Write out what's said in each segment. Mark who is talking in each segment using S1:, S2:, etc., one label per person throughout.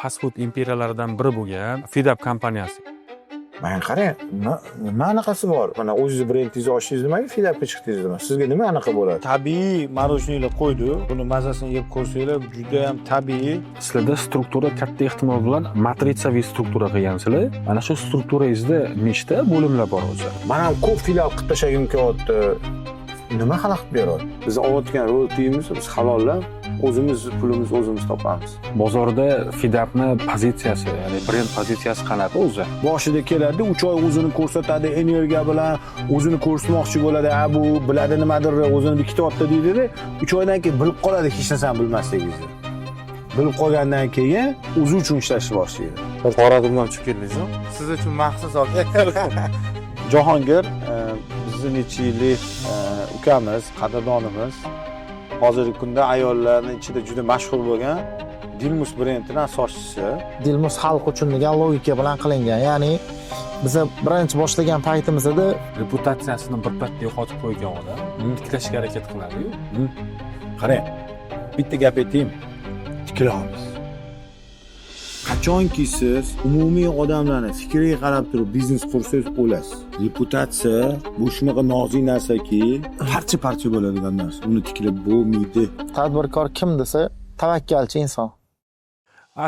S1: fast food imperiyalaridan biri bo'lgan Fidap kompaniyasi.
S2: Men qarang, nima anaqasi bor? Mana o'zingiz brendingizni ochdingiz nimaga Fidapga chiqdingiz nima? Sizga nima anaqa bo'ladi?
S3: Tabiiy marojnilar qo'ydi. Buni mazasini yeb ko'rsanglar, juda ham tabiiy.
S1: Sizlarda struktura katta ehtimol bilan matritsaviy struktura qilgansizlar. Mana shu strukturangizda nechta bo'limlar bor o'zi?
S2: Men ham ko'p filial qilib tashagim kelyapti. Nima xalaqit beradi?
S3: Biz olayotgan ro'yxatimiz biz halollab, o'zimiz pulimizni o'zimiz topamiz.
S1: Bozorda Fidapni pozitsiyasi, ya'ni brend pozitsiyasi qanaqa o'zi?
S3: Boshida keladi, 3 oy o'zini ko'rsatadi, energiya bilan o'zini ko'rsatmoqchi bo'ladi. Bu biladi nimadir, o'zini bekityapti deydi-da, 3 oydan keyin bilib qoladi hech narsani bilmasligingizni. Bilib qolgandan keyin o'zi uchun ishlashni boshlaydi.
S1: Xorazmdan chiqib keldingizmi?
S4: Siz uchun maxsus olgan.
S3: Jahongir bizni necha yillik ukamiz, qadrdonimiz. Hozirgi kunda ayollarning ichida juda mashhur bo'lgan Dilmus brendining asoschisi.
S5: Dilmus xalq uchun degan logika bilan qilingan. Ya'ni biz birinchi boshlagan paytimizda
S1: Reputatsiyasini birpatda yo'qotib qo'ygan odam tiklashga harakat qiladi-yu.
S3: Qarang, bitta gap aytaymi? Tikilamiz. Qachonki siz umumiy odamlarning fikriga qarab turib biznes qursangiz o'lasiz. Reputatsiya bu shunaqa nozik narsaki, parcha-parcha bo'ladigan narsa. Uni tiklab bo'lmaydi.
S5: tadbirkor kim desa, tavakkalchi inson.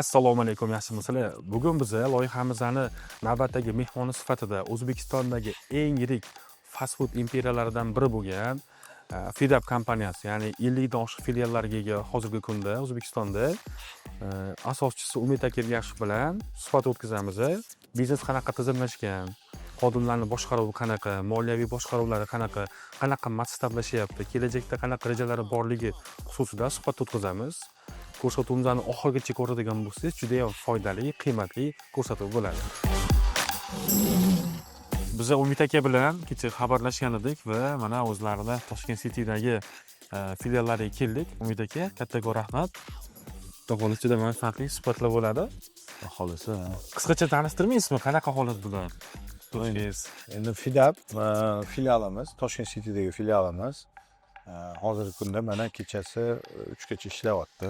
S1: Assalomu alaykum, yaxshimisizlar? Bugun biz loyihamizni navbatdagi mehmoni sifatida O'zbekistondagi eng yirik fast food imperiyalaridan biri bo'lgan Fidap kompaniyasi, ya'ni 50 dan oshiq filiallarga ega hozirgi kunda O'zbekistonda asoschisi Umid aka Ergashev bilan suhbat o'tkazamiz. Biznes qanaqa tizimlashgan, xodimlarning boshqaruvi qanaqa, moliyaviy boshqaruvlari qanaqa masshtablashyapti, kelajakda qanaqa rejalari borligi xususida suhbat o'tkazamiz. Ko'rsatuvimizni oxirigacha ko'radigan bo'lsangiz, juda ham foydali, qiymatli ko'rsatuv bo'ladi. Biz Umid aka bilan kecha xabarlashgan edik va mana o'zlarini Toshkent City'dagi filiallariga keldik. Umid aka, katta rahmat. Xolos juda manfaatli suhbatlar bo'ladi.
S3: Xolos.
S1: Qisqacha tanishtirmaysizmi, qanaqa holat bilan?
S3: Endi Fidap filialimiz, Toshkent City'dagi filialimiz hozirgi kunda mana kechasi 3 gacha ishlayapti.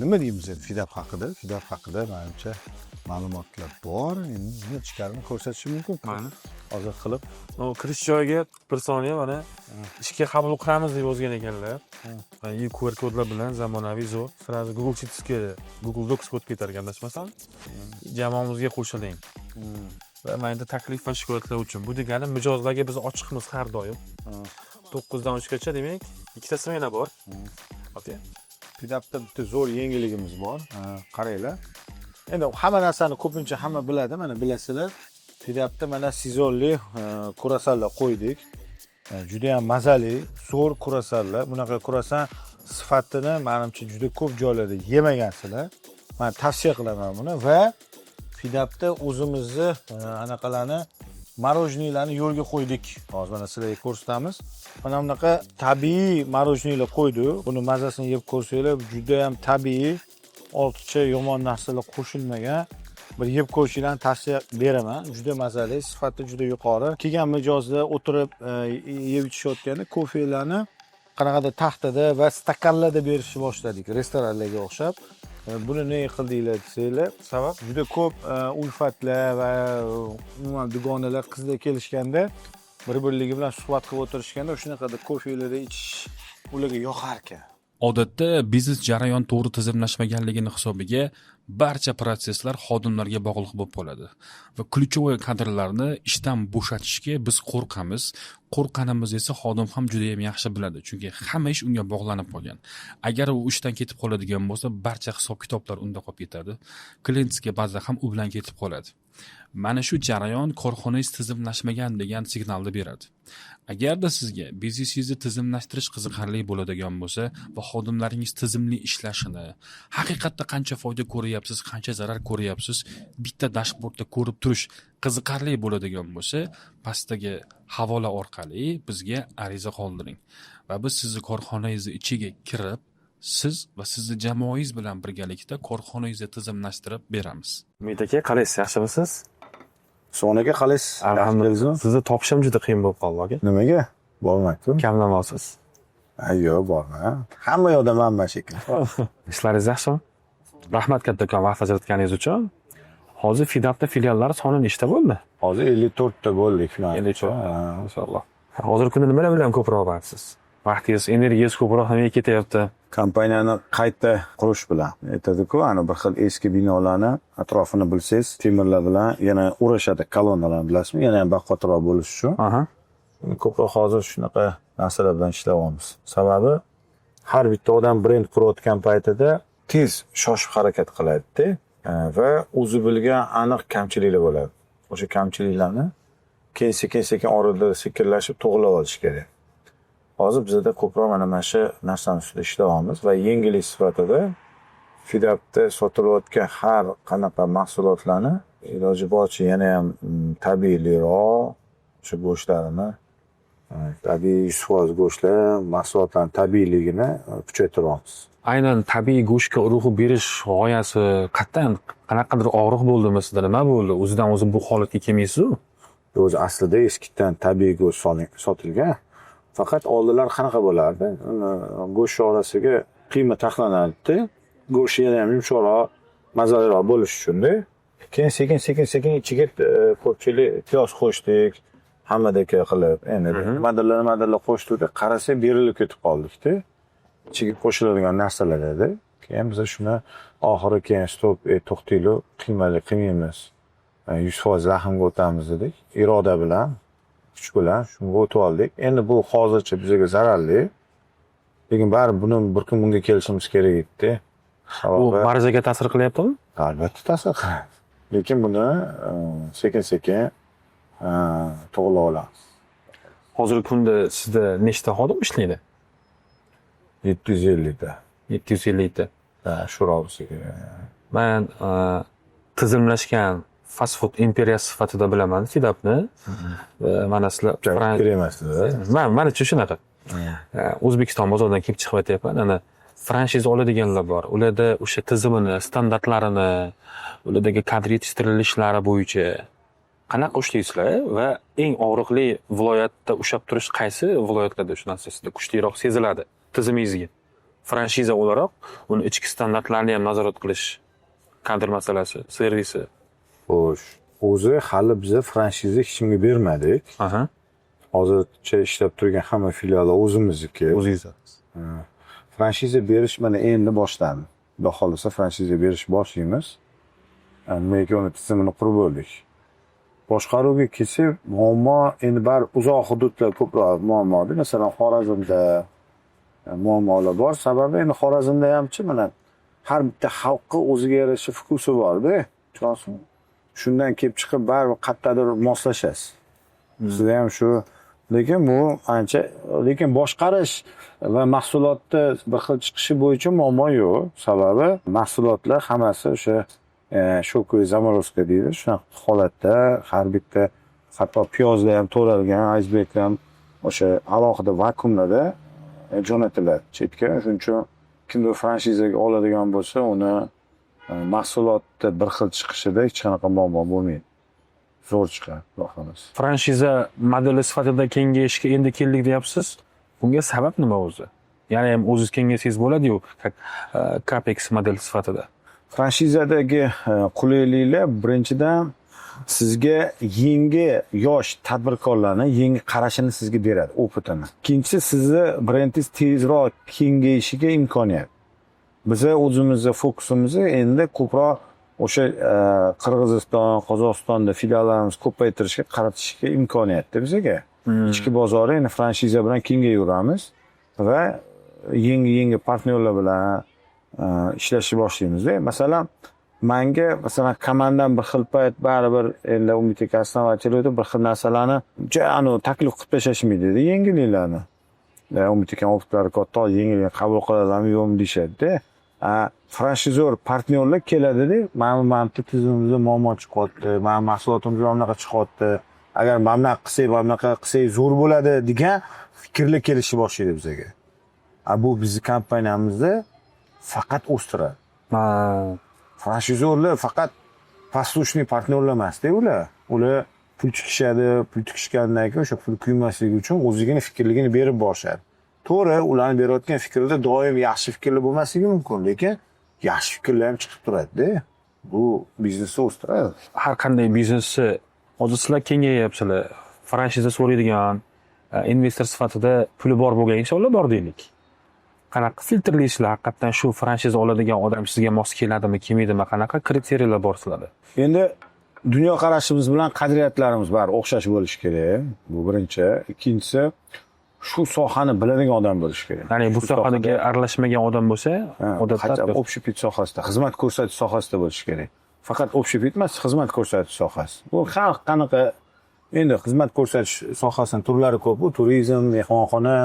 S3: Nima deymiz endi Fidap haqida? Fidap haqida menimcha ma'lumotlar bor. Endi ichkarini ko'rsatish mumkin.
S1: Mana
S3: Hozir qilib,
S1: kirish joyiga bir soniya mana ishga qabul qilamiz deb yozgan ekanlar. QR kodlar bilan zamonaviy zo'r. Sразу Google Sheets'ga, Google Docs'ga o'tib ketar ekan, adashmasam. Jamoamizga qo'shiling. Va menda taklif va shikoyatlar uchun. Bu degani mijozlarga biz ochiqmiz har doim. 9 dan 3 gacha, demak, ikkita smena bor. Okey.
S3: Fidapda bitta zo'r yangiligimiz bor. Qaranglar. Endi hamma narsani ko'pincha hamma biladi, mana bilasizlar. Fidapda mana sizonli kurasanlar qo'ydik. Juda ham mazali, zo'r kurasanlar. Bunaqa kurasan sifatini menimcha juda ko'p joylarda yemagansizlar. Men tavsiya qilaman buni va Fidapda o'zimizni anaqalarni marojnilarni yo'lga qo'ydik. Hozir mana sizlarga ko'rsatamiz. Mana bunaqa tabiiy marojnilar qo'ydi. Buni mazasini yeb ko'rsanglar, juda ham tabiiy, ortiqcha yomon narsalar qo'shilmagan bir yeb ko'rishinglarni tavsiya beraman. Juda mazali, sifati juda yuqori. Kelgan mijozda o'tirib yeb ichishayotganda kofelarni qanaqadir taxtada va stakanlarda berishni boshladik, restoranlarga o'xshab. Buni nega qildinglar desanglar, sabab juda ko'p ulfatlar va umuman dugonalar qizlar kelishganda bir-birligi bilan suhbat qilib o'tirishganda shunaqada kofelarni ichish ularga yoqar ekan.
S6: Odatda biznes jarayon to'g'ri tizimlashmaganligini hisobiga barcha protsesslar xodimlarga bog'liq bo'lib qoladi va ключевой kadrlarni ishdan bo'shatishga biz qo'rqamiz. Qo'rqqanimiz esa xodim ham juda ham yaxshi biladi, chunki hamma ish unga bog'lanib qolgan. Agar u ishdan ketib qoladigan bo'lsa, barcha hisob-kitoblar unda qolib ketadi. Klientga ba'zida ham u bilan ketib qoladi. Mana shu jarayon korxonangiz tizimlashmagan degan signalni beradi. Agarda sizga biznesingizni tizimlashtirish qiziqarli bo'ladigan bo'lsa va xodimlaringiz tizimli ishlashini, haqiqatda qancha foyda ko'ryapsiz, qancha zarar ko'ryapsiz, bitta dashbordda ko'rib turish qiziqarli bo'ladigan bo'lsa, pastdagi havola orqali bizga ariza qoldiring va biz sizni korxonangizni ichiga kirib, siz va sizni jamoangiz bilan birgalikda korxonangizni tizimlashtirib beramiz.
S1: Umid aka, qalaysiz, yaxshimisiz?
S3: So'naga qalaysiz?
S1: Alhamdulillah. Sizni topishim juda qiyin bo'lib qoldi aka.
S3: Nimaga? Bormayapti.
S1: Kamdan olsiz.
S3: Yo'q, borma. Hamma yoqda mana shekilli.
S1: Ishlaringiz yaxshimi? Rahmat kattakon vaqt ajratganingiz uchun. Hozir Fidapda filiallari soni nechta bo'ldi?
S3: Hozir 54 ta bo'ldik final.
S1: 54. Maşalloh. Hozirgi kunda nimalar bilan ko'proq bandsiz? Vaqtingiz, energiyangiz ko'proq nimaga ketyapti?
S3: Kompaniyani qayta qurish bilan aytadi-ku, ana bir xil eski binolarni atrofini bilsangiz, temirlar bilan yana uğraşadi, kolonnalarni bilasizmi? Yana ham baquvvatroq bo'lish uchun.
S1: Aha.
S2: Ko'proq hozir shunaqa narsalar bilan ishlayapmiz. Sababi har bitta odam brend qurayotgan paytida tez shoshib harakat qiladi-da va o'zi bilgan aniq kamchiliklar bo'ladi. O'sha kamchiliklarni sekin orada sekinlashib to'g'rilab olish kerak. Hozir bizda ko'proq mana shu narsani ustida ishlayapmiz va yengillik sifatida Fidapda sotilayotgan har qanaqa mahsulotlarni iloji boricha yana ham tabiiyliroq shu go'shtlarini tabiiy 100% go'shtlar mahsulotlarning tabiiyligini kuchaytiramiz.
S1: Aynan tabiiy go'shtga urg'u berish g'oyasi qatdan qanaqadir og'riq bo'ldimi sizda? Nima bo'ldi? O'zidan o'zi bu holatga kelmaysiz-ku?
S3: O'zi aslida eskidan tabiiy go'sht sotilgan. Faqat oldinlar qanaqa bo'lardi? Go'sht orasiga qiyma taxlanardi. Go'sht yana ham yumshoqroq, mazaliroq bo'lish uchun-da. Keyin sekin ichiga ko'pchilik piyoz qo'shdik, hammadaki qilib. Endi madallar qo'shdikda, qarasa berilib ketib qoldik-da. Ichiga qo'shiladigan narsalar edi. Keyin biz shuni oxiri keyin stop, to'xtaylik, qiymali qilmaymiz. 100% lahmga o'tamiz dedik. Iroda bilan, kuch bilan shunga o'tib oldik. Endi bu hozircha bizga zararli. Lekin baribir buni bir kun bunga kelishimiz kerak edi.
S1: Bu marjaga ta'sir qilyaptimi?
S3: Albatta ta'sir qiladi. Lekin buni sekin to'g'rilab olamiz.
S1: Hozirgi kunda sizda nechta xodim ishlaydi?
S2: 750 ta.
S1: 750 ta.
S2: Shu ravsiga.
S1: Men tizimlashgan fast food imperiyasi sifatida bilaman Fidapni. Mana sizlar
S2: kerak emas-da.
S1: Manacha shunaqa. O'zbekiston bozoridan kelib chiqyapman. Ana franchiza oladiganlar bor. Ularda o'sha tizimini, standartlarini, ulardagi kadr yetishtirilishlari bo'yicha qanaqa ishlaysizlar va eng og'riqli viloyatda ushlab turish qaysi viloyatlarda shu narsa sizda kuchliroq seziladi tizimingizga? Franchiza o'laroq uni ichki standartlarini ham nazorat qilish, kadr masalasi, servisi.
S3: Xo'sh, o'zi hali biz franchiza hech kimga bermadik.
S1: Aha.
S3: Hozircha ishlab turgan hamma filiallar o'zimizniki.
S1: O'zingiz.
S3: Franchiza berish mana endi boshlandi. Xudo xolisa franchiza berish boshlaymiz. Nimaga uni tizimini qurib bo'ldik. Boshqaruvga kelsak, muammo endi bar uzoq hududlar ko'proq muammodir. Masalan, Xorazmda muammolar bor. Sababi endi Xorazmda hamchi mana har bitta xalqqa o'ziga yarasha vkusi bor-da. Tushunasizmi? Shundan kelib chiqib baribir qayerdadir moslashasiz. Sizda ham shu, lekin bu ancha, lekin boshqarish va mahsulotni bir xil chiqishi bo'yicha muammo yo'q. Sababi mahsulotlar hammasi o'sha shokoviy zamorozka deydi. Shunaqa holatda har bitta hatto piyozlar ham to'ralgan, iceberglar ham o'sha alohida vakuumlarda jo'natiladi chetga. Shuning uchun kimdir franchizaga oladigan bo'lsa, uni mahsulotni bir xil chiqishida hech qanaqa muammo bo'lmaydi. Zo'r chiqadi, xolos.
S1: Franchiza modeli sifatida kengayishga endi keldik deyapsiz. Bunga sabab nima o'zi? Ya'ni ham o'zingiz kengaysangiz bo'ladi-yu, Capex model sifatida.
S3: Franchizadagi qulayliklar birinchidan sizga yangi yosh tadbirkorlarni yangi qarashini sizga beradi, opitini. Ikkinchisi sizni brendingiz tezroq kengayishiga imkoniyat. Biza o'zimizning fokusimiz endi ko'proq o'sha Qirg'iziston, Qozog'istonda filiallarimizni ko'paytirishga qaratishga imkoniyatda bizga. Ichki bozorda endi franchiza bilan kengayveramiz va yangi partnyorlar bilan ishlashni boshlaymiz-da. Masalan, menga komandan bir xil payt baribir endi Umid akasidan aytaylik bir xil narsalarni taklif qilib tashashmaydi-da, yengilliklarni. Umid aka ofislari katta, yengillik qabul qiladimi yo'qmi deyshadi-da. Franchizor partnyorlar keladi-da, mana tizimimizda muammo chiqyapti, mana mahsulotimizda bunaqa chiqyapti. Agar mana bunaqa qilsak zo'r bo'ladi degan fikrlar kelishni boshlaydi bizga. Bu bizning kompaniyamizda faqat o'stiradi. Franchizorlar faqat послушный partnyorlar emas-da ular. Ular pul tikishadi, pul tikishgandan keyin o'sha pul kuymasligi uchun o'zigini fikrligini berib borishadi. To'g'ri, ularning berayotgan fikrida doim yaxshi fikrlar bo'lmasligi mumkin, lekin yaxshi fikrlar ham chiqib turadi-da. Bu biznesni o'stiradi.
S1: Har qanday biznesni hozir sizlar kengayapsizlar. Franshiza so'raydigan investor sifatida puli bor bo'lgan insonlar bor deylik. Qanaqa filtrlaysizlar haqiqatdan shu franshiza oladigan odam sizga mos keladimi, kelmaydimi, qanaqa kriteriyalar bor sizlarda?
S3: Endi dunyo qarashimiz bilan qadriyatlarimiz bari o'xshash bo'lishi kerak. Bu birinchi. Ikkinchisi shu sohani biladigan odam bo'lishi kerak.
S1: Ya'ni bu
S3: Shu
S1: sohaga aralashmagan odam bo'lsa, odatda
S3: odatda общепит sohasida, xizmat ko'rsatish sohasida bo'lishi kerak. Faqat общепит emas, xizmat ko'rsatish sohasi. Bu har qanaqa endi xizmat ko'rsatish sohasining turlari ko'p. Bu turizm, mehmonxona,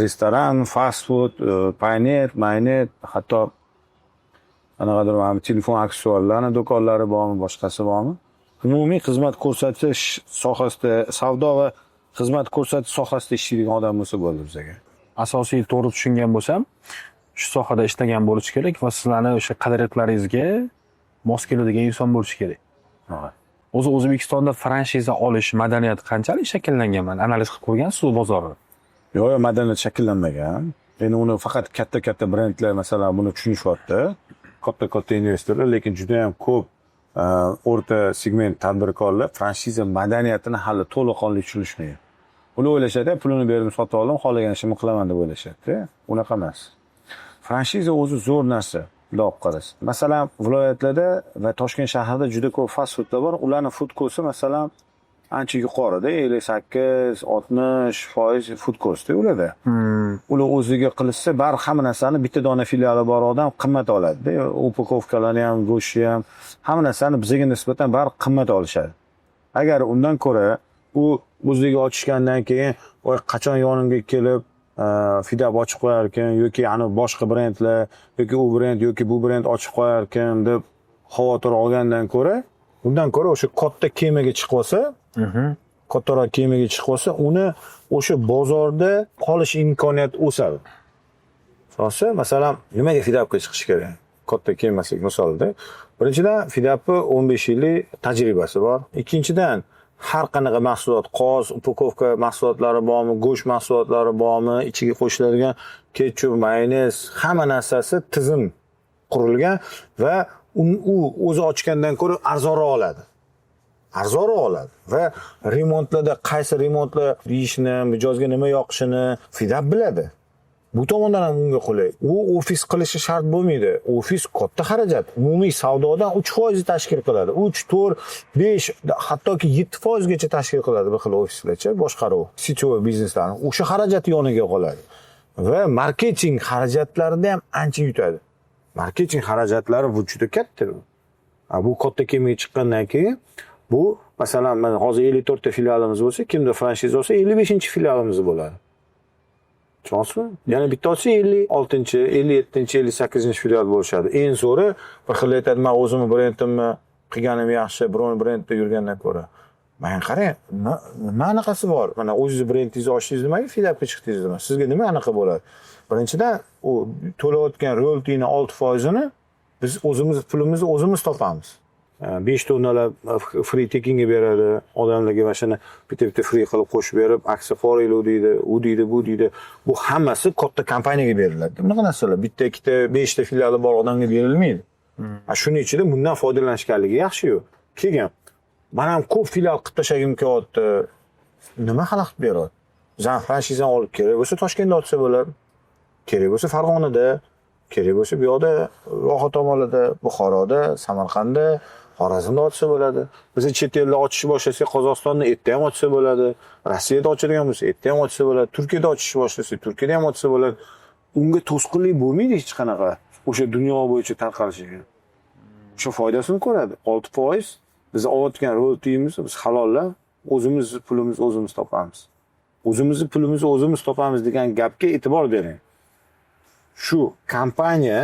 S3: restoran, fast food, paynet, maynet, hatto qanaqadir mana telefon aksessuarlari do'konlari bormi, boshqasi bormi? Umumiy xizmat ko'rsatish sohasida, savdo va xizmat ko'rsatish sohasida ishlaydigan odam bo'lsa bo'ldi bizga.
S1: asosiy to'g'ri tushungan bo'lsam, shu sohada ishlagan bo'lishi kerak va sizlarning o'sha qadriyatlaringizga mos keladigan inson bo'lishi kerak. O'zi O'zbekistonda franshiza olish madaniyati qanchalik shakllangan? Man analiz qilib ko'rgansiz u bozorni.
S3: Yo'q, madaniyat shakllanmagan. Endi uni faqat katta brendlar masalan buni tushunishyapti. Katta investorlar, lekin juda ham ko'p o'rta segment tadbirkorlar franshiza madaniyatini hali to'laqonli tushunishmaydi. Ular o'ylashadi, pulini berdim, sotib oldim, xohlagan ishimni qilaman deb o'ylashadi. Unaqa emas. Franshiza o'zi zo'r narsa. Bundoq qarasa. Masalan, viloyatlarda va Toshkent shahrida juda ko'p fast foodlar bor. Ularning food cost masalan ancha yuqorida, 58-60% food cost ularda. Ular o'ziga qilishsa, bar hamma narsani bitta dona filiali bor odam qimmat oladi-da. Upakovkalari ham, go'shti ham, hamma narsani bizga nisbatan bar qimmat olishadi. Agar undan ko'ra u o'ziga ochishgandan keyin, "Voy, qachon yonimga kelib Fidab ochib qo'yar ekan yoki ani boshqa brendlar yoki u brend yoki bu brend ochib qo'yar ekan" deb xavotir olgandan ko'ra, undan ko'ra o'sha katta kemaga chiqib olsa, kattaroq kemaga chiqib olsa, uni o'sha bozorda qolish imkoniyati o'sadi. So'rasa, masalan, nimaga Fidabga chiqish kerak? Katta kemaslik misolida. Birinchidan, Fidabning 15 yillik tajribasi bor. Ikkinchidan, har qanaqa mahsulot, qoz, upakovka mahsulotlari bormi, go'sht mahsulotlari bormi, ichiga qo'shiladigan ketchup, mayonez, hamma narsasi tizim qurilgan va u o'zi ochgandan ko'ra arzonroq oladi. Arzonroq oladi va remontlarda qaysi remontlar deyishni, mijozga nima yoqishini Fidab biladi. Bu tomondan ham unga qulay. U ofis qilishi shart bo'lmaydi. Ofis katta xarajat. Umumiy savdodan 3% tashkil qiladi. 3, 4, 5, hattoki 7% gacha tashkil qiladi bir xil ofislarcha boshqaruv, sityoviy bizneslarni. O'sha xarajati yoniga qoladi. Va marketing xarajatlarida ham ancha yutadi. Marketing xarajatlari bu juda katta. Bu katta kemaga chiqqandan keyin bu masalan men hozir 54 ta filialimiz bo'lsa, kimda franshiza bo'lsa 55-filialimiz bo'ladi. Tushunasizmi? Yana bittasi 56, 57, 58 filial bo'lishadi. Eng zo'ri bir xil aytadi, men o'zimni brendimni qilganim yaxshi, biron brendda yurgandan ko'ra. Men qarang, nima anaqasi bor? Mana o'zingiz brendingizni ochdingiz nimaga Fidabga chiqdingiz nima? Sizga nima anaqa bo'ladi? Birinchidan, u to'layotgan royaltyni 6%ni biz o'zimiz pulimizni o'zimiz topamiz. 5 tonnalar free takingga beradi, odamlarga mashina bitta free qilib qo'shib berib, aksiya xoriylar deydi, u deydi, bu deydi. Bu hammasi katta kompaniyaga beriladi. Bunaqa narsalar bitta, ikkita, 5 ta filiali bor odamga berilmaydi. Shuning ichida bundan foydalanishganligi yaxshi-yu. Keyin men ham ko'p filial qilib tashlagim kelyapti. Nima xalaqit beradi? Bizdan franshizani olib kerak bo'lsa Toshkentda ochsa bo'ladi. Kerak bo'lsa Farg'onada, kerak bo'lsa bu yoqda Rohat tomonlarda, Buxoroda, Samarqandda, Xorazmda ochsa bo'ladi. Biz chet elda ochishni boshlasak, Qozog'istonni erta ham ochsa bo'ladi. Rossiyada ochadigan bo'lsa, erta ham ochsa bo'ladi. Turkiyada ochishni boshlasak, Turkiyada ham ochsa bo'ladi. Unga to'sqinlik bo'lmaydi hech qanaqa. O'sha dunyo bo'yicha tarqalishiga. O'sha foydasini ko'radi. 6% biz olayotgan royaltyimiz biz halollab, o'zimiz pulimizni o'zimiz topamiz. O'zimizni pulimizni o'zimiz topamiz degan gapga e'tibor bering. Shu kompaniya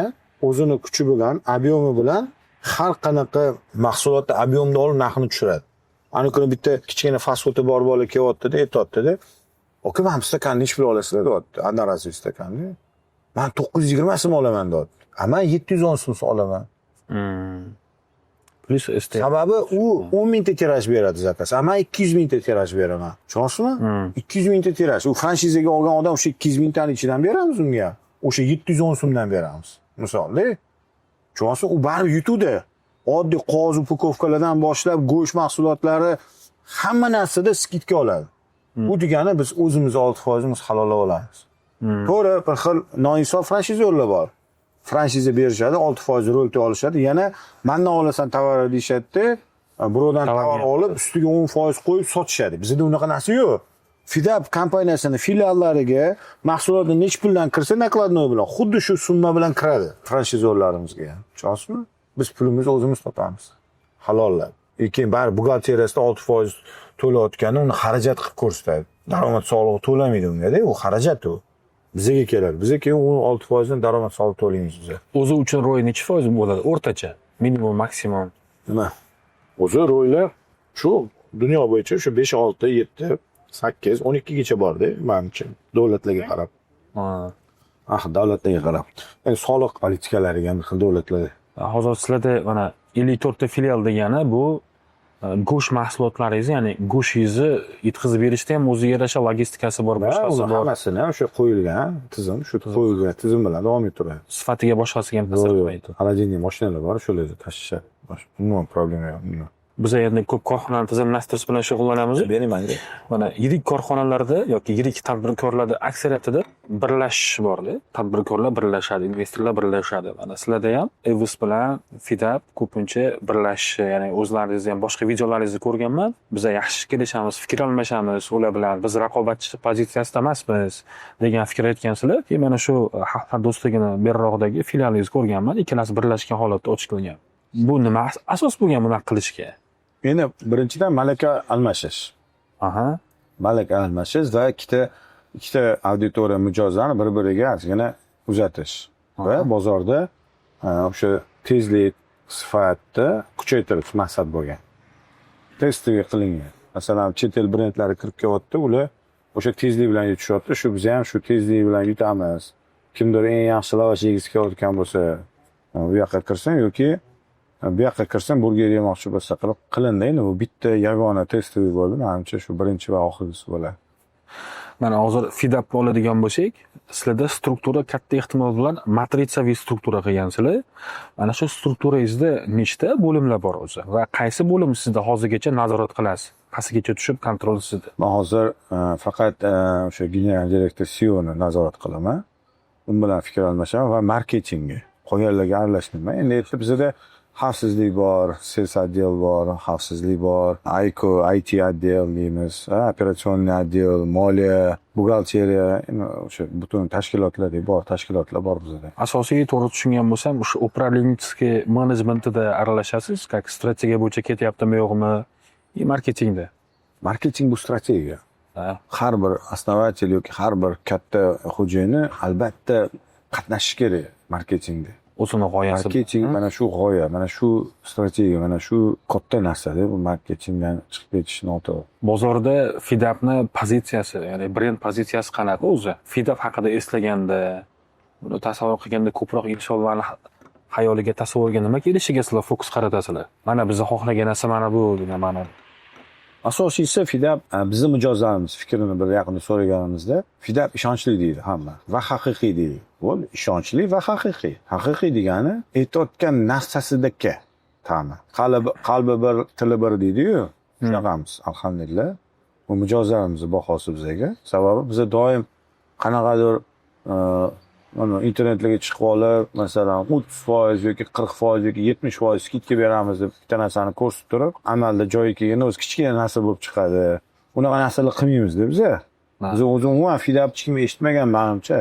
S3: o'zini kuchi bilan, ob'yomi bilan har qanaqa mahsulotni ob'yomda olib narxini tushiradi. Ana kuni bitta kichkina fast food bor bola kelyapti-da, aytayapti-da. "Aka, men stakanni nech pul olasizlar?" deyapti. Одноразовый stakanni. "Men 920 so'm olaman" deyapti. "Men 710 so'm olaman."
S1: Plus ST.
S3: Sababi u 10 mingta tiraj beradi zakaz. Men 200 mingta tiraj beraman. Tushunasizmi? 200 mingta tiraj. U franshizaga olgan odam o'sha 200 mingtaning ichidan beramiz unga. O'sha 710 so'mdan beramiz. Misolda. Tushunyapsizmi? U baribir yutuvdi. Oddiy qog'oz upakovkalardan boshlab go'sht mahsulotlari hamma narsada skidka oladi. Bu degani biz o'zimiz 6% halollab olamiz. To'g'ri, bir xil noinsof fransizyorlar bor. Fransiza berishadi, 6% royalty olishadi. Yana mendan olasan tovarni deyishadi. Birovdan tovar olib, ustiga 10% qo'yib sotishadi. Bizda unaqa narsa yo'q. Fidap kompaniyasining filiallariga mahsulotni nech puldan kirsa nakladnoy bilan xuddi shu summa bilan kiradi fransizyorlarimizga ham. Tushunasizmi? Biz pulimizni o'zimiz topamiz. Halollab. Lekin bari buxgalteriyasida 6% to'layotgani uni xarajat qilib ko'rsatadi. Daromad solig'i to'lamaydi unga-da, u xarajat u. Bizga keladi. Bizga keyin u 6% dan daromad solig'i to'laymiz biz.
S1: O'zi uchun ro'y necha foiz bo'ladi o'rtacha? Minimum, maksimum.
S3: Nima? O'zi ro'ylar shu dunyo bo'yicha shu 5, 6, 7, 8, 12 gacha borda, menimcha, davlatlarga qarab. Davlatlarga qarab. Endi soliq politikalariga ham xil davlatlar.
S1: Hozir sizlarda mana 54 ta filial degani bu go'sht mahsulotlaringizni, ya'ni go'shtingizni yetkazib berishda ham o'ziga yarasha logistikasi bor, boshqasi bor.
S3: Hammasini ham o'sha qo'yilgan tizim, shu qo'yilgan tizim bilan davom ettiradi.
S1: Sifatiga boshqasiga ham ta'sir qilmaydi.
S3: Xolodilnik mashinalar bor, shularni tashishadi. Umuman problema yo'q.
S1: Biz endi ko'p korxonalarni tizimlashtirish bilan shug'ullanamiz.
S3: Berimanga.
S1: Mana yirik korxonalarda yoki yirik tadbirkorlarda aksariyatida birlashish borda. Tadbirkorlar birlashadi, investorlar birlashadi. Mana sizlarda ham Evus bilan Fidap ko'pincha birlashish, ya'ni o'zlaringizni ham boshqa videolaringizni ko'rganman. Biz yaxshi kelishamiz, fikr almashamiz ular bilan. Biz raqobatchi pozitsiyasida emasmiz degan fikr aytgansizlar. Keyin mana shu Xalqlar do'stligini beriroqdagi filialingizni ko'rganman. Ikkalasi birlashgan holatda ochiqlangan. Bu nima asos bo'lgan bunaqa qilishga?
S3: Endi birinchidan malaka almashish. Malaka almashish va ikkita auditoriya mijozlarini bir-biriga ozgina uzatish va bozorda o'sha tezlik, sifatni kuchaytirish maqsad bo'lgan. Testga qilingan. Masalan, chet el brendlari kirib kelyapti, ular o'sha tezlik bilan yutishyapti. Shu biz ham shu tezlik bilan yutamiz. Kimdir eng yaxshi lavash yegisi kelayotgan bo'lsa, bu yoqqa kirsin yoki bu yoqqa kirsam burger yemoqchi bo'lsa qilib qilindi. Endi bu bitta yagona testoviy bo'ldi. Menimcha shu birinchi va oxirgisi bo'ladi.
S1: Mana hozir Fidapni oladigan bo'lsak, sizlarda struktura katta ehtimol bilan matritsaviy struktura qilgansizlar. Mana shu strukturangizda nechta bo'limlar bor o'zi va qaysi bo'lim sizda hozirgacha nazorat qilasiz? Pastigacha tushib kontrol sizda.
S3: Men hozir faqat o'sha general direktor CEOni nazorat qilaman. U bilan fikr almashaman va marketingga qolganlarga aralashmayman. Endi bizda xavfsizlik bor, sales отдел bor, xavfsizlik bor, IT отдел deymiz, operatsionniy отдел, moliya, buxgalteriya, o'sha butun tashkilotlar bor, tashkilotlar bor bizda.
S1: Asosiy to'g'ri tushungan bo'lsam, o'sha управленческий menejmentida aralashasiz, как strategiya bo'yicha ketyaptimi yo'qmi? Marketingda.
S3: Marketing bu strategiya. Har bir основатель yoki har bir katta xo'jayini albatta qatnashishi kerak marketingda.
S1: O'zini g'oyasi.
S3: Marketing mana shu g'oya, mana shu strategiya, mana shu katta narsa-da, bu marketingdan chiqib ketish noto'g'ri.
S1: Bozorda Fidapni pozitsiyasi, ya'ni brend pozitsiyasi qanaqa o'zi? Fidap haqida eslaganda, buni tasavvur qilganda ko'proq insonlarning xayoliga, tasavvuriga nima kelishiga sizlar fokus qaratasizlar? Mana bizni xohlagan narsa mana bu degan ma'noda.
S3: Asosiysi Fidap bizning mijozlarimiz fikrini bir yaqinda so'raganimizda Fidap ishonchli deydi hamma va haqiqiy deydi. Bu ishonchli va haqiqiy. Haqiqiy degani aytayotgan narsasidagi ta'mi. Qalbi bir, tili bir deydi-yu. Shunaqamiz, alhamdulillah. Bu mijozlarimizning bahosi bizga. Sababi biz doim qanaqadir mana internetlarga chiqib olib, masalan, 30% yoki 40% yoki 70% skidka beramiz deb bitta narsani ko'rsatib turib, amalda joyiga kelganda o'zi kichkina narsa bo'lib chiqadi. Unaqa narsalar qilmaymiz-da biz. Biz o'zi umuman Fidap hech kim eshitmagan menimcha.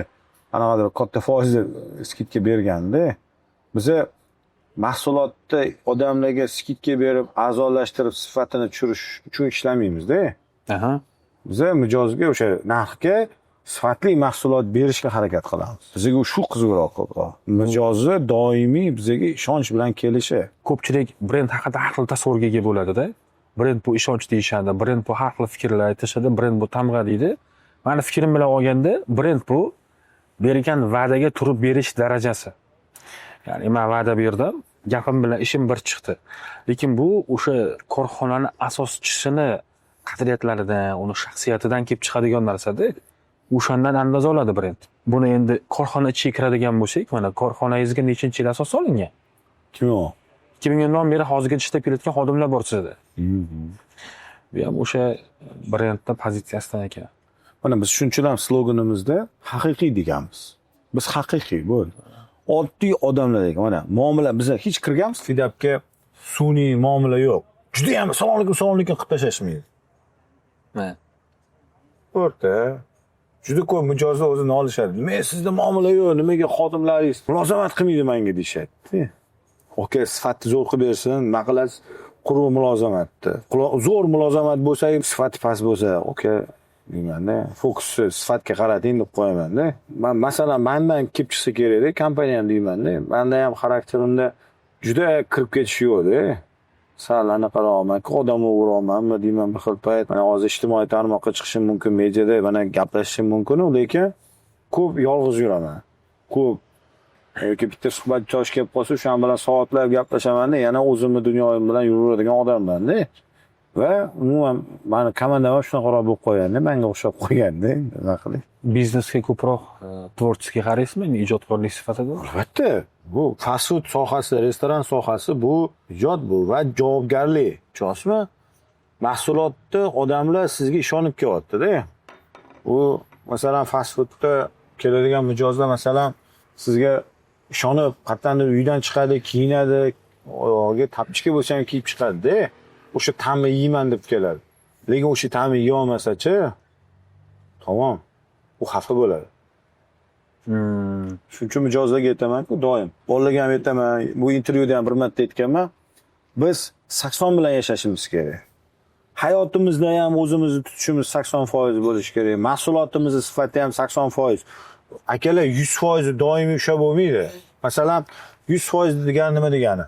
S3: Qanaqadir katta foizda skidka berganda, biz mahsulotni odamlarga skidka berib, arzonlashtirib, sifatini tushirish uchun ishlamaymiz-da. Biz mijozga o'sha narxga sifatli mahsulot berishga harakat qilamiz. Bizga shu qiziqroq. Mijozni doimiy bizga ishonch bilan kelishi.
S1: Ko'pchilik brend haqida har xil tasavvurga ega bo'ladi-da. Brend bu ishonch deyishadi, brend bu har xil fikrlar aytishadi, brend bu tamg'a deydi. Meni fikrim bilan olganda, brend bu bergan va'daga turib berish darajasi. Ya'ni men va'da berdim, gapim bilan ishim bir chiqdi. Lekin bu o'sha korxonaning asoschisini qadriyatlaridan, uni shaxsiyatidan kelib chiqadigan narsa-da. O'shandan andoza oladi brend. Buni endi korxona ichiga kiradigan bo'lsak, mana korxonangizga nechinchi yil asos solingan?
S2: Kim u?
S1: 2010dan beri hozirgacha ishlab kelayotgan xodimlar bor sizda. Bu ham o'sha brendda pozitsiyasidan ekan.
S2: Mana biz shunchalar ham sloganimizda haqiqiy deganmiz. Biz haqiqiy bu. Oddiy odamlar ekan. Mana muomala biz hech kirganmiz Fidapga sun'iy muomala yo'q. Juda ham salom alaykum qilib tashashmaydi.
S1: Ha.
S2: O'rta juda ko'p mijozlar o'zini olishadi. Men sizda muomala yo'q, nimaga xodimlaringiz mulozamat qilmaydi menga deyshadi. Oka, sifatni zo'r qilib bersin, nima qilasiz? Quruq mulozamatni. Zo'r mulozamat bo'lsa, sifati past bo'lsa, oka, deymanda, fokusni sifatga qarating deb qo'yaman-da. Men masalan, mendan kelib chiqsa kerak-da, kompaniya ham deyman-da. Menda ham xarakterimda juda kirib ketish yo'q-da. Sal anaqaroqman, odamni o'ramanmi deyman bir xil payt. Mana hozir ijtimoiy tarmoqqa chiqishim mumkin, mediada mana gaplashishim mumkin, lekin ko'p yolg'iz yuraman. Ko'p yoki bitta suhbat joyiga kelib qolsa, o'shan bilan soatlab gaplashaman-da, yana o'zimni dunyoyim bilan yuraveradigan odamman-da. Va umuman meni komandam shunaqa bo'lib qo'ygan-da, menga o'xshab qo'ygan-da, nima qilay.
S1: Biznesga ko'proq tvorческий qaraysizmi, ijodkorlik sifatida?
S2: Albatta, bu fast food sohasi, restoran sohasi bu ijod bu va javobgarlik. Tushunasizmi? Mahsulotni odamlar sizga ishonib kelyapti-da. U masalan fast foodda keladigan mijozlar masalan sizga ishonib, qattandir uydan chiqadi, kiyinadi, oyog'iga tapchika bo'lsa ham kiyib chiqadi-da. O'sha ta'mni yeyman deb keladi. Lekin o'sha ta'mni yeya olmasa-chi, tamom, u xafa bo'ladi. Shuning uchun mijozlarga aytaman-ku doim. Bolalarga ham aytaman, bu intervyuda ham bir marta aytganman. Biz sakson bilan yashashimiz kerak. Hayotimizda ham o'zimizni tutishimiz 80% bo'lishi kerak. Mahsulotimizni sifati ham 80%. Akalar 100% doimiy ushlab bo'lmaydi. Masalan, 100% degani nima degani?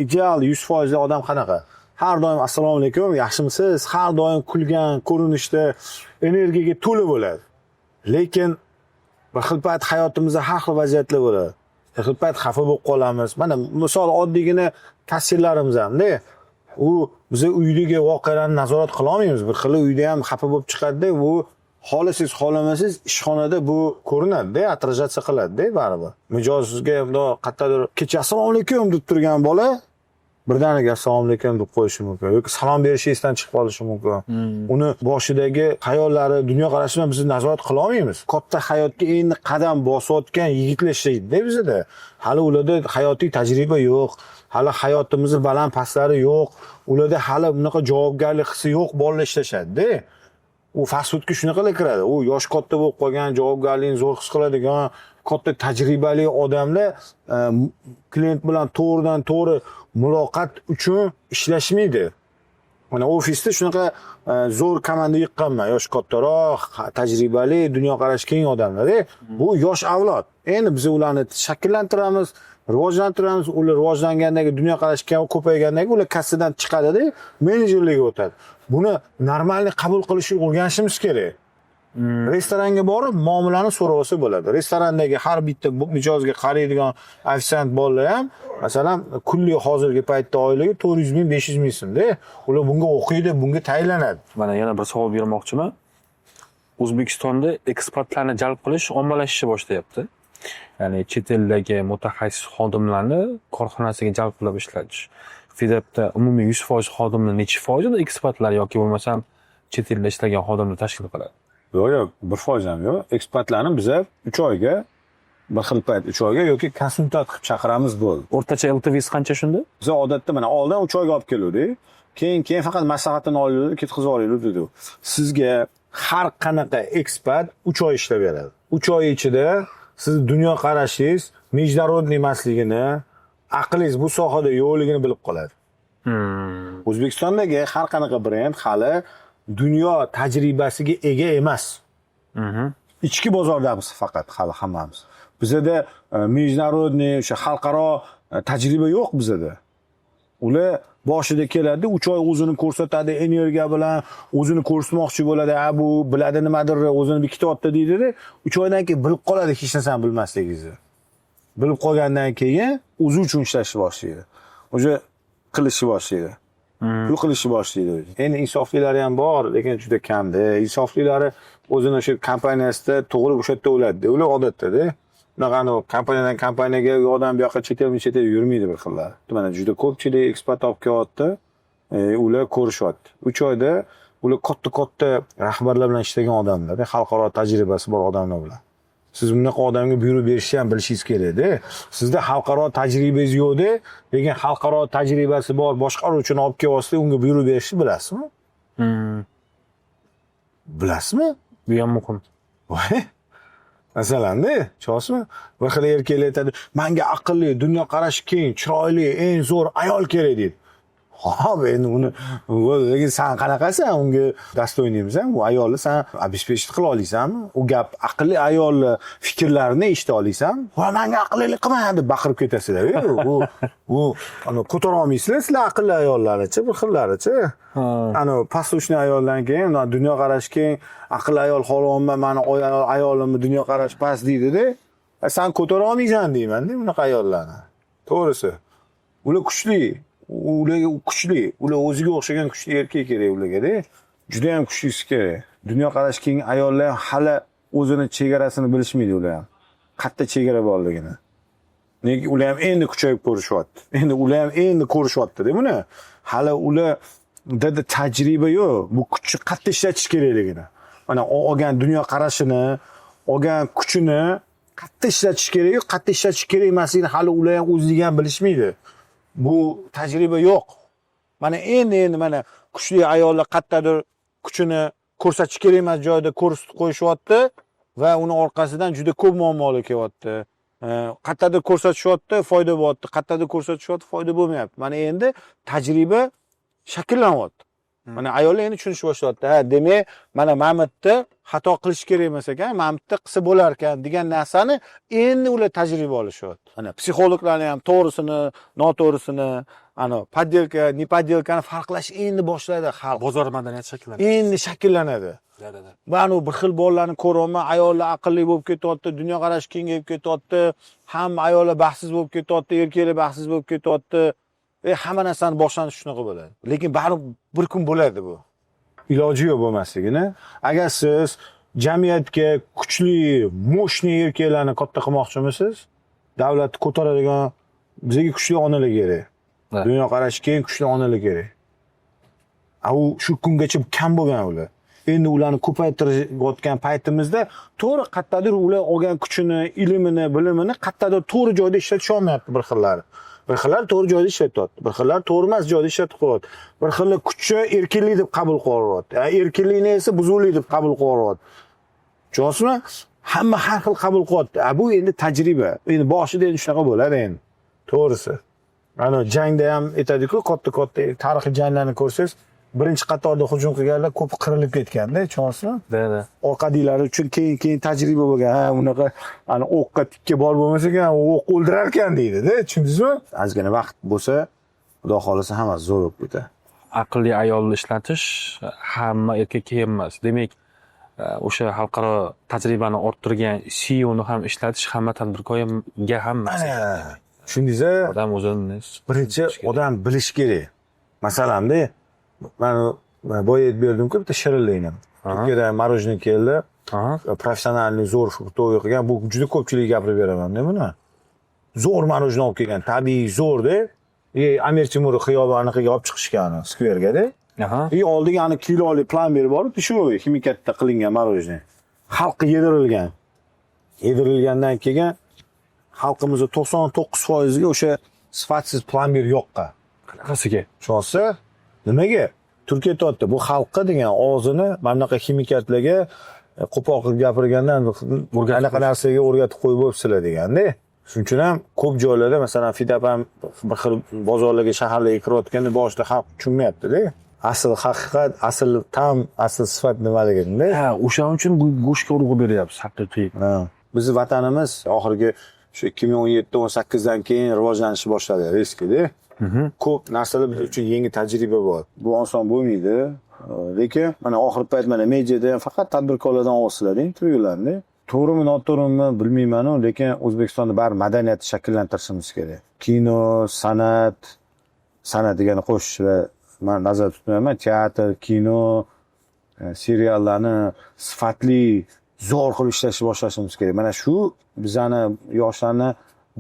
S2: Ideal 100% odam qanaqa? Har doim assalomu alaykum, yaxshimisiz? Har doim kulgan, ko'rinishda energiyaga to'la bo'ladi. Lekin bir xil payt hayotimizda har xil vaziyatlar bo'ladi. Bir xil payt xafa bo'lib qolamiz. Mana misol oddiygina kassirlarimiz ham-da, u biz uydagi voqealarni nazorat qila olmaymiz. Bir xil uyda ham xafa bo'lib chiqadi-da, bu xohlasangiz, xohlamasangiz ishxonada bu ko'rinadi-da, atrajatsiya qiladi-da baribir. Mijozga bundoq qattiqdir, kecha assalomu alaykum deb turgan bola birdaniga assalomu alaykum deb qo'yishi mumkin yoki salom berishi esdan chiqib qolishi mumkin. Uni boshidagi xayollari, dunyoqarashini biz nazorat qila olmaymiz. Katta hayotga endi qadam bosayotgan yigitlar ishlaydi-da bizda. Hali ularda hayotiy tajriba yo'q, hali hayotimizning baland pastlari yo'q, ularda hali bunaqa javobgarlik hissi yo'q bolalar ishlashadi-da. U fast foodga shunaqalar kiradi. U yosh katta bo'lib qolgan, javobgarlikni zo'r his qiladigan, katta tajribali odamlar klient bilan to'g'ridan-to'g'ri muloqot uchun ishlashmaydi. Mana ofisda shunaqa zo'r komanda yiqqanman, yosh kattaroq, tajribali, dunyoqarashi keng odamlar. Bu yosh avlod. Endi biz ularni shakllantiramiz, rivojlantiramiz, ular rivojlangandagi dunyoqarashi ko'paygandagi ular kassadan chiqadi-da, menejerlikka o'tadi. Buni normalni qabul qilishni o'rganishimiz kerak. Restoranga borib, muomalani so'rab olsa bo'ladi. Restorandagi har bitta mijozga qaraydigan ofitsiant bolalar ham, masalan, kunlik hozirgi paytda oilaga 400 ming, 500 ming so'mda. Ular bunga o'qiydi, bunga tayinlanadi.
S1: Mana yana bir savol bermoqchiman. O'zbekistonda ekspertlarni jalb qilish ommalashishni boshlayapti. Ya'ni chet eldagi mutaxassis xodimlarni korxonasiga jalb qilib ishlatish. Fidapda umumiy 100% xodimlar necha foizida ekspertlar yoki bo'lmasam chet elda ishlagan xodimlar tashkil qiladi?
S2: Yo'q, 1% ham yo'q. Ekspertlarni biz 3 oyga, bir xil payt 3 oyga yoki konsultant qilib chaqiramiz bo'ldi.
S1: O'rtacha LTVs qancha shunda?
S2: Biz odatda mana oldin 3 oyga olib keluvdik. Keyin faqat maslahatini olib ketkizib olaylik dedi. Sizga har qanaqa ekspert 3 oy ishlab beradi. 3 oy ichida siz dunyo qarashingiz, международный emasligini, aqlingiz bu sohada yo'qligini bilib qoladi. O'zbekistondagi har qanaqa brend hali dunyo tajribasiga ega emas. Ichki bozordamiz faqat hali hammamiz. Bizda международный o'sha xalqaro tajriba yo'q bizda. Ular boshida keladi, 3 oy o'zini ko'rsatadi, energiya bilan o'zini ko'rsatmoqchi bo'ladi. Bu biladi nimadir, o'zini bekityapti deydi-da, 3 oydan keyin bilib qoladi hech narsani bilmasligingizni. Bilib qolgandan keyin o'zi uchun ishlashni boshlaydi. O'sha qilishni boshlaydi. Pul qilishni boshlaydi. Endi insoflilari ham bor, lekin juda kamda. Insoflilari o'zini o'sha kompaniyasida tug'ilib o'sha yerda o'ladi. Ular odatda-da. Bunaqa kompaniyadan kompaniyaga u odam bu yoqqa chet el yurmaydi bir xillar. Mana juda ko'pchilik ekspat olib kelyapti. Ular ko'rishyapti. 3 oyda ular katta rahbarlar bilan ishlagan odamlar, xalqaro tajribasi bor odamlar bilan. Siz bunaqa odamga buyruq berishni ham bilishingiz kerak-da. Sizda xalqaro tajribangiz yo'q-da, lekin xalqaro tajribasi bor boshqaruvchini olib kelyapsiz, unga buyruq berishni bilasizmi? Bilasizmi?
S1: Bu ham muhim.
S2: Voy. Masalanda, chosmi? Bir xil erkaklar aytadi, "Menga aqlli, dunyoqarashi keng, chiroyli, eng zo'r ayol kerak" deydi. Xo'p, endi uni lekin sen qanaqasan? Unga dostoynimisan? U ayolni sen обеспечить qila olasanmi? U gap aqlli ayolni fikrlarini eshita olasanmi? "Va menga aqllilik qilma" deb baqirib ketasizlar. U ana ko'tara olmaysizlar sizlar aqlli ayollarni-chi, bir xillarichi. Ana послушный ayoldan keyin dunyoqarashi keng, aqlli ayol xohlamayman, mani ayolimni dunyoqarashi past deydi-da. Sen ko'tara olmaysan deyman-da bunaqa ayollarni. To'g'risi. Ular kuchli. Ularga kuchli, ular o'ziga o'xshagan kuchli erkak kerak ularga-da. Juda ham kuchlisi kerak. Dunyoqarashi keng ayollar ham hali o'zini chegarasini bilishmaydi ular ham. Qayerda chegara borligini. Nega ular ham endi kuchayib ko'rishyapti. Endi ular ham endi ko'rishyapti-da buni. Hali ularda tajriba yo'q. Bu kuchni qayerda ishlatish kerakligini. Mana olgan dunyoqarashini, olgan kuchini qayerda ishlatish kerak, qayerda ishlatish kerak emasligini hali ular ham o'zligi ham bilishmaydi. Bu tajriba yo'q. Mana endi mana kuchli ayollar qayerdadir kuchini ko'rsatish kerak emas joyda ko'rsatib qo'yishyapti va uni orqasidan juda ko'p muammolar kelyapti. Qayerdadir ko'rsatishyapti, foyda bo'lyapti. Qayerdadir ko'rsatishyapti, foyda bo'lmayapti. Mana endi tajriba shakllanyapti. Mana ayollar endi tushunishni boshlayapti. Ha, demak, mana Mamitni xato qilish kerak emas ekan, Mamitni qilsa bo'lar ekan degan narsani endi ular tajriba olishyapti. Mana psixologlarning ham to'g'risini, noto'g'risini, poddelka, ne poddelkani farqlash endi boshlaydi xalq.
S1: Bozor madaniyati shakllanadi.
S2: Endi shakllanadi. Mana bir xil bolalarni ko'ryapman, ayollar aqlli bo'lib ketyapti, dunyoqarashi kengayib ketyapti, hamma ayollar baxtsiz bo'lib ketyapti, erkaklar baxtsiz bo'lib ketyapti. Hamma narsani boshlanishi shunaqa bo'ladi. Lekin baribir bir kun bo'ladi bu. Iloji yo'q bo'lmasligini. Agar siz jamiyatga kuchli, mo'shni erkaklarni katta qilmoqchimisiz, davlatni ko'taradigan bizga kuchli onalar kerak. Dunyoqarashi keng kuchli onalar kerak. U shu kungacha kam bo'lgan ular. Endi ularni ko'paytirayotgan paytimizda to'g'ri qayerdadir ular olgan kuchini, ilmini, bilimini qayerdadir to'g'ri joyda ishlatisha olmayapti bir xillari. Bir xillar to'g'ri joyda ishlatyapti. Bir xillar to'g'ri emas joyda ishlatib qo'yapti. Bir xillar kuchni erkinlik deb qabul qilyapti. Erkinlikni esa buzuvlik deb qabul qilyapti. Tushunasizmi? Hamma har xil qabul qilyapti. Bu endi tajriba. Endi boshida endi shunaqa bo'ladi endi. To'g'risi. Ana jangda ham aytadi-ku, katta tarixiy janglarni ko'rsangiz, birinchi qatorda hujum qilganlar ko'p qirilib ketganda, tushunasizmi?
S1: Da.
S2: Orqadagilari uchun keyin tajriba bo'lgan. Ha, unaqa o'qqa tikka bor bo'lmasa ekan, o'q o'ldirar ekan deydi-da, tushundingizmi? Ozgina vaqt bo'lsa, Xudo xolasa hammasi zo'r bo'lib ketadi.
S1: Aqlli ayolni ishlatish hamma erkakka emas. Demak, o'sha xalqaro tajribani orttirgan CEOni ham ishlatish hamma tadbirkorga ham emas.
S2: Tushundingiz?
S1: Odam o'zini
S2: birinchi odam bilish kerak. Masalanda, men boya aytib berdim-ku, bitta shirinlikni. Turkiyada marojniy keldi. Professionalni zo'r to'y qilgan. Bu juda ko'pchilik gapirib beraman-da buni. Zo'r marojniy olib kelgan, tabiiy zo'r-da. Amir Temur xiyoboniga olib chiqishgan, skverga-da. Oldiga ani kiloli planber borib, shu ximikatda qilingan marojniy. Xalqqa yedirilgan. Yedirilgandan keyin xalqimizda 99% ga o'sha sifatsiz planber yo'qqa.
S1: qanaqasiga?
S2: Tushunsa, nimaga? Turkiya aytdi, bu xalqqa degan og'zini mana bunaqa ximikatlarga qo'pol qilib gapirgandan anaqa narsaga o'rgatib qo'yib bo'libsizlar deganda. Shuning uchun ham ko'p joylarda, masalan, Fidap ham bir xil bozorlarga, shaharlarga kirayotganda boshida xalq tushunmayapti-da. Asl haqiqat, asl ta'm, asl sifat nimaligini.
S1: Ha, o'shaning uchun bu go'shtga urg'u beryapsiz, haqiqiy.
S2: Bizning vatanimiz oxirgi shu 2017-18 dan keyin rivojlanishni boshladi, riskida. Ko'p narsalar biz uchun yangi tajriba bor. Bu oson bo'lmaydi. Lekin mana oxirgi payt mana mediada ham faqat tadbirkorlardan olasizlar, intervyularni. To'g'rimi, noto'g'rimi bilmayman, lekin O'zbekistonda bar madaniyatni shakllantirishimiz kerak. Kino, san'at degani qo'shish va men nazarda tutmayman, teatr, kino, seriallarni sifatli,
S3: zo'r qilib ishlashni boshlashimiz kerak. Mana shu bizani yoshlarni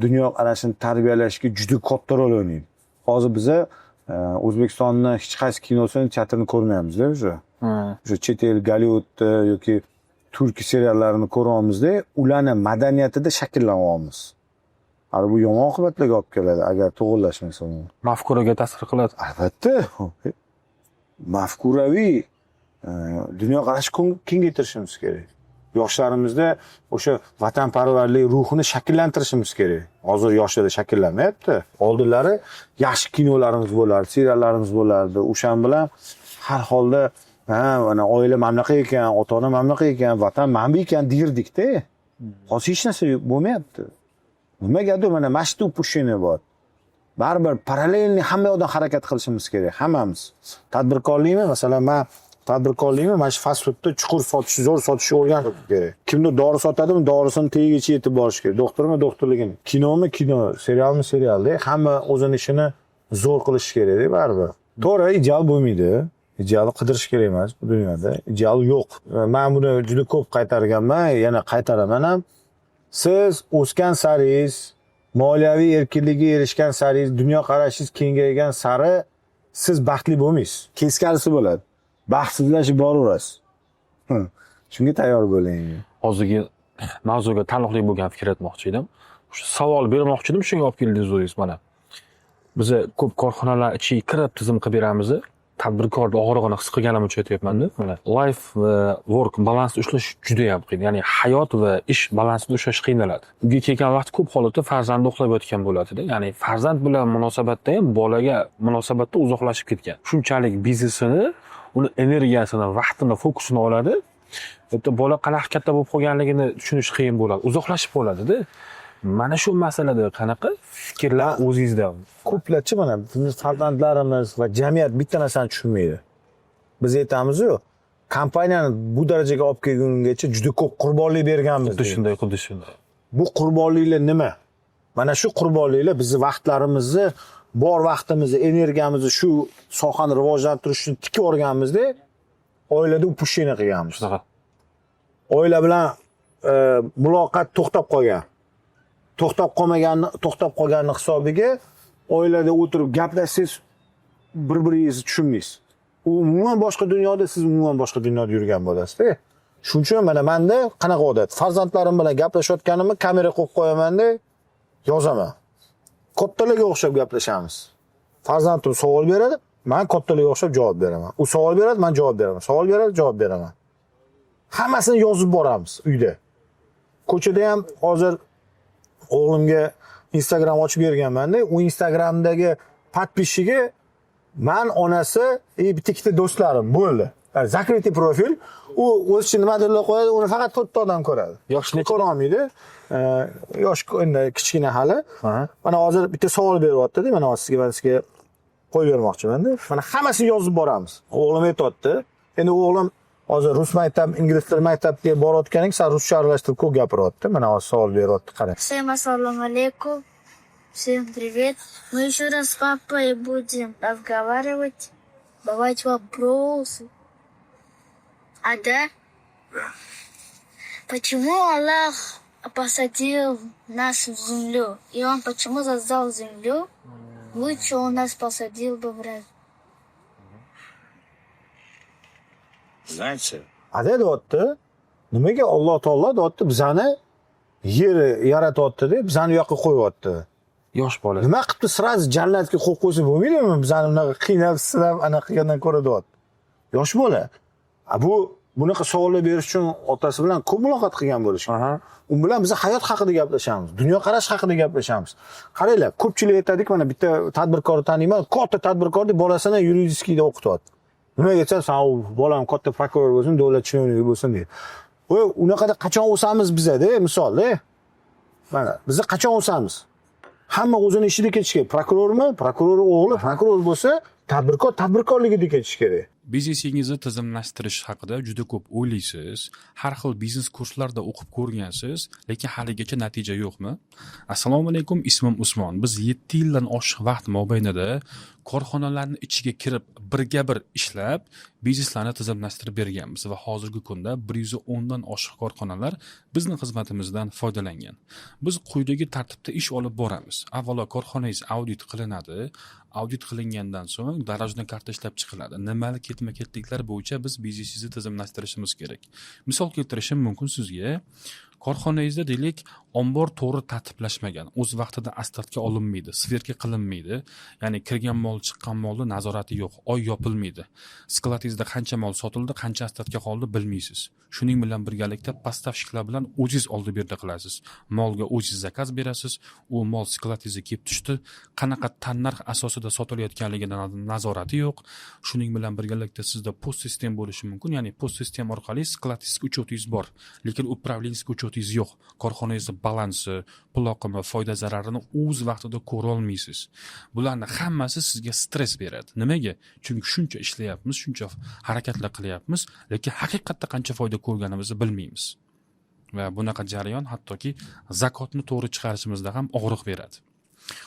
S3: dunyoqarashini tarbiyalashga juda katta rol o'ynaydi. Hozir biza O'zbekistonni hech qaysi kinosini teatrini ko'rmaymiz-da o'sha. O'sha chet el Gollivud yoki turk seriallarini ko'ramizda, ularning madaniyatida shakllanyapmiz. Hali bu yomon oqibatlarga olib keladi agar to'g'rilashmasa.
S1: Mafkuraga ta'sir qiladi.
S3: Albatta. Mafkuraviy dunyoqarashni kengaytirishimiz kerak. Yoshlarimizda o'sha vatanparvarlik ruhini shakllantirishimiz kerak. Hozir yoshlarda shakllanmayapti. Oldinlari yaxshi kinolarimiz bo'lardi, seriallarimiz bo'lardi. O'shan bilan har holda mana oila mamlaqa ekan, ota-ona mamlaqa ekan, vatan mana bu ekan derdik-da. Hozir hech narsa bo'lmayapti. Nimagadir mana mashtu pushini bor. Baribir parallelni hamma yoqdan harakat qilishimiz kerak, hammamiz. Tadbirkorlikmi, masalan, men tadbirkorlikmi mana shu fast foodda chuqur sotish, zo'r sotishni o'rganib kerak. Kimdir dori sotadimi, dorisini tagigacha yetib borish kerak. Doktormi, doktorligini. Kinomi, kino, serialmi, serialda hamma o'zining ishini zo'r qilish kerak-da baribir. To'g'ri, ideal bo'lmaydi. Idealni qidirish kerak emas bu dunyoda. Ideal yo'q. Men buni juda ko'p qaytarganman, yana qaytaraman ham. Siz o'sgan saringiz, moliyaviy erkinlikka erishgan saringiz, dunyoqarashingiz kengaygan sari siz baxtli bo'lmaysiz. Teskarisi bo'ladi. Baxtsizlashib boraverasiz. Shunga tayyor bo'ling.
S1: Hozirgi mavzuga taalluqli bo'lgan fikr aytmoqchi edim. Shu savol bermoqchi edim, shunga olib keldingiz o'zingiz mana. Biz ko'p korxonalar ichiga kirib tizim qilib beramiz. Tadbirkorning og'rig'ini his qilganim uchun aytyapman-da. Mana life va work balansni ushlash juda ham qiyin. Ya'ni hayot va ish balansini ushlash qiynaladi. Uyga kelgan vaqt ko'p holatda farzandi uxlab yotgan bo'ladi-da. Ya'ni farzand bilan munosabatda ham bolaga munosabatda uzoqlashib ketgan. Shunchalik biznesini, uni energiyasini, vaqtini, fokusini oladi. Hatto bola qanaqa katta bo'lib qolganligini tushunish qiyin bo'ladi. Uzoqlashib qoladi-da. Mana shu masalada qanaqa fikrlar o'zingizda?
S3: Ko'plarcha mana bizning farzandlarimiz va jamiyat bitta narsani tushunmaydi. Biz aytamiz-ku, kompaniyani bu darajaga olib kelgungacha juda ko'p qurbonlik berganmiz.
S1: Xuddi shunday.
S3: Bu qurbonliklar nima? Mana shu qurbonliklar bizni vaqtlarimizni, bor vaqtimizni, energiyamizni shu sohani rivojlantirish uchun tikib olganmizda, oilada pushina qilganmiz.
S1: Shunaqa.
S3: Oila bilan muloqot to'xtab qolgan. To'xtab qolganning hisobiga oilada o'tirib gaplashsangiz bir-biringizni tushunmaysiz. U umuman boshqa dunyoda, siz umuman boshqa dunyoda yurgan bo'lasiz-da. Shuning uchun mana menda qanaqa odat? Farzandlarim bilan gaplashayotganimni kamera qo'yib qo'yaman-da, yozaman. Kattalarga o'xshab gaplashamiz. Farzandim savol beradi, men kattalarga o'xshab javob beraman. U savol beradi, men javob beraman. Savol beradi, javob beraman. Hammasini yozib boramiz uyda. Ko'chada ham hozir o'g'limga Instagram ochib berganman-da, u Instagramdagi podpischiga men onasi, bitta ikkita do'stlarim bo'ldi. Zakritый profil, u o'zicha nimadirlar qo'yadi, uni faqat to'rtta odam ko'radi.
S1: Yoshi necha?
S3: Ko'ra olmaydi. Yosh endi kichkina hali. Mana hozir bitta savol beryapti-da, mana sizga qo'yib bermoqchiman-da. Mana hammasini yozib boramiz. O'g'lim aytayapti. Endi o'g'lim hozir rus maktab, ingliz tili maktabiga borayotganing sari ruscha aralashtirib ko'p gapiryapti. Mana hozir savol beryapti, qarang.
S7: Всем ассаламу алейкум. Всем привет. Мы еще раз с папой будем разговаривать, давать вопросы. Да? Почему Аллах посадил нас в землю? И он почему создал землю? Лучше он нас посадил бы в рай.
S3: Знаете, deyapti, nimaga Alloh taolo deyapti, bizani yer yaratyapti-da, bizani u yoqqa qo'yyapti.
S1: Yosh bola.
S3: Nima qilibdi, sraz jannatga qo'yib qo'ysa bo'lmaydimi? Bizani unaqa qiynab, sinab, anaqa qilgandan ko'ra deyapti. Yosh bola. Bunaqa savollar berish uchun otasi bilan ko'p muloqot qilgan bo'lishgan. U bilan biz hayot haqida gaplashamiz, dunyoqarash haqida gaplashamiz. Qaranglar, ko'pchilik aytadiki, mana bitta tadbirkorni taniyman, katta tadbirkorni bolasini yuridikida o'qityapti. Nimaga aytsa, "Sen bolam katta prokuror bo'lsin, davlat chinovniki bo'lsin" deydi. Unaqada qachon o'samiz bizada, misol-da. Mana, biz qachon o'samiz? Hamma o'zini ishida ketish kerak. Prokurormi? Prokuror o'g'li prokuror bo'lsa, tadbirkor tadbirkorligida ketish kerak.
S6: biznesingizni tizimlashtirish haqida juda ko'p o'ylaysiz, har xil biznes kurslarda o'qib ko'rgansiz, lekin haligacha natija yo'qmi? Assalomu alaykum, ismim Usmon. Biz 7 yildan oshiq vaqt mobaynida korxonalarning ichiga kirib, birga bir ishlab, bizneslarni tizimlashtirib berganmiz va hozirgi kunda 110 dan oshiq korxonalar bizning xizmatimizdan foydalangan. Biz quyidagi tartibda ish olib boramiz. Avvalo korxonangiz audit qilinadi. Audit qilingandan so'ng darajli karta ishlab chiqiladi. Nimali ketma-ketliklar bo'yicha biz biznesingizni tizimlashtirishimiz kerak. Misol keltirishim mumkin sizga. Korxonangizda deylik, ombor to'g'ri tartiblashmagan, o'z vaqtida astartga olinmaydi, sverka qilinmaydi, ya'ni kirgan mol, chiqqan molni nazorati yo'q, oy yopilmaydi. Skladingizda qancha mol sotildi, qancha astartga qoldi bilmaysiz. Shuning bilan birgalikda pastavshiklar bilan o'zingiz oldi-berdi qilasiz. Molga o'zingiz zakaz berasiz, u mol skladingizga kelib tushdi, qanaqa tannarx asosida sotilayotganligidan nazorati yo'q. Shuning bilan birgalikda sizda post sistem bo'lishi mumkin, ya'ni post sistem orqali skladingizga uchotingiz bor, lekin upravleniyskiy uchotingiz yo'q. Korxonangizni balansi, pul oqimi, foyda zararini o'z vaqtida ko'ra olmaysiz. Bularning hammasi sizga stress beradi. Nimaga? Chunki shuncha ishlayapmiz, shuncha harakatlar qilyapmiz, lekin haqiqatda qancha foyda ko'rganimizni bilmaymiz. Va bunaqa jarayon hattoki zakotni to'g'ri chiqarishimizda ham og'riq beradi.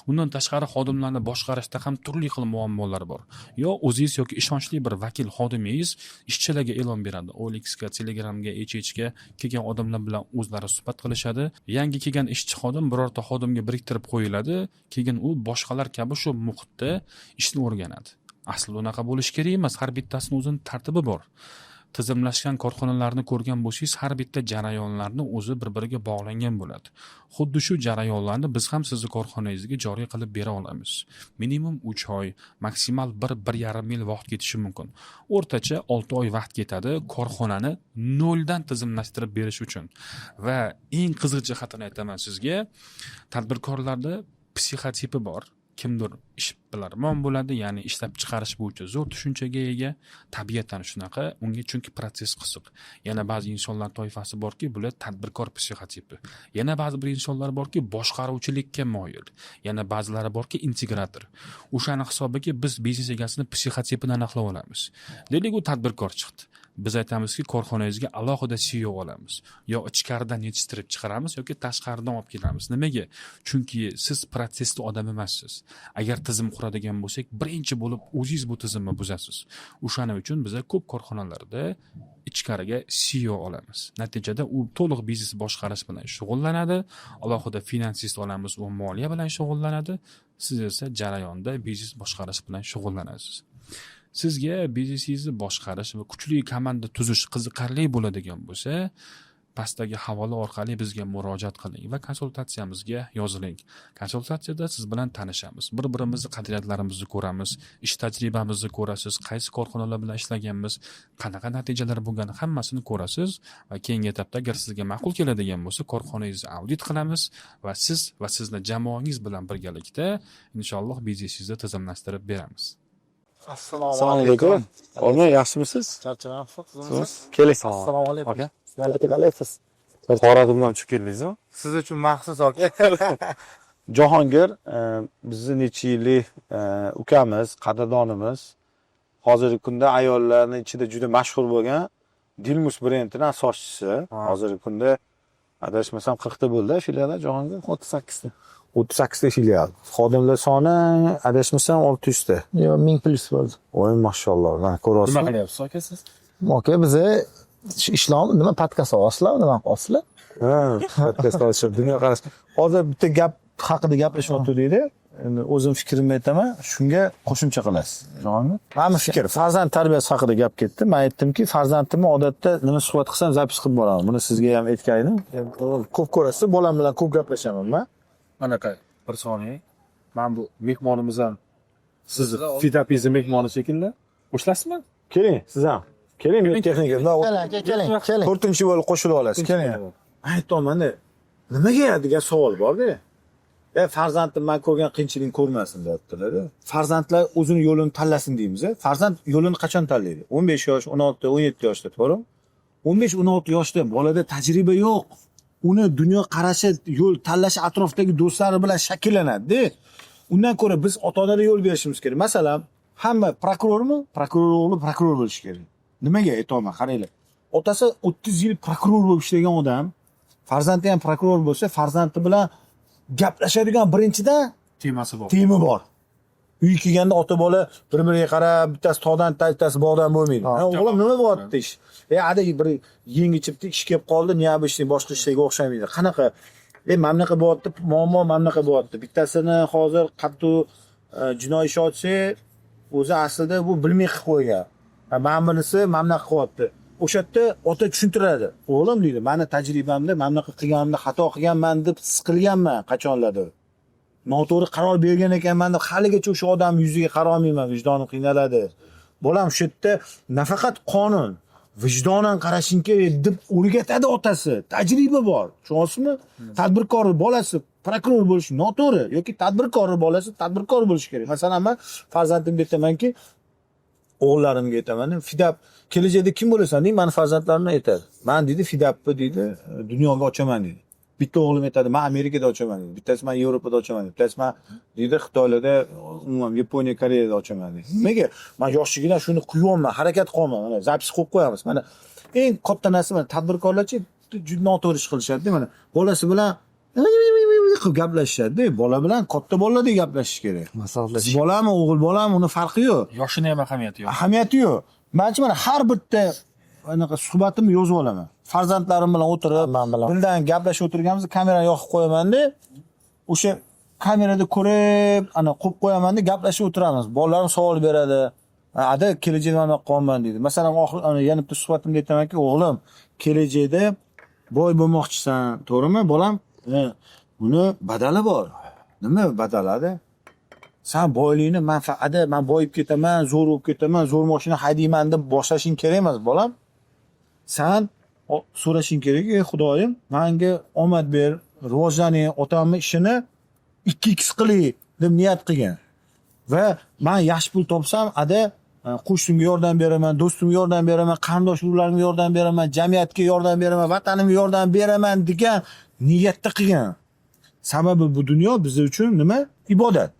S6: Undan tashqari xodimlarni boshqarishda ham turli xil muammolar bor. Yo o'zingiz yoki ishonchli bir vakil xodimingiz ishchilarga e'lon beradi. OLXga, Telegramga, HHga kelgan odamlar bilan o'zlari suhbat qilishadi. Yangi kelgan ishchi xodim birorta xodimga biriktirib qo'yiladi, keyin u boshqalar kabi shu muhitda ishni o'rganadi. Aslida unaqa bo'lish kerak emas, har bittasining o'zining tartibi bor. Tizimlashgan korxonalarni ko'rgan bo'lsangiz, har bitta jarayonlarni o'zi bir-biriga bog'langan bo'ladi. Xuddi shu jarayonlarni biz ham sizning korxonangizga joriy qilib bera olamiz. Minimum 3 oy, maksimal 1-1,5 yil vaqt ketishi mumkin. O'rtacha 6 oy vaqt ketadi korxonani noldan tizimlashtirib berish uchun. Va eng qiziq jihatini aytaman sizga, tadbirkorlarda psixotipi bor. Kimdir ishbilarmon bo'ladi, ya'ni ishlab chiqarish bo'yicha zo'r tushunchaga ega, tabiatan shunaqa, unga chunki protsess qiziq. Yana ba'zi insonlar toifasi borki, bular tadbirkor psixotipi. Yana ba'zi bir insonlar borki, boshqaruvchilikka moyil. Yana ba'zilari borki, integrator. O'shani hisobiga biz biznes egasini psixotipini aniqlab olamiz. Deylik, u tadbirkor chiqdi. Biz aytamizki, korxonangizga alohida CEO olamiz. Yo ichkaridan yetishtirib chiqaramiz yoki tashqaridan olib kelamiz. Nimaga? Chunki siz protsessni odam emassiz. Agar tizim quradigan bo'lsak, birinchi bo'lib o'zingiz bu tizimni buzasiz. O'shaning uchun biz ko'p korxonalarda ichkariga CEO olamiz. Natijada u to'liq biznes boshqarish bilan shug'ullanadi, alohida finansist olamiz, u moliya bilan shug'ullanadi. Siz esa jarayonda biznes boshqarish bilan shug'ullanasiz. Sizga biznesingizni boshqarish va kuchli komanda tuzish qiziqarli bo'ladigan bo'lsa, pastdagi havola orqali bizga murojaat qiling va konsultatsiyamizga yoziling. Konsultatsiyada siz bilan tanishamiz. Bir-birimizni qadriyatlarimizni ko'ramiz, ish tajribamizni ko'rasiz, qaysi korxonalar bilan ishlaganmiz, qanaqa natijalar bo'lgani hammasini ko'rasiz va keyingi etapda agar sizga ma'qul keladigan bo'lsa, korxonangizni audit qilamiz va siz va sizning jamoangiz bilan birgalikda inshaalloh biznesingizni tizimlashtirib beramiz.
S3: Assalomu alaykum. O'rni yaxshimisiz?
S5: Charchamayapsiz?
S3: Keling.
S5: Assalomu alaykum.
S3: Aka.
S5: Qalaysiz?
S3: Xorazmdan tushib keldingizmi?
S4: Siz uchun maxsus aka.
S3: Jahongir bizni necha yillik ukamiz, qadrdonimiz. Hozirgi kunda ayollarning ichida juda mashhur bo'lgan Dilmus brendining asoschisi. Hozirgi kunda adashmasam 40 ta bo'ldi filiallar Jahongir.
S5: 38 ta.
S2: 38 ta filial. Xodimlar soni adashmasam 600 ta.
S5: Yo, 1000 plus bo'ldi.
S2: Voy mashalloh. Mana ko'rasiz.
S3: Nima qilyapsiz aka siz?
S5: Aka, biz ishlarni nima podkast olasizlar, nima qilasizlar?
S2: Ha, podkast olishib dunyo qarash. Hozir bitta gap haqida gaplashyapti-deydi. Endi o'zim fikrimni aytaman, shunga qo'shimcha qilasiz. Jahongir? Hamma fikr, farzand tarbiyasi haqida gap ketdi. Men aytdimki, farzandimni odatda nima suhbat qilsam zapis qilib boraman. Buni sizga ham aytganim. Ko'p ko'rasiz, bolam bilan ko'p gaplashaman men.
S1: Anaqa bir soniya. Men bu mehmonimiz ham sizni Fitapizning mehmoni shekilli. Qo'shilasizmi?
S2: Keling, siz ham. Keling, texnika.
S5: Keling.
S2: 4-chi bo'lib qo'shilib olasiz. Keling. Aytolmanda nimaga degan savol bor-da. Farzandim men ko'rgan qiyinchilikni ko'rmasin deyaptilar. Farzandlar o'zini yo'lini tanlasin deymiz. Farzand yo'lini qachon tanlaydi? 15 yosh, 16, 17 yoshda, to'g'rimi? 15-16 yoshda bolada tajriba yo'q. Uni dunyo qarashi, yo'l tanlashi atrofdagi do'stlari bilan shakllanadi. Undan ko'ra biz ota-onalar yo'l berishimiz kerak. Masalan,
S3: hamma prokurormi? Prokuror o'g'li prokuror bo'lishi kerak. Nimaga aytolman, qaranglar. Otasi 30 yil prokuror bo'lib ishlagan odam, farzandi ham prokuror bo'lsa, farzandi bilan gaplashadigan birinchidan
S1: temasi bor.
S3: temi bor. Uy kelganda ota bola bir-biriga qarab, bittasi tog'dan, bittasi bog'dan bo'lmaydi. O'g'lim nima bo'lyapti ish? Ada bir yengi chiptik ish kelib qoldi, niyabi ishning boshqa ishlarga o'xshamaydi. Qanaqa? Mamlaqa bo'lyapti, muammo mamlaqa bo'lyapti. Bittasini hozir qattiq jinoiy ish ochsa, o'zi aslida bu bilmay qilib qo'ygan. Mana bunisi mamlaqa qilyapti. O'sha yerda ota tushuntiradi. O'g'lim deydi, meni tajribamda mamlaqa qilganimda xato qilganman deb his qilganman qachonlardir. Noto'g'ri qaror bergan ekanman deb haligacha o'sha odam yuziga qarolmayman, vijdonim qiynaladi. Bolam shu yerda nafaqat qonun, vijdonan qarashing kerak deb o'rgatadi otasi. Tajriba bor. Tushunyapsizmi? Tadbirkor bolasi prokuror bo'lishi noto'g'ri yoki tadbirkor bolasi tadbirkor bo'lishi kerak. Masalan, men farzandimga aytamanki, o'g'illarimga aytaman, Fidap kelajakda kim bo'lasan deydi, meni farzandlarimni aytadi. Men deydi Fidapni deydi, dunyoga ochaman deydi. Bitta o'g'lim aytadi, men Amerikada ochaman deydi. Bittasi men Yevropada ochaman deydi. Bittasi men deydi Xitoylarda, umuman Yaponiya, Koreyada ochaman deydi. Nimaga? Men yoshligidan shuni quyapman, harakat qilaman. Mana zapis qo'yib qo'yamiz. Mana eng katta narsa mana tadbirkorlarchi juda noto'g'ri ish qilishadi. Mana bolasi bilan qilib gaplashishadi. Bola bilan katta bolalardek gaplashish kerak. Masalan, bolami, o'g'il bolami, uni farqi yo'q.
S1: Yoshini ham ahamiyati yo'q.
S3: Ahamiyati yo'q. Menimcha mana har bitta anaqa suhbatimni yozib olaman. Farzandlarim bilan o'tirib, birdan gaplashib o'tirganimizda kamerani yoqib qo'yaman-da, o'sha kamerada ko'rib, ana qo'yib qo'yaman-da, gaplashib o'tiramiz. Bolalarim savol beradi. Ada kelajakda mana qolman deydi. Masalan, yana bitta suhbatimda aytamanki, o'g'lim, kelajakda boy bo'lmoqchisan, to'g'rimi, bolam? Buni badali bor. Nima badaladi? Sen boylikni manfaati, men boyib ketaman, zo'r bo'lib ketaman, zo'r mashina haydayman deb boshlashing kerak emas, bolam. Sen so'rashing kerak, ey Xudoyim, menga omad ber, rivojlaning, otamning ishini 2x qiling deb niyat qilgan. Va men yaxshi pul topsam, ada qo'shnimga yordam beraman, do'stimga yordam beraman, qarindosh urug'larimga yordam beraman, jamiyatga yordam beraman, vatanimga yordam beraman degan niyatda qilgan. Sababi bu dunyo biz uchun nima? Ibodat.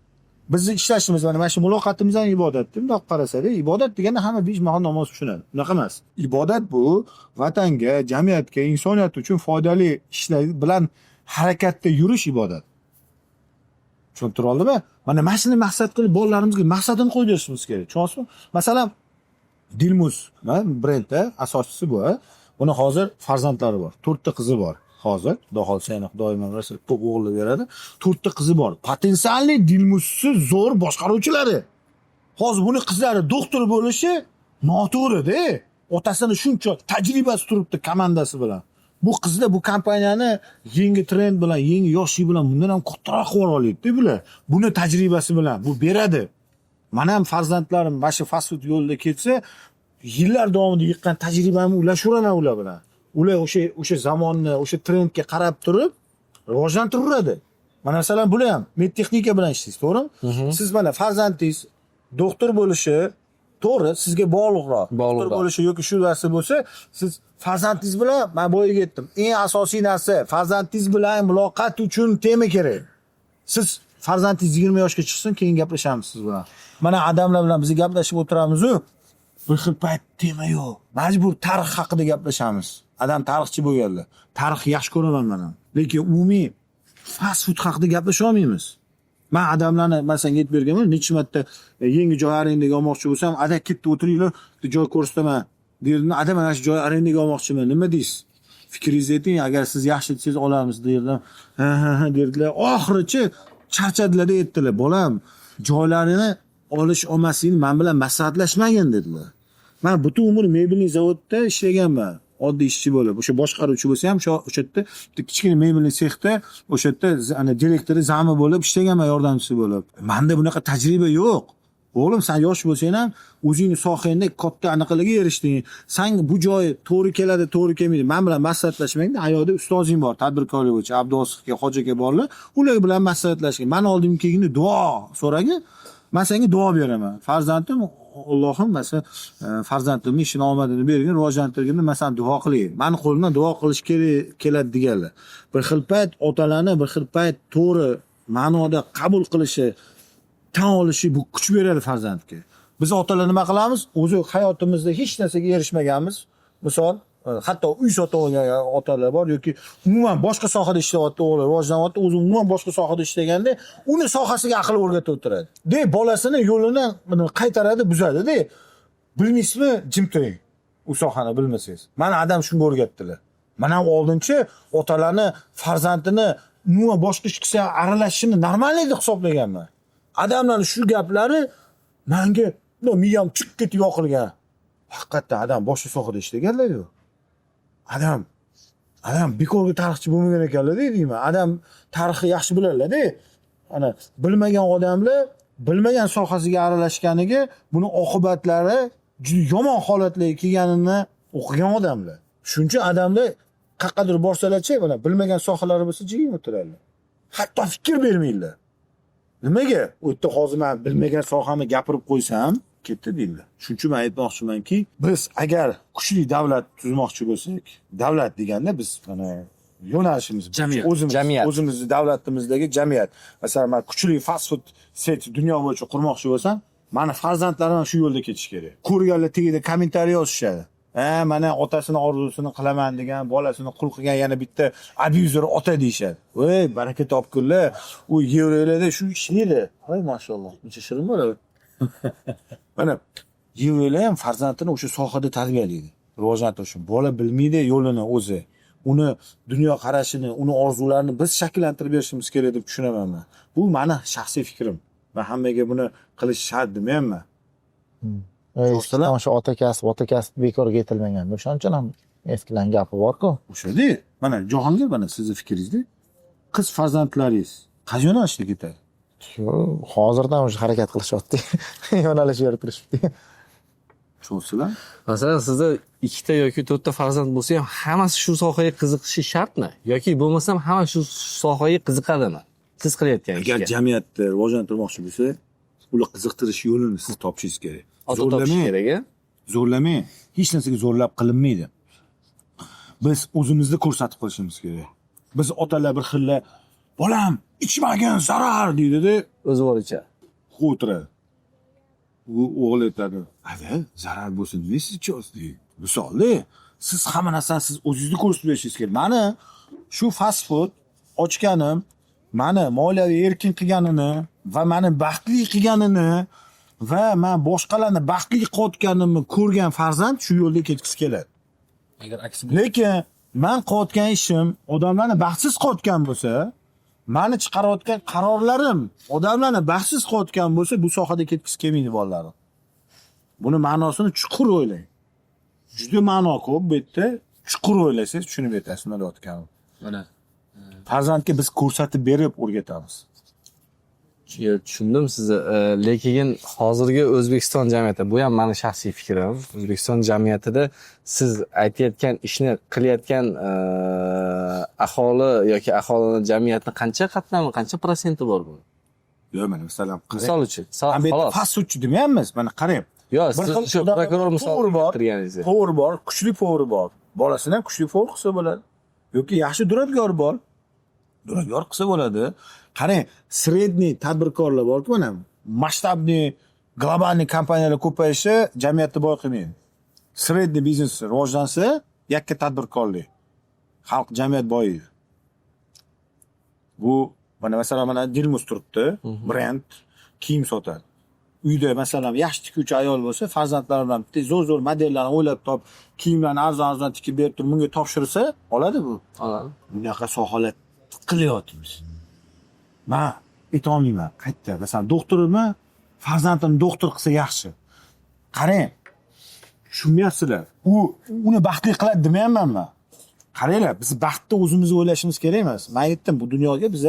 S3: Bizni ishlashimiz mana shu muloqotimiz ham ibodat. Bundoq qarasada, ibodat deganda hamma besh mahal namoz tushunadi. Unaqa emas. Ibodat bu vatanga, jamiyatga, insoniyat uchun foydali ishlar bilan harakatda yurish ibodat. Tushuntira oldimmi? Mana shuni maqsad qilib bolalarimizga maqsadini qo'yib berishimiz kerak. Tushunyapsizmi? Masalan, Dilmus, brendda asoschisi bu. Buni hozir farzandlari bor. 4 ta qizi bor. Hozir, xudo xolsa yana doimo rasul ko'p o'g'illar beradi. 4 ta qizi bor. Potensialli Dilmusi zo'r boshqaruvchilari. Hozir buni qizlari doktor bo'lishi noto'g'ri-da. Otasini shuncha tajribasi turibdi komandasi bilan. Bu qizlar bu kompaniyani yangi trend bilan, yangi yoshlik bilan bundan ham kattaroq qilib oladi-da bular. Buni tajribasi bilan bu beradi. Men ham farzandlarim mana shu fast food yo'lida ketsa, yillar davomida yiqqan tajribamni ulashuraman ular bilan. Ular o'sha zamonni, o'sha trendga qarab turib rivojlantiradi. Mana masalan, bular ham medtexnika bilan ishlaysiz, to'g'rimi? Siz mana farzandingiz doktor bo'lishi to'g'ri, sizga bog'liqroq. Doktor bo'lishi yoki shu narsa bo'lsa, siz farzandingiz bilan men boyaga aytdim. Eng asosiy narsa farzandingiz bilan muloqot uchun tema kerak. Siz farzandingiz 20 yoshga chiqsin, keyin gaplashamiz siz bilan. Mana odamlar bilan biz gaplashib o'tiramiz-ku, bir xil payt tema yo'q. Majbur tarix haqida gaplashamiz. Adam tarixchi bo'lganlar. Tarix yaxshi ko'raman men ham. Lekin umumiy fast food haqida gaplasha olmaymiz. Men odamlarni masalan aytib berganman, necha marta yangi joy arendaga olmoqchi bo'lsam, ada ketdi o'tiringlar, joy ko'rsataman. Derdim, ada mana shu joy arendaga olmoqchiman. Nima deysiz? Fikringizni ayting, agar siz yaxshi desangiz olamiz derdim. Ha derdilar. Oxirichi charchadilar deb aytdilar. Bolam, joylarini olish olmasligini men bilan maslahatlashmagan dedilar. Men butun umr mebelning zavodda ishlaganman. Oddiy ishchi bo'lib, o'sha boshqaruvchi bo'lsa ham, o'sha yerda kichkina mebelning sexda, o'sha yerda ana direktori zami bo'lib ishlaganman, yordamchisi bo'lib. Menda bunaqa tajriba yo'q. O'g'lim, sen yosh bo'lsang ham, o'zingni sohangda katta anaqalarga erishding. Sen bu joy to'g'ri keladi, to'g'ri kelmaydi. Men bilan maslahatlashmangda, ayoqda ustozing bor, tadbirkorlik bo'yicha, Abdosovga, Xo'jaga borlar. Ular bilan maslahatlashing. Men oldimga kelganda duo so'ragin. Men senga duo beraman. Farzandim Allohim masalan farzandimning ishini omadini bergin, rivojlantirgin, masalan duo qiling. Meni qo'limdan duo qilish kerak keladi deganlar. Bir xil payt otalarni bir xil payt to'g'ri ma'noda qabul qilishi, tan olishi bu kuch beradi farzandga. Biz otalar nima qilamiz? O'zi hayotimizda hech narsaga erishmaganmiz. Misol, hatto uy sotib olgan otalar bor yoki umuman boshqa sohada ishlayotgan o'g'illar rivojlanyapti, o'zi umuman boshqa sohada ishlaganda uni sohasiga aql o'rgatib o'tiradi. Bolasini yo'lidan qaytaradi, buzadi. Bilmaysizmi, jim turing. U sohani bilmasangiz. Mana adam shunga o'rgatdilar. Mana oldinchi otalarni farzandini umuman boshqa ishga aralashishini normallik deb hisoblaganman. Adamlarning shu gaplari menga miyam chiqib ketib yoqilgan. Haqiqatdan adam boshqa sohada ishlaganlar-ku. Adam bekorga tarixchi bo'lmagan ekanlar deyman. Adam tarixni yaxshi biladilar-da. Ana bilmagan odamlar bilmagan sohasiga aralashganiga buni oqibatlari juda yomon holatlarga kelganini o'qigan odamlar. Shuning uchun adamlar qaqqadir borsalar-chi, mana bilmagan sohalari bo'lsa jigim o'tiradilar. Hatto fikr bermaydilar. Nimaga? U yerda hozir men bilmagan sohamni gapirib qo'ysam, ketdi deydilar. Shuning uchun men aytmoqchimanki, biz agar kuchli davlat tuzmoqchi bo'lsak, davlat deganda biz mana yo'nalishimiz o'zimizni davlatimizdagi jamiyat. Masalan, men kuchli fast food set dunyo bo'yicha qurmoqchi bo'lsam, mani farzandlarim shu yo'lda ketish kerak. Ko'rganlar tagida kommentariy yozishadi. Mana otasini orzusini qilaman degan, bolasini qul qilgan yana bitta abuzer ota deyshadi. Voy, baraka topkunlar. U yevrolarda shu ishlaydi. Voy, mashalloh. Uncha shirin bo'ladi. Mana yevrolar ham farzandini o'sha sohada tarbiyalaydi. Rivojlantirish uchun. Bola bilmaydi yo'lini o'zi. Uni dunyo qarashini, uni orzularini biz shakllantirib berishimiz kerak deb tushunaman men. Bu meni shaxsiy fikrim. Men hammaga buni qilish shart demayman.
S5: O'sha ota kasb bekorga aytilmagan. O'shaning uchun ham eskilan gapi bor-ku.
S3: O'shada mana Jahongir, mana sizni fikringizda qiz farzandlaringiz qaysi yo'nalishda ketadi?
S5: Hozirdan o'sha harakat qilishyapti. Yo'nalish berib turishibdi.
S3: Tushunasizlar?
S8: Masalan, sizda 2 ta yoki 4 ta farzand bo'lsa ham hammasi shu sohaga qiziqishi shartmi? Yoki bo'lmasam hamma shu sohaga qiziqadimi? Siz qilayotgan ishga.
S3: Agar jamiyatni rivojlantirmoqchi bo'lsa, ular qiziqtirish yo'lini siz topishingiz kerak.
S8: Topish kerak.
S3: Zo'rlamang. Hech narsaga zo'rlab qilinmaydi. Biz o'zimizni ko'rsatib qilishimiz kerak. Biz otalar bir xilla bolam ichmagin zarar deydi-da,
S8: O'zi bor ichadi.
S3: o'tiradi. U o'g'il aytadi, "Ada, zarar bo'lsin, nima siz ichasiz?" deydi. Misolda, siz hamma narsani siz o'zingizni ko'rsatib berishingiz kerak. Mani shu fast food ochganim, mani moliyaviy erkin qilganini va mani baxtli qilganini va men boshqalarni baxtli qilayotganimni ko'rgan farzand shu yo'lda ketgisi keladi.
S8: Agar aksi
S3: Lekin men qilayotgan ishim odamlarni baxtsiz qilayotgan bo'lsa, meni chiqarayotgan qarorlarim odamlarni baxtsiz qilayotgan bo'lsa, bu sohada ketgisi kelmaydi bolalarim. Buni ma'nosini chuqur o'ylang. Juda ma'no ko'p bu yerda. Chuqur o'ylasangiz tushunib yetasiz nima deyotganim.
S8: mana
S3: Farzandga biz ko'rsatib berib o'rgatamiz.
S8: tushundim sizni. Lekin hozirgi O'zbekiston jamiyati, bu ham meni shaxsiy fikrim. O'zbekiston jamiyatida siz aytayotgan ishni qilayotgan aholi yoki aholini jamiyatni qancha qatlami, qancha prosenti bor bu?
S3: Yo'q, mana masalan,
S8: Misol uchun,
S3: xolos. Fast foodchi demayapmiz, mana qarang.
S8: Yo'q, siz shu prokuror misol keltirganingiz.
S3: Povri bor, kuchli povri bor. Bolasini ham kuchli povri qilsa bo'ladi. Yoki yaxshi duradgor bor. Duradgor qilsa bo'ladi. Qarang, sredniy tadbirkorlar bor-ku, mana masshtabniy globalniy kompaniyalar ko'payishi jamiyatni boy qilmaydi. Sredniy biznes rivojlansa, yakka tadbirkorlik. Xalq jamiyat boyiydi. Bu mana masalan mana Dilmus turibdi, brend kiyim sotadi. Uyda masalan yaxshi tikuvchi ayol bo'lsa, farzandlari bilan zo'r modellarni o'ylab top, kiyimlarni arzon tikib berib turib, bunga topshirsa, oladi bu.
S8: Oladi.
S3: Bunaqa sohalar qilyapmiz. Men aytolmayman. Qayerda? Masalan, doktormi, farzandini doktor qilsa yaxshi. Qarang. Tushunmayapsizlar. Uni baxtli qiladi demayman men. Qaranglar, biz baxtni o'zimiz o'ylashimiz kerak emas. Men aytdim, bu dunyoga biz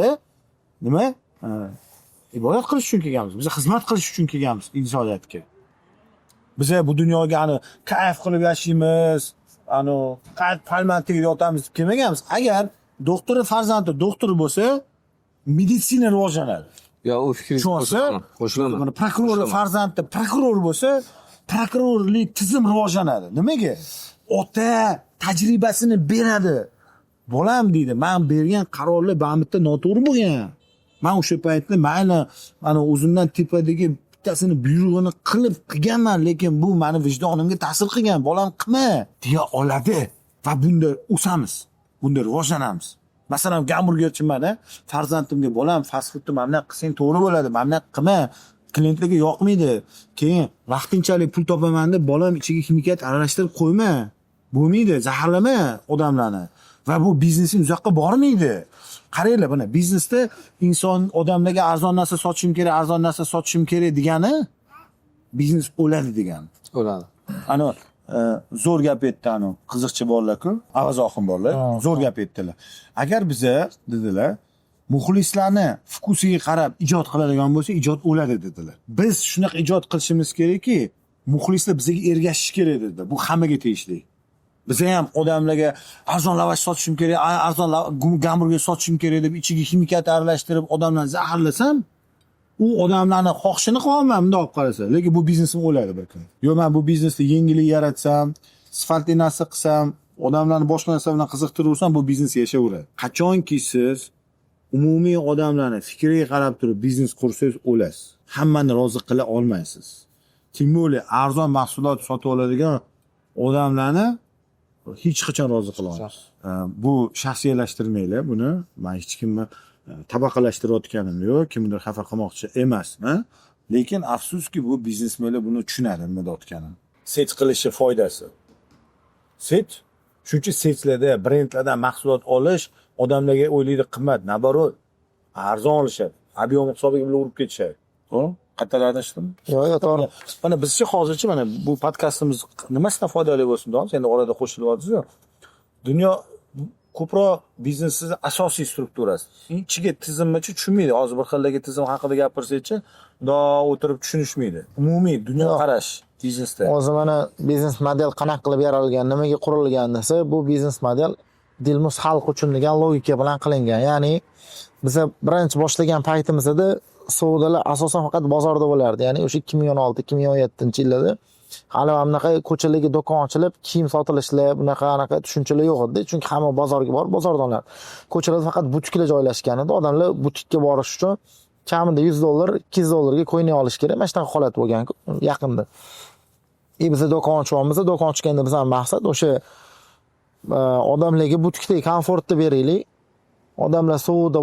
S3: nima? Ibodat qilish uchun kelganmiz. Biz xizmat qilish uchun kelganmiz insoniyatga. Biz bu dunyoga kayf qilib yashaymiz, palmant tegib yotamiz deb kelmaganmiz. Agar doktori farzandi doktor bo'lsa, meditsina rivojlanadi.
S8: Yo, u fikringiz qo'shilaman.
S3: Mana prokuror farzandi prokuror bo'lsa, prokurorlik tizim rivojlanadi. Nimaga? Ota tajribasini beradi. Bolam deydi, men bergan qarorlar ba'midda noto'g'ri bo'lgan. Men o'sha paytda mayli mana o'zimdan tepadagi bittasini buyrug'ini qilib qilganman, lekin bu meni vijdonimga ta'sir qilgan, bolam qilma deya oladi va bunda o'samiz, bunda rivojlanamiz. Masalan, gamburgerchiman-a, farzandimga bolam fast foodni mana qilsang to'g'ri bo'ladi, mana qilma, klientlarga yoqmaydi. Keyin vaqtinchalik pul topaman deb bolam ichiga kimikat aralashtirib qo'yma. Bo'lmaydi, zaharlama odamlarni. Va bu biznesing uzoqqa bormaydi. Qaranglar, buni biznesda inson odamlarga arzon narsa sotishim kerak, arzon narsa sotishim kerak degani biznes o'ladi degani.
S8: Bo'ladi.
S3: Ana zo'r gap aytdi anu qiziqchi bolalar-ku, avazoxim bolalar, zo'r gap aytdilar. Agar biza dedilar, muxlislarni fokusiga qarab ijod qiladigan bo'lsa, ijod o'ladi dedilar. Biz shunaqa ijod qilishimiz kerakki, muxlislar bizga ergashishi kerak dedilar. Bu hammaga tegishli. Biz ham odamlarga arzon lavash sotishim kerak, arzon gamburger sotishim kerak deb ichiga ximikat aralashtirib odamlarni zaharlasam, u odamlarni xohishini qilaman bunday olib qarasa, lekin bu biznesim o'ladi bir kun. Yo, men bu biznesda yengillik yaratsam, sifatli narsa qilsam, odamlarni boshqa narsa bilan qiziqtiraversam, bu biznes yashayveradi. Qachonki siz umumiy odamlarni fikriga qarab turib biznes qursangiz o'lasiz. Hammani rozi qila olmaysiz. Kim bo'li arzon mahsulot sotib oladigan odamlarni hech qachon rozi qila olmaysiz. Bu shaxsiylashtirmanglar buni. Men hech kimni tabaqalashtirayotganim yo'q, kimdir xafa qilmoqchi emasman. Lekin afsuski bu biznesmenlar buni tushunadi nima deyotganim. Set qilishi foydasi. Set shuncha setlarda, brendlardan mahsulot olish odamlarga o'ylaydi qimmat, naborot arzon olishadi. Ob'yom hisobiga bilan urib ketishadi. To'g'ri? Qaytalardan eshitdingmi?
S5: Yo'q, to'g'ri.
S3: Mana bizcha hozircha mana bu podkastimiz nimasidan foydali bo'lsin deyapmiz. Endi orada qo'shilyapsiz-ku. Dunyo ko'proq biznesning asosiy strukturasi. Ichiga tizimchi tushunmaydi. Hozir bir xildagi tizim haqida gapirsak-chi, o'tirib tushunishmaydi. Umumiy dunyo qarash biznesda.
S5: O'zi mana biznes model qanaqa qilib yaralgan, nimaga qurilgan desa, bu biznes model Dilmus xalq uchun degan logika bilan qilingan. Ya'ni biza birinchi boshlagan paytimizda savdolar asosan faqat bozorda bo'lardi. Ya'ni o'sha 2016-2017-yillarda hali bunaqa ko'chalarga do'kon ochilib, kiyim sotilishlar, bunaqa tushunchalar yo'q edi. Chunki hamma bozorga borib, bozordan olar. Ko'chalarda faqat butiklar joylashgan edi. Odamlar butikka borish uchun kamida $100, $200 ga ko'yni olish kerak. Mana shunaqa holat bo'lgan yaqinda. Biz do'kon ochyapmiz. Do'kon ochganda bizning maqsad o'sha odamlarga butikdagi komfortni beraylik. Odamlar suvda,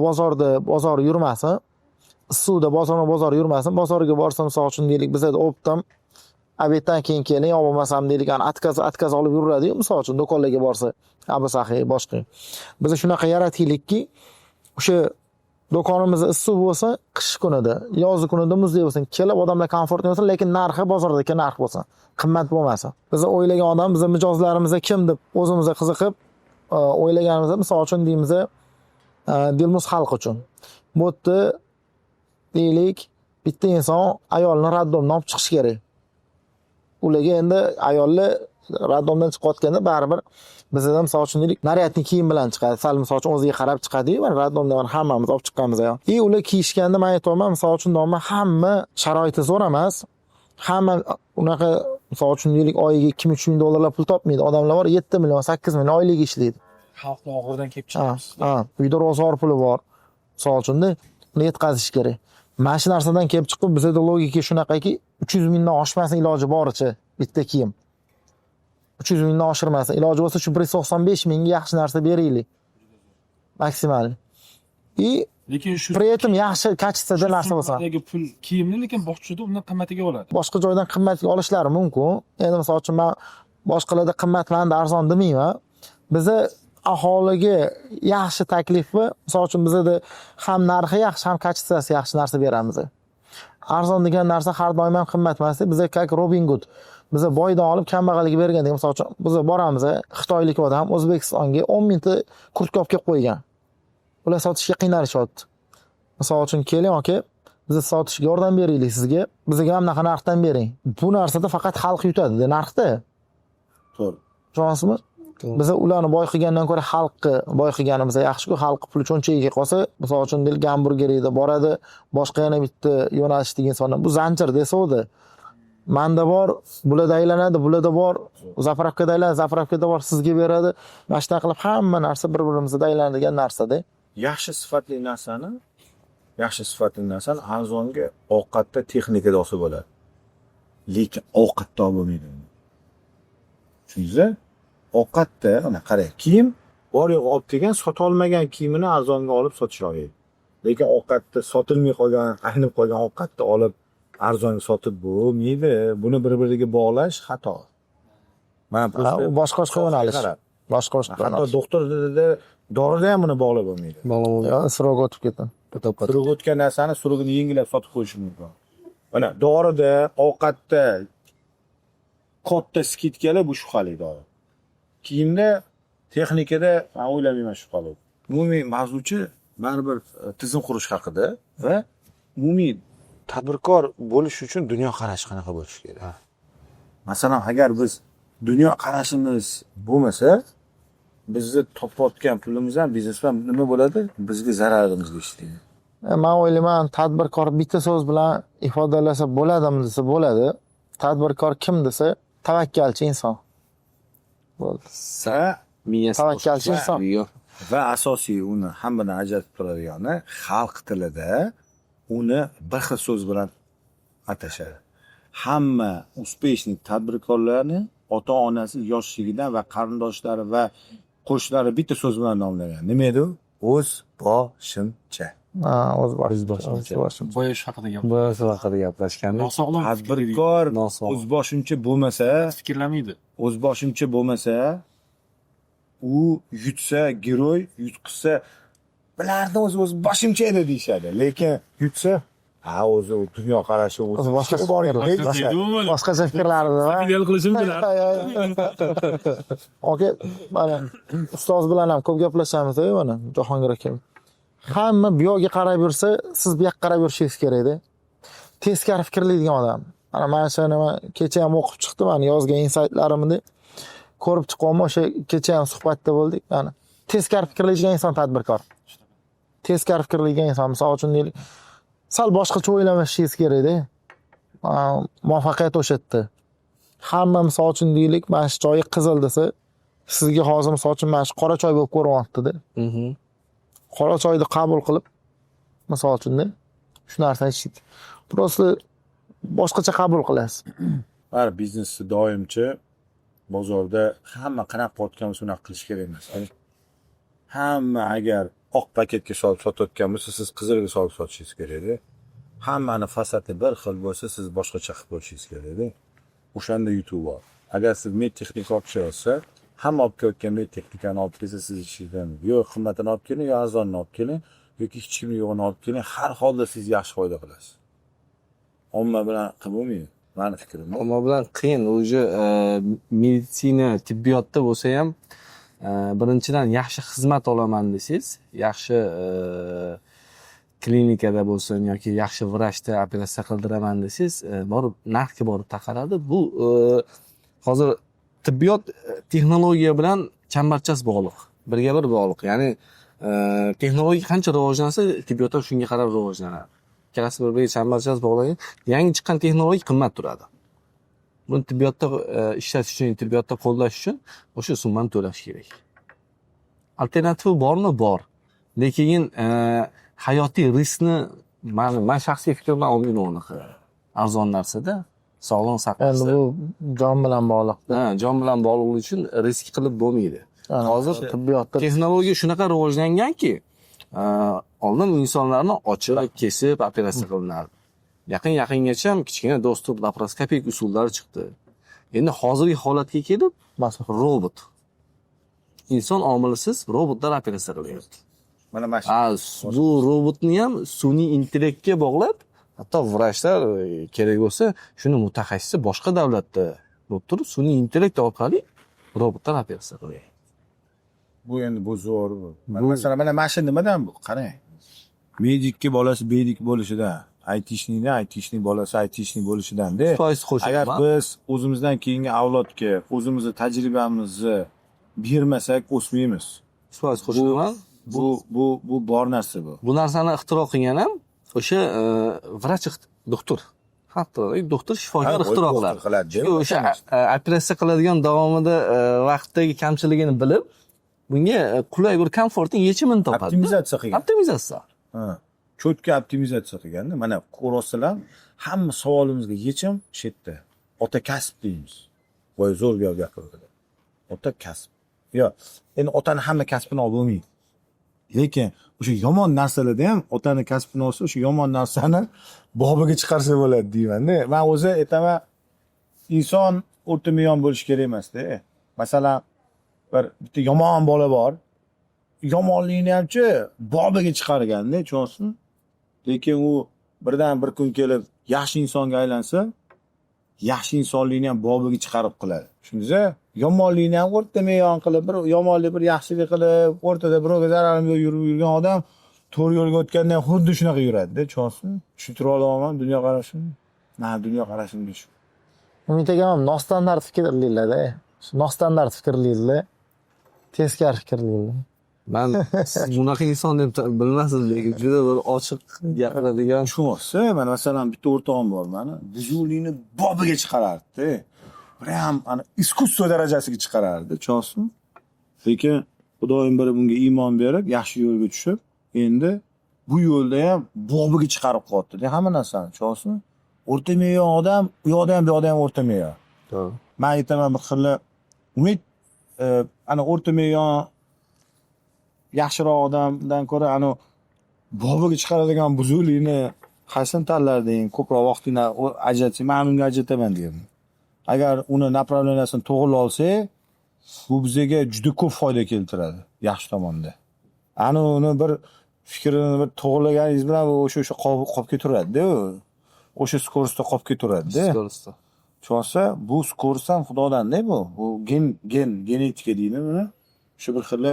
S5: bozor yurmasin. Suvda bozor yurmasin. Bozorga borsa, misol uchun deylik, bizda optam obeddan keyin keling, yo bo'lmasam deylik, atkaz olib yuradi-yu, misol uchun do'konlarga borsa, abasaxiy boshqa. Biz shunaqa yarataylikki, o'sha do'konimiz issiq bo'lsa, qish kunida, yoz kunida muzdek bo'lsin, kelib odamlar komfortli bo'lsin, lekin narxi bozordagi narx bo'lsin, qimmat bo'lmasin. Biz o'ylagan odam, biz mijozlarimiz kim deb o'zimizga qiziqib o'ylaganimizda, misol uchun deymiz, Dilmus xalq uchun. Bu yerda deylik, bitta inson ayolni raddomdan olib chiqish kerak. Ularga endi ayollar raddomdan chiqayotganda baribir bizda misol uchun deylik, naryadni kiyim bilan chiqadi. Sal misol uchun o'ziga qarab chiqadi-yu, mana raddomdan hammamiz olib chiqqanmiz ayo. Ular kiyishganda men aytaman, misol uchun hamma sharoiti zo'r emas. Hamma unaqa misol uchun deylik, oyiga $2-3 ming pul topmaydi. Odamlar bor 7 million, 8 million oylik ishlaydi.
S1: Xalqni og'irdan kelib chiqamiz.
S5: Uyda ro'zg'or puli bor. Misol uchun uni yetkazish kerak. Mana shu narsadan kelib chiqib, bizda logika shunaqaki, 300 mingdan oshmasin iloji boricha bitta kiyim. 300 mingdan oshirmasin. Iloji bo'lsa shu 195 mingga yaxshi narsa beraylik. Maksimal.
S1: Lekin shu
S5: при этом yaxshi kачествоda narsa bo'lsa.
S1: Pul kiyimni lekin boshqada undan qimmatiga oladi.
S5: Boshqa joydan qimmatga olishlari mumkin. Endi misol uchun men boshqalarda qimmatmanda arzon demayman. Bizda aholiga yaxshi taklif va misol uchun bizda ham narxi yaxshi, ham kачествоsi yaxshi narsa beramiz. Arzon degan narsa har doim ham qimmat emas. Bizda как Robin Hood. Biz boydan olib kambag'alga bergan. Misol uchun biz boramiz, Xitoylik odam O'zbekistonga 10 mingta kurtka olib kelib qo'ygan. Ular sotishga qiynalishyapti. Misol uchun keling aka, biz sotishga yordam beraylik sizga. Bizga ham narx narxdan bering. Bu narsada faqat xalq yutadi, narxda.
S3: To'g'ri.
S5: Tushunasizmi? Biz ularni boy qilgandan ko'ra xalqni boy qilganimiz yaxshi-ku. Xalq puli cho'nchagiga qolsa, misol uchun deylik gamburgerida boradi, boshqa yana bitta yo'nalishdagi insonlar. Bu zanjir desovdi. Manda bor, bularda aylanadi, bularda bor, zapravkada aylanadi, zapravkada bor, sizga beradi. Mana shunday qilib hamma narsa bir-birimizga aylanadigan narsa-da.
S3: Yaxshi sifatli narsani
S2: yaxshi sifatli narsani arzonga ovqatda texnikada olsa bo'ladi. Lekin ovqatda olib bo'lmaydi. Tushundingizmi? Ovqatda mana qarang, kiyim bor yo'q olib kelgan, sota olmagan kiyimini arzonga olib sotish oladi. Lekin ovqatda sotilmay qolgan, aynib qolgan ovqatni olib arzonga sotib bo'lmaydi. Buni bir-biriga bog'lash xato. Mana
S5: U boshqa yo'nalish. Boshqa
S2: hatto doktorda dorida ham buni bog'lab bo'lmaydi.
S5: Sirog o'tib ketdi.
S2: Surug o'tgan narsani surugini yengillab sotib qo'yish mumkin. Mana dorida, ovqatda katta skidkalar bu shubhali dori. Kiyimda, texnikada men o'ylamayman shubhali. Umumiy mavzuchi baribir tizim qurish haqida va umumiy tadbirkor bo'lish uchun dunyoqarash qanaqa bo'lishi kerak? Masalan, agar biz dunyo qarashimiz bo'lmasa, bizni topayotgan pulimiz ham biznesdan nima bo'ladi? Bizga zararimizga ishlaydi.
S5: Men o'ylayman, tadbirkor bitta so'z bilan ifodalasa bo'ladimi desa bo'ladi. Tadbirkor kim desa, tavakkalchi inson. Tavakkalchi inson.
S2: Va asosiy uni hammadan ajratib turadigan xalq tilida uni bir xil so'z bilan atashadi. Hamma uspeshnik tadbirkorlarni ota-onasi yoshligidan va qarindoshlari va qo'shnilari bitta so'z bilan nomlagan. Nima edi u? O'zboshimcha.
S5: O'zboshimcha.
S6: Boyash haqida
S8: Boyash haqida gaplashganda
S6: Nosog'lom
S2: Tadbirkor o'zboshimcha bo'lmasa,
S6: fikrlamaydi.
S2: o'zboshimcha bo'lmasa, u yutsa giroy, yutqizsa bilardi o'zi boshimcha edi deyshadi. Lekin yutsa, o'zi dunyo qarashi o'zi
S5: boshqa
S2: bor edi.
S5: Boshqacha fikrlardi va
S6: Ideal qilishim bilan.
S5: Oke, mana ustoz bilan ham ko'p gaplashamiz, mana Jahongir aka. Hamma bu yoqqa qarab yursa, siz bu yoqqa qarab yurishingiz kerak-da. Teskari fikrlaydigan odam. Mana shu nima kecha ham o'qib chiqdim, mana yozgan insightlarimni ko'rib chiqyapman. O'sha kecha ham suhbatda bo'ldik. Mana teskari fikrlaydigan inson tadbirkor. Teskari fikrlaydigan inson, misol uchun deylik, sal boshqacha o'ylamashingiz kerak-da. Muvaffaqiyat o'sha yerda. Hamma misol uchun deylik, mana shu choyi qizil desa, sizga hozir misol uchun mana shu qora choy bo'lib ko'ryapti-da. Qora choyni qabul qilib, misol uchun-da, shu narsani ichdik. Prosta boshqacha qabul qilasiz.
S2: Har biznesni doimchi bozorda hamma qanaqa qilayotganini unaqa qilish kerak emas. Hamma agar oq paketga solib sotayotgan bo'lsa, siz qizilga solib sotishingiz kerak-da. Hammani fasadi bir xil bo'lsa, siz boshqacha qilib qo'yishingiz kerak-da. O'shanda yutuq bor. Agar siz medtexnika olib kelsa, hamma olib kelayotgan medtexnikani olib kelsa, siz ishingizdan yo qimmatini olib keling, yo arzonini olib keling, yoki hech kimni yo'g'ini olib keling, har holda siz yaxshi foyda qilasiz. Omma bilan qilib bo'lmaydi. Meni fikrim.
S8: Omma bilan qiyin. O'zi meditsina, tibbiyotda bo'lsa ham birinchidan yaxshi xizmat olaman desangiz, yaxshi klinikada bo'lsin yoki yaxshi vrachda operatsiya qildiraman desangiz, borib narxga borib taqaladi. Bu hozir tibbiyot texnologiya bilan chambarchas bog'liq. Birga bir bog'liq. Ya'ni texnologiya qancha rivojlansa, tibbiyot ham shunga qarab rivojlanadi. Ikkalasi bir-biriga chambarchas bog'langan. Yangi chiqqan texnologiya qimmat turadi. Buni tibbiyotda ishlash uchun, tibbiyotda qo'llash uchun o'sha summani to'lash kerak. Alternativi bormi? Bor. Lekin hayotiy riskni men shaxsiy fikrimdan olmayman unaqa. Arzon narsada sog'liqni saqlashda.
S5: Endi bu jon bilan bog'liq.
S8: Jon bilan bog'liqligi uchun risk qilib bo'lmaydi.
S5: Hozir tibbiyotda
S8: texnologiya shunaqa rivojlanganki, oldin insonlarni ochib, kesib operatsiya qilinardi. Yaqingacha ham kichkina dostop laparoskopik usullari chiqdi. Endi hozirgi holatga kelib, robot. Inson omilisiz robotlar operatsiya qilyapti.
S2: Mana
S8: bu robotni ham sun'iy intellektga bog'lab, hatto vrachlar kerak bo'lsa, shuni mutaxassisi boshqa davlatda bo'lib turib, sun'iy intellekt orqali robotlar operatsiya qilyapti.
S2: Bu endi bu zo'r. Masalan, mana shu nimadan bu? Qarang. Medikki bolasi bedik bo'lishidan, aytishning bolasi aytishning bo'lishidan-da. Agar biz o'zimizdan keyingi avlodga o'zimizni tajribamizni bermasak, o'smaymiz.
S8: Qo'shilaman.
S2: Bu bor narsa bu.
S8: Bu narsani ixtiro qilgan ham o'sha vrach doktor. Hatto doktor shifokor ixtiro qiladi. O'sha operatsiya qiladigan davomida vaqtdagi kamchiligini bilib, bunga qulay bir komfortning yechimini topadi.
S2: Optimizatsiya qilgan.
S8: Optimizatsiya.
S3: cho'tka optimizatsiya qilganda mana ko'rasizlar, hamma savolimizga yechim shu yerda. Ota kasb deymiz. Voy zo'r gap gapirdi. Ota kasb. Yo, endi otani hamma kasbini olib bo'lmaydi. Lekin o'sha yomon narsalarda ham otani kasbini olsa, o'sha yomon narsani bobiga chiqarsa bo'ladi deyman-da. Men o'zi aytaman, inson o'rtamiyon bo'lish kerak emas-da. Masalan, bitta yomon bola bor. Yomonlikni hamchi bobiga chiqarganda, tushunasizmi? Lekin u birdan bir kun kelib yaxshi insonga aylansa, yaxshi insonlikni ham bobiga chiqarib qiladi. Tushundingiz-a? Yomonlikni ham o'rtamiyon qilib, bir yomonlik bir yaxshilik qilib, o'rtada birovga zarar yurib yurgan odam to'g'ri yo'lga o'tgandan xuddi shunaqa yuradi-da, tushunasizmi? Tushuntirib olaman dunyoqarashimni. Mana dunyoqarashimga shu.
S5: Umid aka ham nostandart fikrlilarda. Nostandart fikrlilar. Teskari fikrlilar.
S8: Man siz bunaqa inson deb bilmasdim, lekin juda bir ochiq gapiradigan.
S3: Tushunasiz, mana masalan bitta o'rtog'im bor mani. Buzulikni bobiga chiqarardi. Ham ana iskustvo darajasiga chiqarardi, tushunasizmi? Lekin Xudoyim biri bunga iymon berib, yaxshi yo'lga tushib, endi bu yo'lda ham bobiga chiqarib qo'ydi. Hamma narsani, tushunasizmi? O'rtamiyon odam, u yoqda ham bu yoqda ham o'rtamiyon.
S8: To'g'ri.
S3: Men aytaman bir xil umid ana o'rtamiyon yaxshiroq odamdan ko'ra ana bobiga chiqaradigan buzulikni qaysini tanlarding? Ko'proq vaqtingni ajratsang, men unga ajrataman deyman. Agar uni направлениясini to'g'ri olsak, bu bizga juda ko'p foyda keltiradi, yaxshi tomonda. Ana uni bir fikrini bir to'g'rilaningiz bilan o'sha qolib ketaveradi-da. O'sha skorostda qolib ketaveradi-da.
S8: Skorostda.
S3: Tushunsa, bu skorost ham Xudodan-da bu. Bu genetika deymi buni. Shu bir xil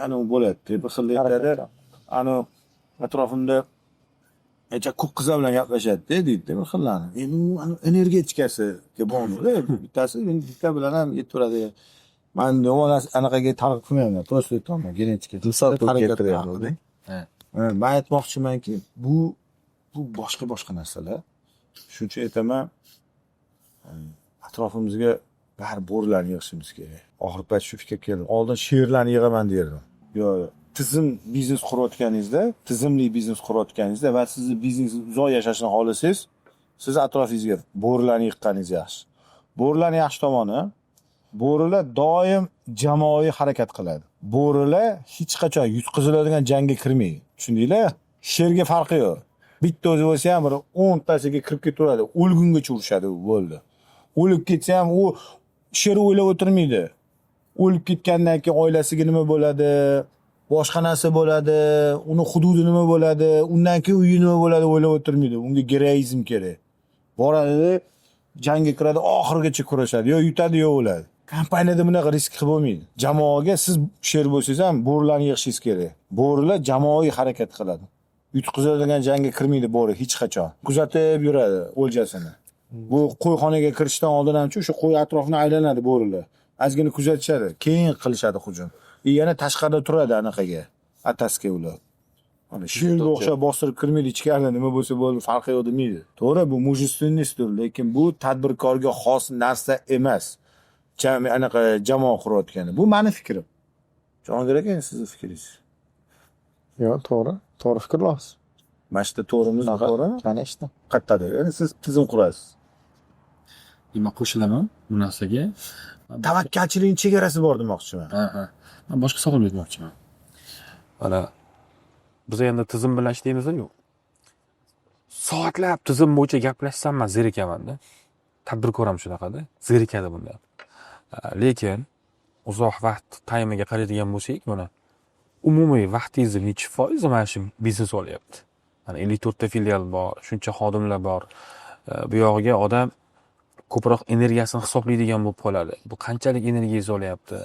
S3: ana bo'ladi. Bir xil aytadi. Ana atrofimda necha ko'p qizlar bilan gaplashadi-da, deydi bir xillarni. Endi u energetikasiga bog'liq. Bittasi bitta bilan ham yetaveradi. Men yomon anaqaga targ'ib qilmayman. Prosta aytaman, genetika.
S8: Misol keltiryapman.
S3: Men aytmoqchimanki, bu boshqa narsalar. Shuning uchun aytaman, atrofimizga bari bo'rilarni yig'ishimiz kerak. Oxirgi payt shu fikr keldi. Oldin sherlarni yig'aman derdim. Yo'q, tizim biznes qurayotganingizda, tizimli biznes qurayotganingizda va sizni biznes uzoq yashashini xohlasangiz, siz atrofingizga bo'rilarni yiqqaningiz yaxshi. Bo'rilarning yaxshi tomoni, bo'rilar doim jamoaviy harakat qiladi. Bo'rilar hech qachon yutqiziladigan jangga kirmaydi. Tushundinglar? Sherga farqi yo'q. Bitta o'zi bo'lsa ham bir 10 tasiga kirib ketaveradi. O'lgungacha urushadi u bo'ldi. O'lib ketsa ham u sher o'ylab o'tirmaydi. O'lib ketgandan keyin oilasiga nima bo'ladi, boshqa narsa bo'ladi, uni hududi nima bo'ladi, undan keyin uyi nima bo'ladi o'ylab o'tirmaydi. Unga geroizm kerak. Boradi, jangga kiradi, oxirigacha kurashadi. Yo yutadi, yo o'ladi. Kompaniyada bunaqa risk qilib bo'lmaydi. Jamoaga siz sher bo'lsangiz ham bo'rilarni yig'ishingiz kerak. Bo'rilar jamoaviy harakat qiladi. Yutqizadigan jangga kirmaydi bo'ri hech qachon. Kuzatib yuradi o'ljasini. Bu qo'yxonaga kirishdan oldin ham o'sha qo'y atrofini aylanadi bo'rilar. Ozgina kuzatishadi, keyin qilishadi hujum. Yana tashqarida turadi anaqaga, atasga ular. Mana sherga o'xshab bostirib kirmaydi, ichkarida nima bo'lsa bo'ldi, farqi yo'q demaydi. To'g'ri, bu mujistinlikdir, lekin bu tadbirkorga xos narsa emas. Anaqa jamoa qurayotgani. Bu meni fikrim. Jahongir aka, sizning fikringiz?
S5: Yo'q, to'g'ri. To'g'ri fikrlaysiz.
S3: Mana shu to'g'rimiz to'g'rimi?
S5: Qani eshitdim.
S3: Qayerda? Ya'ni siz tizim qurasiz.
S6: Men qo'shilaman bu narsaga.
S3: Tavakkalchilikning chegarasi bor demoqchiman.
S6: Ha. Men boshqa savol bermoqchiman.
S1: Mana biz endi tizim bilan ishlaymiz-ku. Soatlab tizim bo'yicha gaplashsam men zerikaman-da. Tadbirkor ham shunaqada, zerikadi bundan. Lekin uzoq vaqt taymiga qaraydigan bo'lsak, mana umumiy vaqtingizni necha foizi mana shu biznes olyapti. Mana 54 ta filial bor, shuncha xodimlar bor. Bu yog'iga odam ko'proq energiyasini hisoblaydigan bo'lib qoladi. Bu qanchalik energiyangizni olyapti?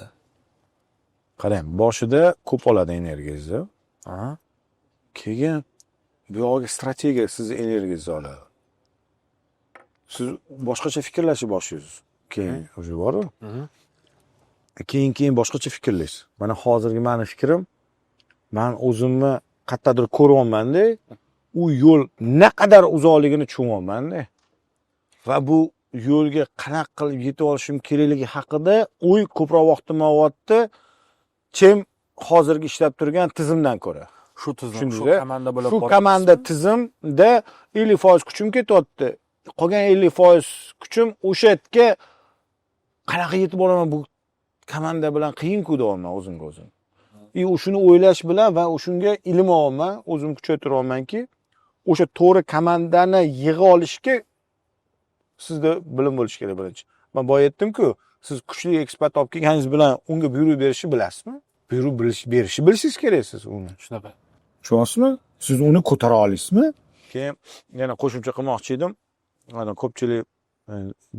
S2: Qarang, boshida ko'p oladi energiyangizni. Keyin bu yog'iga strategiya sizni energiyangizni oladi. Siz boshqacha fikrlashni boshlaysiz. Keyin o'sha bor-ku. Keyin boshqacha fikrlaysiz. Mana hozirgi meni fikrim, men o'zimni qayerdadir ko'ryapman-da, u yo'l naqadar uzoqligini tushunyapman-da. Va bu yo'lga qanaqa qilib yetib olishim kerakligi haqida ko'proq vaqtimni olyapti, chem hozirgi ishlab turgan tizimdan ko'ra.
S1: shu tizim, shu
S3: Tushundingizmi?
S1: komanda bo'lib
S3: Shu
S1: boryapmiz.
S3: komanda tizimda 50% kuchim ketyapti. Qolgan 50% kuchim o'sha yerga qanaqa yetib boraman, bu komanda bilan qiyin-ku deyapman o'zimga o'zim. Shuni o'ylash bilan va shunga ilm olaman, o'zim kuchaytiryapmanki, o'sha to'g'ri komandani yig'a olishga sizda bilim bo'lishi kerak birinchi. Men boya aytdim-ku, siz kuchli ekspert olib kelganingiz bilan unga buyruq berishni bilasizmi? Buyruq berishni bilishingiz kerak siz uni.
S1: Shunaqa.
S3: Tushunyapsizmi? Siz uni ko'tara olasizmi? Keyin yana qo'shimcha qilmoqchi edim. Mana ko'pchilik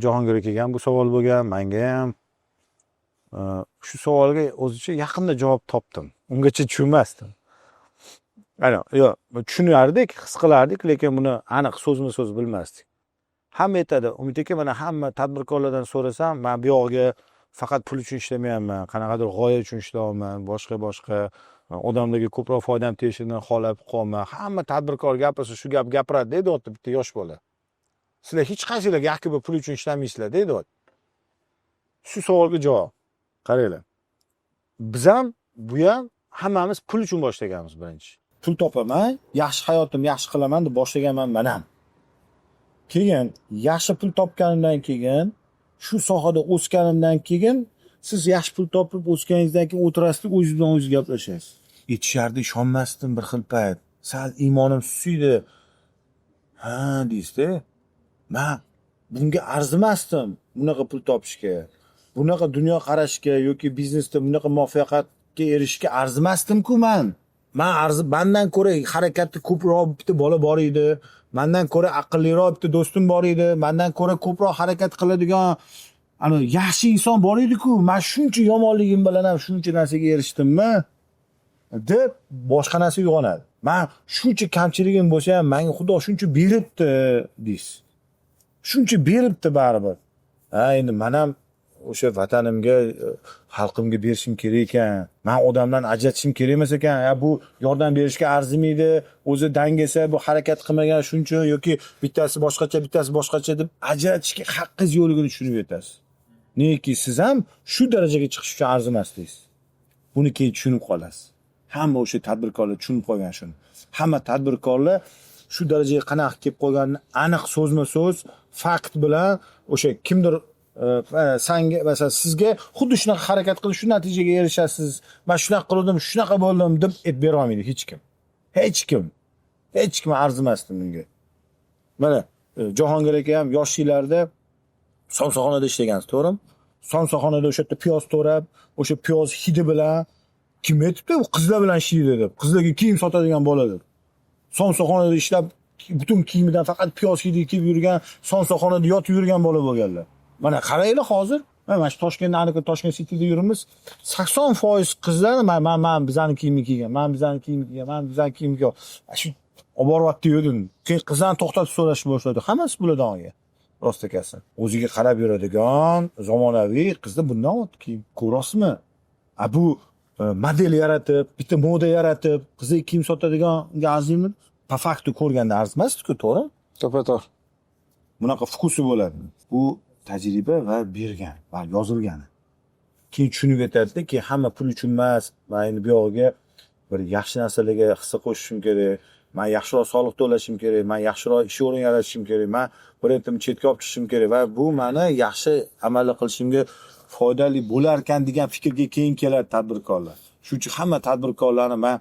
S3: Jahongirga kelgan bu savol bo'lgan, menga ham shu savolga o'zicha yaqinda javob topdim. Ungacha tushunmasdim. Yo'q, tushunardik, his qilardik, lekin buni aniq so'zma-so'z bilmasdik. Hamma aytadi, Umid aka, mana hamma tadbirkorlardan so'rasam, men bu yoqqa faqat pul uchun ishlamayapman, qanaqadir g'oya uchun ishlayapman, boshqa odamlarga ko'proq foydam tegishidan xohlab qolman. Hamma tadbirkor gapirsa shu gap gapiradi deydi bitta yosh bola. Sizlar hech qaysilar yakib pul uchun ishlamaysizlar deydi. Shu savolga javob. Qaranglar. Biz ham, bu ham hammamiz pul uchun boshlaganmiz birinchi. Pul topaman, yaxshi hayotim yaxshi qilaman deb boshlaganman men ham. Keyin yaxshi pul topganimdan keyin, shu sohada o'sganimdan keyin siz yaxshi pul topib o'sganingizdan keyin o'tirasiz, o'zingiz bilan o'zingiz gaplashasiz. Yetishardi, ishonmasdim bir xil payt. Sal iymonim susiydi. Ha, deysiz-da. Men bunga arzimasdim, bunaqa pul topishga. Bunaqa dunyo qarashga yoki biznesda bunaqa muvaffaqiyatga erishishga arzimasdim-ku men. Mendan ko'ra harakatli ko'proq bitta bola bor edi. Mendan ko'ra aqlliroq bitta do'stim bor edi. Mendan ko'ra ko'proq harakat qiladigan yaxshi inson bor edi-ku. Men shuncha yomonligim bilan ham shuncha narsaga erishdimmi? deb boshqa narsa uyg'onadi. Men shuncha kamchiligim bo'lsa ham menga Xudo shuncha beribdi deysiz. Shuncha beribdi baribir. Endi men ham o'sha vatanimga, xalqimga berishim kerak ekan. Men odamdan ajratishim kerak emas ekan. Bu yordam berishga arzimaydi. O'zi dangasa bu harakat qilmagan shuncha yoki bittasi boshqacha deb ajratishga haqqingiz yo'ligini tushunib yetasiz. Neki siz ham shu darajaga chiqish uchun arzimasdingiz. Buni keyin tushunib qolasiz. Hamma o'sha tadbirkorlar tushunib qolgan shuni. Hamma tadbirkorlar shu darajaga qanaqa kelib qolganini aniq so'zma-so'z fakt bilan o'sha kimdir sanga masalan sizga xuddi shunaqa harakat qilib shu natijaga erishasiz. Men shunaqa qildim, shunaqa bo'ldim deb aytib bera olmaydi hech kim. Hech kim arzimasdi bunga. Mana Jahongir aka ham yoshliklarida somsaxonada ishlagansiz, to'g'rimi? Somsaxonada o'sha yerda piyoz to'rab, o'sha piyoz hidi bilan kim aytibdi, u qizlar bilan ishlaydi deb. Qizlarga kiyim sotadigan bolalar. Somsaxonada ishlab, butun kiyimidan faqat piyoz hidi kiyib yurgan, somsaxonada yotib yurgan bola bo'lganlar. Mana qaranglar hozir, mana shu Toshkentda aniq Toshkent Cityda yurimiz. 80% qizlar men bizani kiyimni kiygan, men bizani kiyimni kiygan. Shu oboryapti yo'dim. Keyin qizlarni to'xtatib so'rashni boshladi. Hammasi buladoniga. Rost akasi. O'ziga qarab yuradigan zamonaviy qizlar bundan ot kiyim ko'rasizmi? Bu model yaratib, bitta moda yaratib, qizga kiyim sotadigan arziymi? Po faktu ko'rganda arzimasdi-ku, to'g'ri?
S8: To'g'ri.
S3: Bunaqa fukusi bo'ladi. Bu tajriba va bergan va yozilgani. Keyin tushunib yetadiki, hamma pul uchun emas, men endi bu yo'g'iga bir yaxshi narsalarga hissa qo'shishim kerak. Men yaxshiroq soliq to'lashim kerak, men yaxshiroq ish o'rin yaratishim kerak, men brendimni chetga olib chiqishim kerak va bu meni yaxshi amallar qilishimga foydali bo'lar ekan degan fikrga keyin keladi tadbirkorlar. Shuning uchun hamma tadbirkorlarni men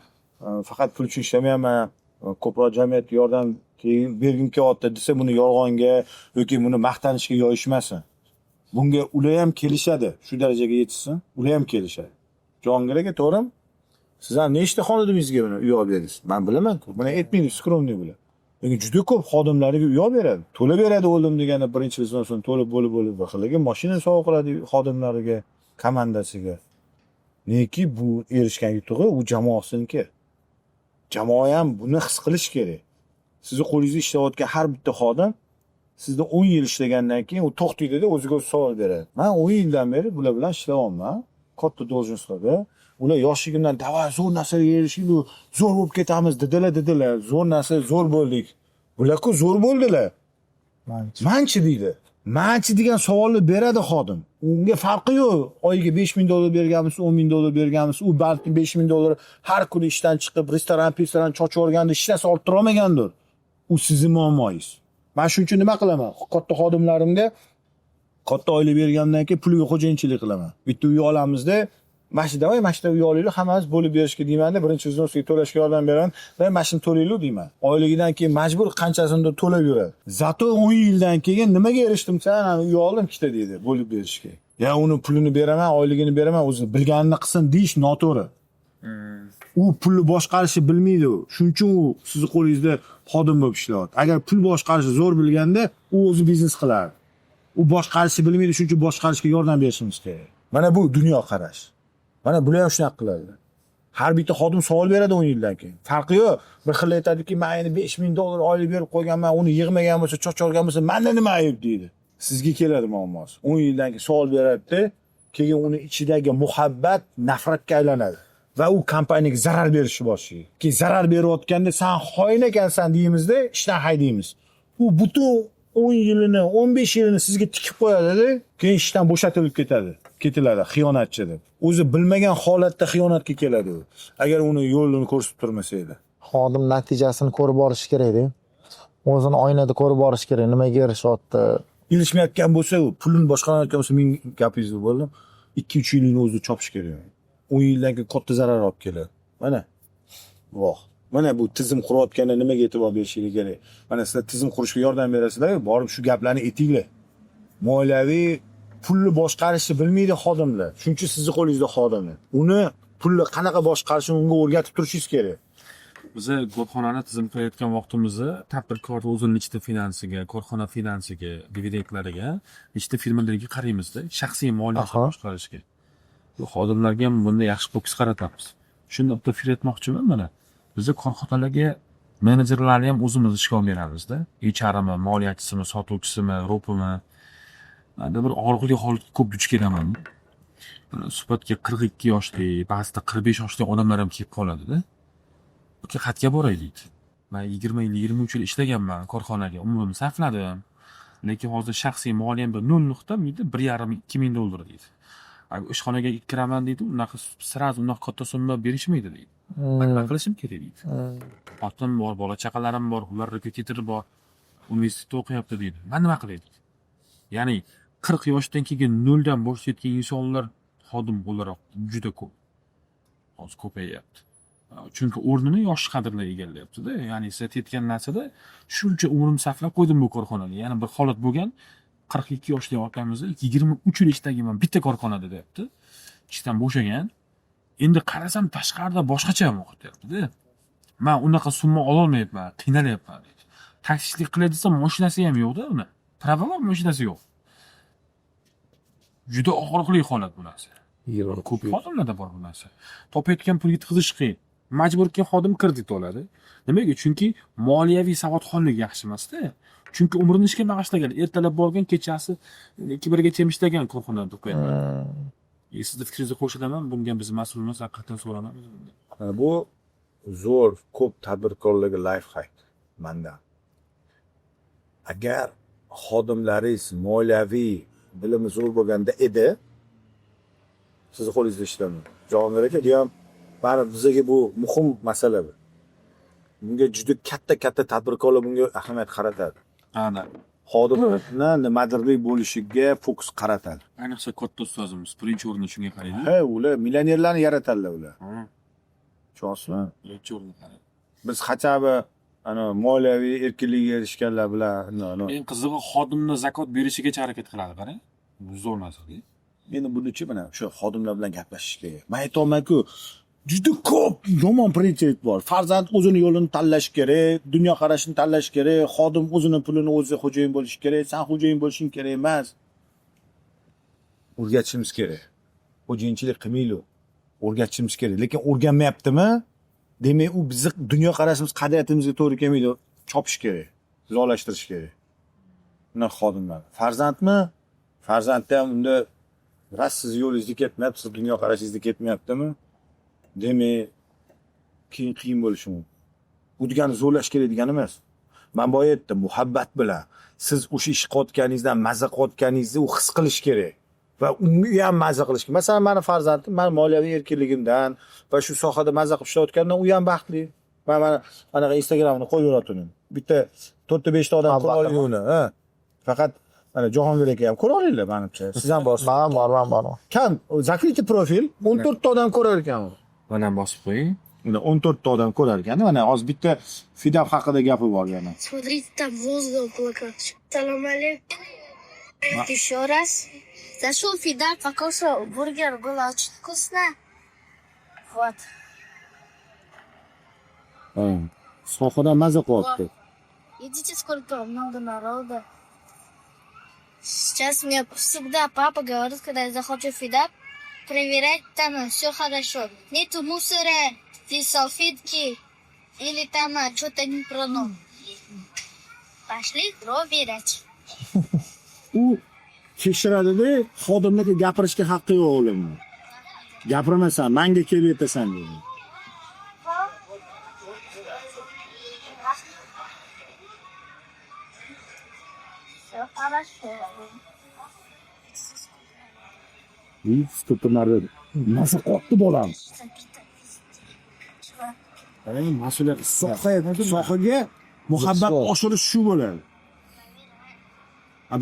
S3: faqat pul uchun ishlamayman, ko'proq jamiyatga yordam bergim kelyapti desa, buni yolg'onga yoki buni maqtanishga yo'yishmasin. Bunga ular ham kelishadi, shu darajaga yetsin, ular ham kelishadi. Jahongir aka, to'g'rimi? Siz ham nechta xonadoningizga buni uy olib berasiz? Men bilaman-ku. Buni aytmaydi, skromniy bular. Lekin juda ko'p xodimlariga uy olib beradi. To'lab beradi o'ldim deganda birinchi bizdan to'lib bo'lib baxillarga mashina sovg'a qiladi xodimlariga, komandasiga. Neki bu erishgan yutug'i u jamoasiniki. Jamoa ham buni his qilish kerak. Sizni qo'lingizda ishlayotgan har bitta xodim sizda 10 yil ishlagandan keyin u to'xtaydida o'ziga o'zi savol beradi. Men 10 yildan beri bular bilan ishlayapman. Katta должностlarda. Ular yoshligimdan davay zo'r narsaga erishib, zo'r bo'lib ketamiz dedilar. Zo'r narsa, zo'r bo'ldik. Bular-ku zo'r bo'ldilar. Manchi deydi. manchi degan savolni beradi xodim. Unga farqi yo'q. Oyiga $5,000 berganmiz, $10,000 berganmiz. U balki $5,000 har kuni ishdan chiqib, restoran chochib o'rganda hech narsa olib tura olmagandir. U sizning muammoyingiz. Men shuning uchun nima qilaman? Katta xodimlarimga katta oylik bergandan keyin puliga xo'jayinchilik qilaman. Bitta uy olamizda, mashina uy olaylik, hammamiz bo'lib berishga deyman-da, birinchi vznosiga to'lashga yordam beraman. Va mashina to'laylik deyman. Oyligidan keyin majbur qanchasini to'lab yuradi. Zato 10 yildan keyin nimaga erishdim sen? Uy oldim ikkita deydi, bo'lib berishga. Ya uni pulini beraman, oyligini beraman, o'zi bilganini qilsin deyish noto'g'ri. U pulni boshqarishni bilmaydi u. Shuning uchun u sizning qo'lingizda xodim bo'lib ishlayapti. Agar pul boshqarishni zo'r bilganda, u o'zi biznes qilardi. U boshqarishni bilmaydi, shuning uchun boshqarishga yordam berishimiz kerak. Mana bu dunyo qarash. Mana bular ham shunaqa qiladi. Har bitta xodim savol beradi 10 yildan keyin. Farqi yo'q. Bir xil aytadiki, "Men endi $5,000 oylik berib qo'yganman, uni yig'magan bo'lsa, cho'chorgan bo'lsa, menda nima ayb?" deydi. Sizga keladi muammosi. 10 yildan keyin savol beradi, keyin uni ichidagi muhabbat nafratga aylanadi. Va u kompaniyaga zarar berishni boshlaydi. Keyin zarar berayotganda sen xoin ekansan deymizda, ishdan haydaymiz. U butun 10 yilini, 15 yilini sizga tikib qo'yadi, keyin ishdan bo'shatilib ketiladi xiyonatchi deb. O'zi bilmagan holatda xiyonatga keladi u. Agar uni yo'lini ko'rsatib turmasa edi.
S5: Xodim natijasini ko'rib borish kerak-da. O'zini oynada ko'rib borish kerak, nimaga erishyapti.
S3: Erishmayotgan bo'lsa, u pulini boshqalarga bo'lsa, men gapingizni bo'ldim. 2-3 yilini o'zida chopish kerak. 10 yildan keyin katta zarar olib keladi. Mana. Voh. Mana bu tizim qurayotganda nimaga e'tibor berishingiz kerak? Mana sizlar tizim qurishga yordam berasizlar, borib shu gaplarni aytinglar. Moliyaviy pulni boshqarishni bilmaydi xodimlar. Shuning uchun sizning qo'lingizda xodimlar. Uni pulni qanaqa boshqarishni unga o'rgatib turishingiz kerak.
S6: Biz korxonani tizim qilayotgan vaqtimizda tadbirkor o'zining ichki finansiga, korxona finansiga, dividendlariga, ichki firmalarga qaraymizda, shaxsiy moliyani boshqarishga. Bu xodimlarga ham bunda yaxshi fokus qaratamiz. Shunda bitta fikr aytmoqchiman mana. Biz korxonalarga menejerlarni ham o'zimiz ishga olib beramizda. HRmi, moliyachisimi, sotuvchisimi, ropimi. Menda bir og'riqli holatga ko'p duch kelaman. Suhbatga 42 yoshli, ba'zida 45 yoshli odamlar ham kelib qoladi-da. Uka xatga boraylik. Men 20 yil, 23 yil ishlaganman korxonaga, umrimni sarfladim. Lekin hozir shaxsiy moliyamda 1.2 ming dollar deydi. Ishxonaga kiraman deydi, unaqa sraz unaqa katta summa berishmaydi deydi. Nima qilishim kerak deydi. Xotin bor, bola chaqalarim bor, ular repetitor bor, universitetda o'qiyapti deydi. Men nima qilay deydi. Ya'ni 40 yoshdan keyin noldan boshlayotgan insonlar xodim o'laroq juda ko'p. Hozir ko'payyapti. Chunki o'rnini yosh kadrlar egallayapti-da. Ya'ni siz aytgan narsada shuncha umrimni sarflab qo'ydim bu korxonada. Ya'ni bir holat bo'lgan 42 yoshli otamiz 23 yil ishlaganman bitta korxonada deyapti. Ishdan bo'shagan. Endi qarasam tashqarida boshqacha o'qityapti-da. Men unaqa summa ola olmayapman, qiynalyapman deydi. Taksistlik qilay desam, mashinasi ham yo'q-da uni. Prava bor, mashinasi yo'q. Juda og'riqli holat bu narsa. Ko'p xodimlarda bor bu narsa. Topayotgan pul yetkazish qiyin. Majburki xodim kredit oladi. Nimaga? Chunki moliyaviy savodxonligi yaxshi emas-da. Chunki umrini ishga bag'ishlagan, ertalab borgan, kechasi 2-1gacha ishlagan korxonada o'qiyapman. Sizni fikringizni qo'shilaman, bunga biz mas'ulimiz haqiqatan so'raman.
S3: Bu zo'r ko'p tadbirkorlarga life hack menda. Agar xodimlaringiz moliyaviy bilimi zo'r bo'lganda edi, sizni qo'lingizda ishlamaydi. Javob aka, deyam, bari bizga bu muhim masala bu. Bunga juda katta tadbirkorlar bunga ahamiyat qaratadi.
S6: Ana.
S3: Xodimlar nimadirlik bo'lishiga fokus qaratadi.
S6: Ayniqsa katta ustozimiz birinchi o'rinda shunga qaraydi.
S3: Ha, ular millionerlarni yaratadilar ular. Tushunasizmi?
S6: Birinchi o'rinda qaraydi.
S3: Biz qachabi ana moliyaviy erkinlikka erishganlar bilan
S6: eng qizig'i xodimni zakot berishigacha harakat qiladi, qarang. Bu zo'r narsa-ku.
S3: Endi bunichi mana o'sha xodimlar bilan gaplashish kerak. Men aytolman-ku, juda ko'p yomon prinsip bor. Farzand o'zini yo'lini tanlash kerak, dunyo qarashini tanlash kerak, xodim o'zini pulini o'zi xo'jayin bo'lish kerak, sen xo'jayin bo'lishing kerak emas. O'rgatishimiz kerak. Xo'jayinchilik qilmaylik. O'rgatishimiz kerak. Lekin o'rganmayaptimi? Demak, u bizni dunyo qarashimiz, qadriyatimizga to'g'ri kelmaydi. Chopish kerak, zo'rlashtirish kerak. Buni xodimlar. Farzandmi? Farzandda ham unda ras siz yo'lingizga ketmayapti, siz dunyo qarashingizga ketmayaptimi? Demak, qiyin bo'lishi mumkin. Bu degani zo'rlash kerak degani emas. man boya aytdim, muhabbat bilan siz o'sha ish qilayotganingizdan mazza qilayotganingizni u his qilish kerak va unga ham mazza qilish kerak. Masalan, meni farzandim men moliyaviy erkinligimdan va shu sohada mazza qilib ishlayotgandan u ham baxtli. Men anaqa Instagramni qo'yib yuratdim. Bitta 4-5 ta odam ko'ra oladi, ha. Faqat mana Jahongir aka ham ko'ra olinglar menimcha. Siz ham borsiz.
S5: Men borman.
S3: Kam, zakрытый profil 14 ta odam ko'rar ekan.
S6: Mana bosib qo'ying.
S3: Unda 14 ta odam ko'rar ekan. Mana hozir bitta Fidap haqida gapi bor yana.
S7: Смотрите, там воздух плакат. Салам алейкум. Еще раз. Зашел Фидар, покушал бургер, было очень вкусно. Вот.
S3: Sohada mazza qilyapti.
S7: Видите, сколько много народа. Сейчас мне всегда папа говорит, когда я захочу Фидап, проверять там все хорошо. Нету мусора, здесь салфетки или там что-то не продано. Пошли проверять.
S3: U tekshiradi-da, xodimlarga gapirishga haqqi yo'q o'g'lim. Gapirmasan, menga kelib yetasan dedi.
S7: Все хорошо.
S3: Stupinlar nasa qotdi bolam. Mas'uliyat sohaga muhabbat oshirish shu bo'ladi.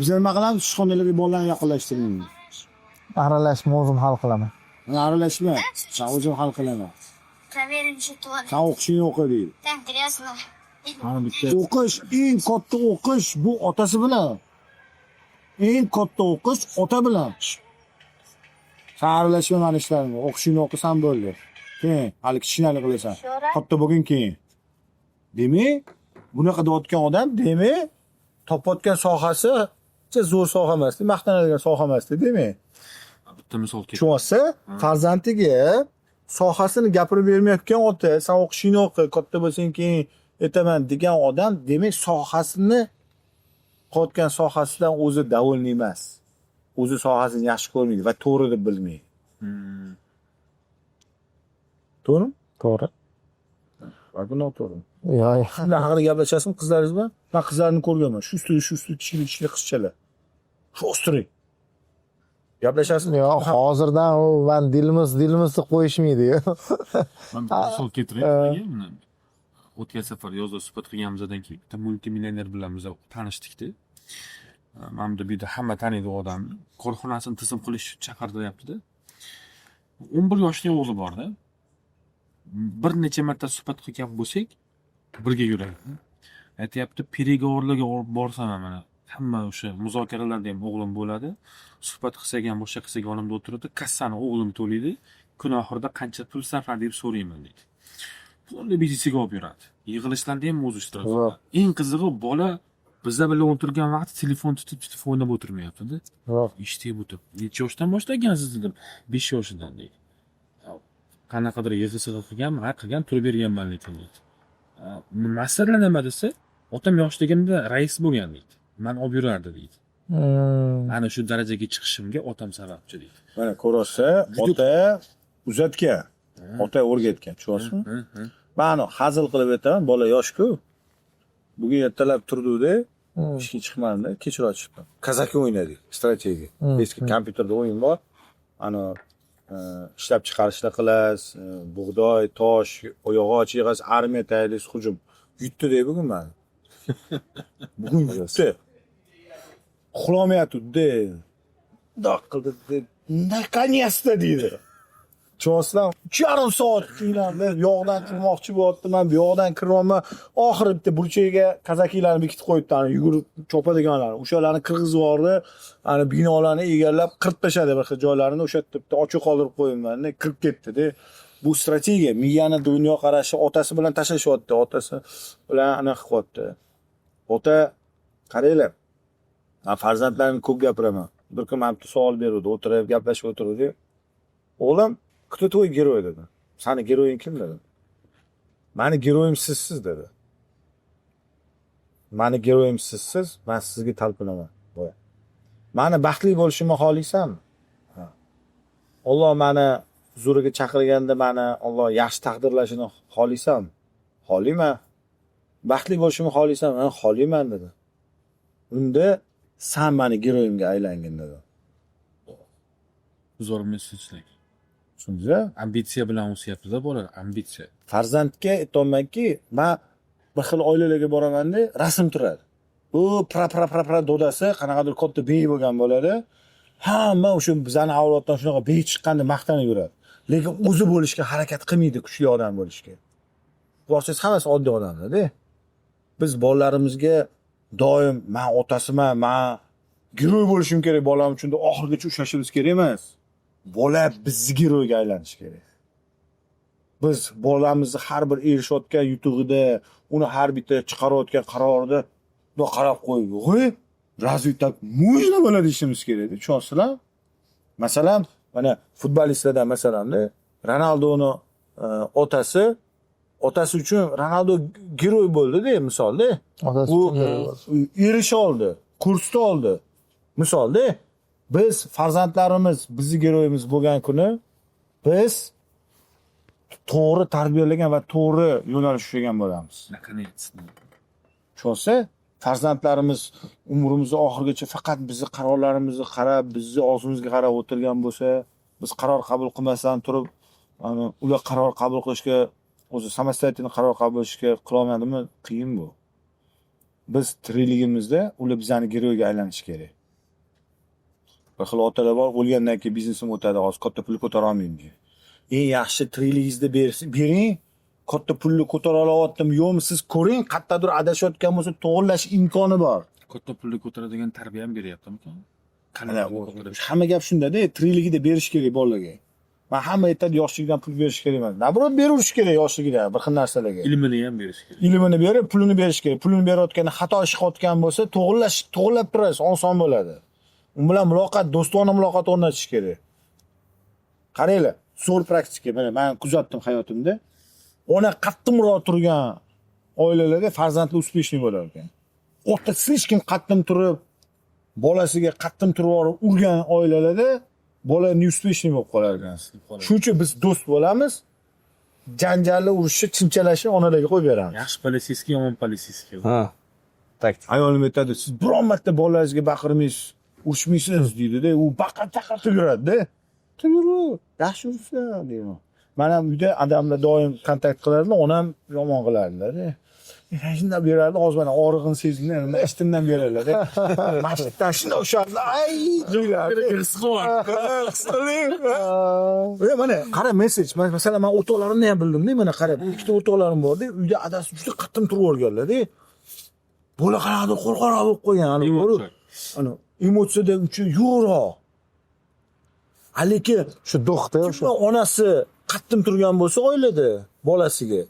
S3: Biz nima qilamiz? Ishxonalarga bolalarni yaqinlashtiring.
S5: Aralashma o'zim hal qilaman.
S3: Aralashma. Sen o'zing hal qilaman.
S7: Проверим, что творит.
S3: Sen o'qishing o'qi deydi.
S7: Там грязно.
S3: O'qish, eng katta o'qish bu otasi bilan. Eng katta o'qish ota bilan. Sen aralashma mana ishlarimga. O'qishingni o'qisan bo'ldi. Keyin hali kichkinalik qilasan. Katta bo'lgin keyin. Demak, bunaqa deyotgan odam demak, topayotgan sohasi zo'r soha emas, maqtanadigan soha emas, demak.
S6: Bitta misol keltirib.
S3: Tushunsa, farzandiga sohasini gapirib bermayotgan ota, sen o'qishingni o'qi, katta bo'lsang keyin aytaman degan odam, demak sohasini qilayotgan sohasidan o'zi davolni emas. O'zi sohasini yaxshi ko'rmaydi va to'g'ri deb bilmaydi. To'g'rimi?
S5: To'g'ri.
S3: Va bu noto'g'ri.
S5: Yo'q.
S3: Sizlar haqida gaplashasizmi qizlaringiz bilan? Men qizlarni ko'rganman. Shu kichik qizchalar. Shu o'stirik. Gaplashasizmi?
S5: Yo'q, hozirdan u men dilimizni qo'yishmaydi-yu.
S6: Men misol keltiray. O'tgan safar yozda suhbat qilganimizdan keyin bitta multimillioner bilan biz tanishdik-da. Mana bu yerda hamma taniydi odam. Korxonasini tizim qilish chaqirdiyapti-da. 11 yoshli o'g'li bor-da. Bir necha marta suhbat qilgan bo'lsak, birga yuradi. Aytayapti, переговорlarga olib borsam mana hamma o'sha muzokaralarda ham o'g'lim bo'ladi. Suhbat qilsak ham, boshqa qilsak yonimda o'tiradi. Kassani o'g'lim to'laydi. Kun oxirida qancha pul sarfladi deb so'rayman deydi. Pulni bizisiga olib yuradi. Yig'ilishlarda ham o'zi ishtirok etadi. Eng qizig'i bola bizlar bilan o'tirgan vaqt telefon tutib o'ynab o'tirmayapti-da. Eshitib o'tib. Necha yoshdan boshlagansiz dedim. 5 yoshidan deydi. Qanaqadir yig'ilishlar qilgan turib berganman lekin deydi. Masala nima desa, otam yoshligimda rais bo'lgan deydi. Men olib yurardi deydi. Ana shu darajaga chiqishimga otam sababchi deydi.
S3: Mana ko'rsa, ota uzatgan. Ota o'rgatgan, tushunyapsizmi? Ma'no hazil qilib aytaman, bola yosh-ku. Bugun ertalab turdi-da, ishga chiqmadi, kechroq chiqdi. Kazaki o'ynadik, strategiya. Eski kompyuterda o'yin bor. Ana ishlab chiqarishlar qilasiz, bug'doy, tosh, oyog'och yig'asiz, armiya tayyorlaysiz, hujum. Yutdi-da bugun meni. Bugun yutdi. Uxlamayapti-da. Doq qildi-da. Наконец-то deydi. Cho'slar 3,5 soat kuylanib, yo'qdan kirmoqchi bo'lyapti. Men bu yoqdan kiryapman. Oxiri bitta burchagiga kazakilarni bekitib qo'yibdi, ana yugurib chopadiganlar. O'shalarni kirgizib yubordi. Ana binolarni egallab qirib tashladi bir xil joylarini, o'sha yerda bitta ochiq qoldirib qo'ydim. Kirib ketdi-da. Bu strategiya, miyani dunyo qarashi otasi bilan tashlashyapti. Otasi bilan ana qilyapti. Ota, qaranglar. Men farzandlarimni ko'p gapiraman. Bir kun men bitta savol berdi, o'tirib gaplashib o'tirdi. O'g'lim, кто твой герой dedi. Sani geroying kim dedi. Mani geroyim sizsiz dedi. Mani geroyim sizsiz, men sizga talpinaman. Boya. Mani baxtli bo'lishimni xohlaysanmi? Ha. Alloh meni huzuriga chaqirganda meni Alloh yaxshi taqdirlashini xohlaysanmi? Xohlayman. baxtli bo'lishimni xohlaysan, men xohlayman dedi. Unda sen meni giroyimga aylangin dedi.
S6: Zo'r mesajlar.
S3: Tushundingizmi?
S6: Ambitsiya bilan o'syapti-da bolalar, ambitsiya.
S3: Farzandga aytolmanki, men bir xil oilalarga boramanda rasm turadi. Bu pra dodasi qanaqadir katta bey bo'lgan bo'ladi. Hamma o'sha bizani avloddan shunaqa bey chiqqanda maqtanib yuradi. Lekin o'zi bo'lishga harakat qilmaydi, kuchli odam bo'lishga. Borsangiz hammasi oddiy odamlar-da. Biz bolalarimizga doim men otasiman, men giroy bo'lishim kerak bolam uchun deb oxirigacha ushlashimiz kerak emas. Bola bizni giroyga aylanishi kerak. Biz bolamizni har bir erishayotgan yutug'ida, uni har bitta chiqarayotgan qarorida bunday qarab qo'yib, "Voy, разве так можно bo'ladi" deyishimiz kerak-da, tushunasizlar? Masalan, mana futbolistlardan masalanda Ronaldoni otasi uchun Ronaldo giroy bo'ldi-da, misolda.
S5: Otasi
S3: U
S5: uchun giroy bo'ldi.
S3: erish oldi, kursni oldi. Misolda, biz farzandlarimiz bizni giroyimiz bo'lgan kuni biz to'g'ri tarbiyalagan va to'g'ri yo'nalish ushlagan bo'lamiz.
S6: Наконец-то.
S3: Tushunsa, farzandlarimiz umrimizni oxirigacha faqat bizni qarorlarimizni qarab, bizni og'zimizga qarab o'tirgan bo'lsa, biz qaror qabul qilmasdan turib, ular qaror qabul qilishga, o'zi samostoятельно qaror qabul qilishga qilolmadimi? Qiyin bu. Biz tirikligimizda ular bizani giroyga aylanishi kerak. Bir xil otalar bor, o'lgandan keyin biznesim o'tadi, hozir katta pul ko'tara olmayman. Eng yaxshi tirikligingizni bering, katta pulni ko'tara olyaptimi, yo'qmi siz ko'ring, qayerdadir adashayotgan bo'lsa to'g'rilash imkoni bor.
S6: Katta pulni ko'taradigan tarbiya ham beryaptimi?
S3: Mana hamma gap shunda-da, tirikligida berish kerak bolalarga. Men hamma aytadi yoshligidan pul berish kerak emas. Nabrot berurish kerak yoshligidan bir xil narsalarga.
S6: Ilmini ham berish kerak.
S3: Ilmini berib, pulini berish kerak. Pulini berayotganda xato ish qilayotgan bo'lsa, to'g'rilab turasiz, oson bo'ladi. U bilan muloqot, do'stona muloqot o'rnatish kerak. Qaranglar, zo'r praktika. Mana men kuzatdim hayotimda. Ona qattimroq turgan oilalarda farzandli uspeshniy bo'lar ekan. O'rta slishkim qattim turib, bolasiga qattim turib urgan oilalarda bola uspeshniy bo'lib qolar ekan. Shuning uchun biz do'st bo'lamiz. Janjalli urushni, chimchalashni onalarga qo'yib beramiz.
S6: Yaxshi politsiyskiy, yomon politsiyskiy.
S8: Ha. Taktik.
S3: Ayolim aytadi, siz biron marta bolalaringizga baqirmaysiz, urishmaysiz deydi-da, u baqirib yuradi-da. Yuru, yaxshi urishlar deyman. Men ham uyda odamlar doim kontakt qilardi, onam yomon qilardilar-da. Shunday berardi, hozir mana og'rig'ini sezdim, nima ishtimdan berarlar-da. Masjiddan shunday ushardi, ay, deylardi. Mana qara mesej, masalan men o'rtoqlarimni ham bildim-da, mana qarab, ikkita o'rtoqlarim bor-da, uyda adasi juda qattim turib o'rganlar-da. Bola qanaqadir qo'rqoqroq bo'lib qo'ygan, ana emotsiyada uchun yo'qroq. Lekin
S5: Shu do'xda o'sha.
S3: onasi qattim turgan bo'lsa oilada bolasiga,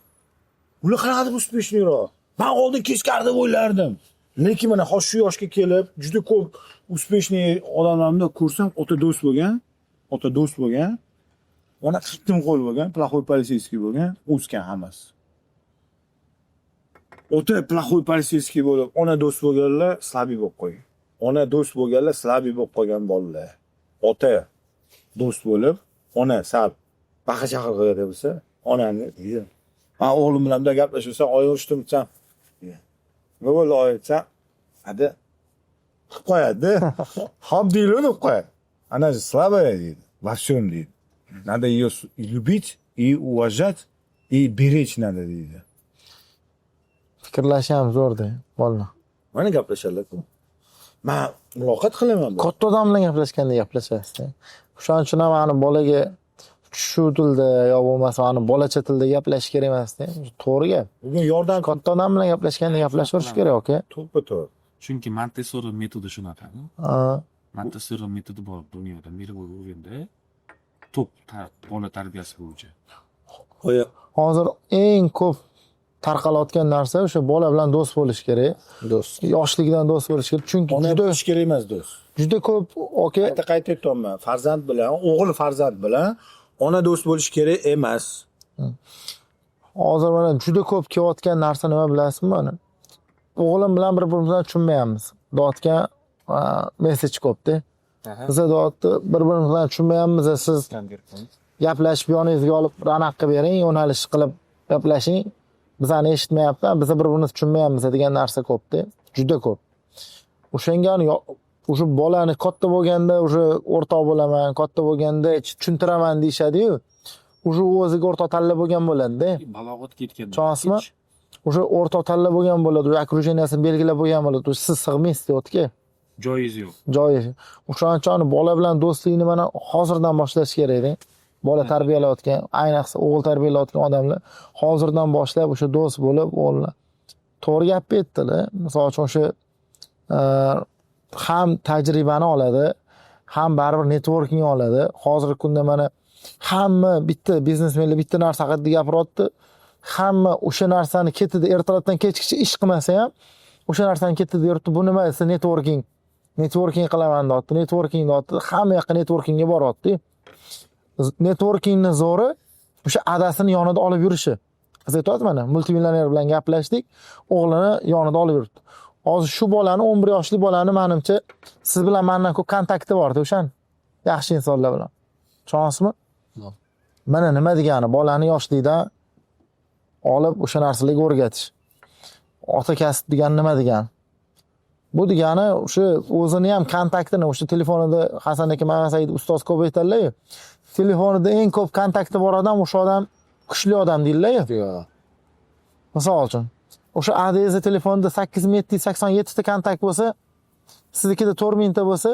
S3: ular qanaqadir uspeshniroq. Men oldin keskari deb o'ylardim. Lekin mana hozir shu yoshga kelib, juda ko'p uspeshniy odamlarni ko'rsam, ota do'st bo'lgan, ona qattim qo'l bo'lgan, plaxoy politsiyskiy bo'lgan, o'sgan hammasi. Ota plaxoy politsiyskiy bo'lib, ona do'st bo'lganlar slabiy bo'lib qo'ygan. Ona do'st bo'lganlar slabiy bo'lib qolgan bolalar. Ota do'st bo'lib, ona sal baqa-chaqir qiladi bo'lsa, onani deydi. Men o'g'lim bilan da gaplashsam, oyoq ushtim desam, nima bo'ldi oyatsa, hadi qilib qo'yadi. Hop deydi, deb qo'yadi. Ana slabая deydi. Во всем deydi. Надо ее любить и уважать и беречь надо deydi.
S5: Fikrlashi ham zo'rda, bolalar.
S3: Mana gaplashadilar-ku. Men muloqot qilaman.
S5: Katta odam bilan gaplashganda gaplashasiz. O'shaning uchun ham ani bolaga shu tilda yo bo'lmasa ani bolacha tilda gaplashish kerak emas-da. To'g'ri gap.
S3: Bugun yordam
S5: Katta odam bilan gaplashganda gaplashaverish kerak, aka.
S3: to'ppa-to'g'ri.
S6: Chunki Montessori metodi shunaqa.
S5: Ha.
S6: Montessori metodi bor dunyoda, mировой уровеньda. Top bola tarbiyasi bo'yicha.
S3: Qo'ya.
S5: Hozir eng ko'p tarqalayotgan narsa o'sha bola bilan do'st bo'lish kerak.
S8: Do'st.
S5: Yoshligidan do'st bo'lish kerak. Chunki
S3: Ona bo'lish kerak emas do'st.
S5: juda ko'p aka
S3: Qayta aytyapman. Farzand bilan, o'g'il farzand bilan ona do'st bo'lish kerak emas.
S5: hozir mana juda ko'p kelayotgan narsa nima bilasizmi mana? O'g'lim bilan bir-birimizdan tushunmayapmiz. Dotgan mesej ko'pda. Biz dotni bir-birimiz bilan tushunmayapmiz. Siz gaplashib yoningizga olib ravnaq qilib bering, yo'nalish qilib gaplashing. bizani eshitmayapti, biz bir-birimizni tushunmayapmiz degan narsa ko'pda, juda ko'p. O'shanga o'sha bolani katta bo'lganda o'sha o'rtoq bo'laman, katta bo'lganda tushuntiraman deyshadi-yu. O'sha o'ziga o'rtoq tanlab bo'lgan bo'ladi-da.
S6: balog'at ketgan.
S5: Tushunasizmi? O'sha o'rtoq tanlab bo'lgan bo'ladi, o'sha okrujeniyasini belgilab bo'lgan bo'ladi. Siz sig'maysiz o'tga.
S6: Joyiz yo'q.
S5: Joyi. O'shaning uchun bola bilan do'stlikni mana hozirdan boshlash kerak-da. Bola tarbiyalayotgan, ayniqsa o'g'il tarbiyalayotgan odamlar hozirdan boshlab o'sha do'st bo'lib, o'g'illar to'g'ri gap aytdilar. Misol uchun o'sha ham tajribani oladi, ham baribir networking oladi. Hozirgi kunda mana hamma bitta biznesmenlar bitta narsa haqida gapiryapti. Hamma o'sha narsani ketida ertalabdan kechgacha ish qilmasa ham o'sha narsani ketida yuribdi. Bu nima desa networking qilaman deyapti, networking deyapti. Hamma yoqqa networkingga boryapti. Networkingni zo'ri o'sha adasini yonida olib yurishi. Biz aytyapmiz mana multimillioner bilan gaplashdik, o'g'lini yonida olib yuribdi. Hozir shu bolani 11 yoshli bolani menimcha siz bilan mendan ko'p kontakti bor-da o'shan yaxshi insonlar bilan. Tushunasizmi? Mana nima degani bolani yoshlikdan olib o'sha narsalarga o'rgatish. Ota kasb degani nima degani? Bu degani o'sha o'zini ham kontaktini o'sha telefonida Hasan aka mana Said ustoz ko'p aytadilar-ku. Telefonida eng ko'p kontakti bor odam o'sha odam kuchli odam deydilar-ku. Misol uchun o'sha ADZ telefonida 8787 ta kontakt bo'lsa, siznikida 4000 ta bo'lsa,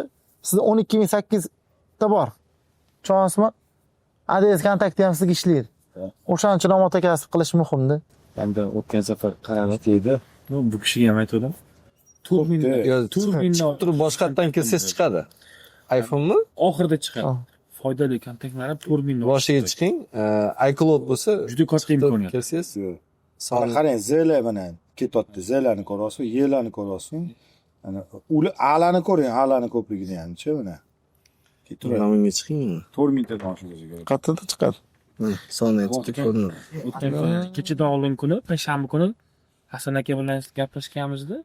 S5: sizda 12008 ta bor. Tushunasizmi? ADZ kontakti ham sizga ishlaydi. O'shaning uchun ham ota kasb qilish muhimda.
S3: Endi o'tgan safar qarashdi edi.
S6: Bu kishiga ham aytdim. 4000
S8: turib boshqatdan kelsangiz chiqadi. iPhone'mi?
S6: oxirida chiqadi. Foydali kontaktlari 4000
S8: Boshiga chiqing. iCloud bo'lsa
S6: juda katta imkoniyat.
S8: kelsangiz
S3: Mana qarang, Zlar bilan ketyapti. Zlarni ko'rasiz, Ylarni ko'rasiz. Ana uli A'larni ko'ring, A'larni ko'pligini hamchi mana. Keturadi.
S8: Namunga chiqingmi?
S6: 4000 tadan o'shiga.
S5: Qayerda chiqadi?
S8: Sonni aytib ko'rinadi.
S6: Kechadan oldin kuni, payshanba kuni Hasan aka bilan gaplashganimizda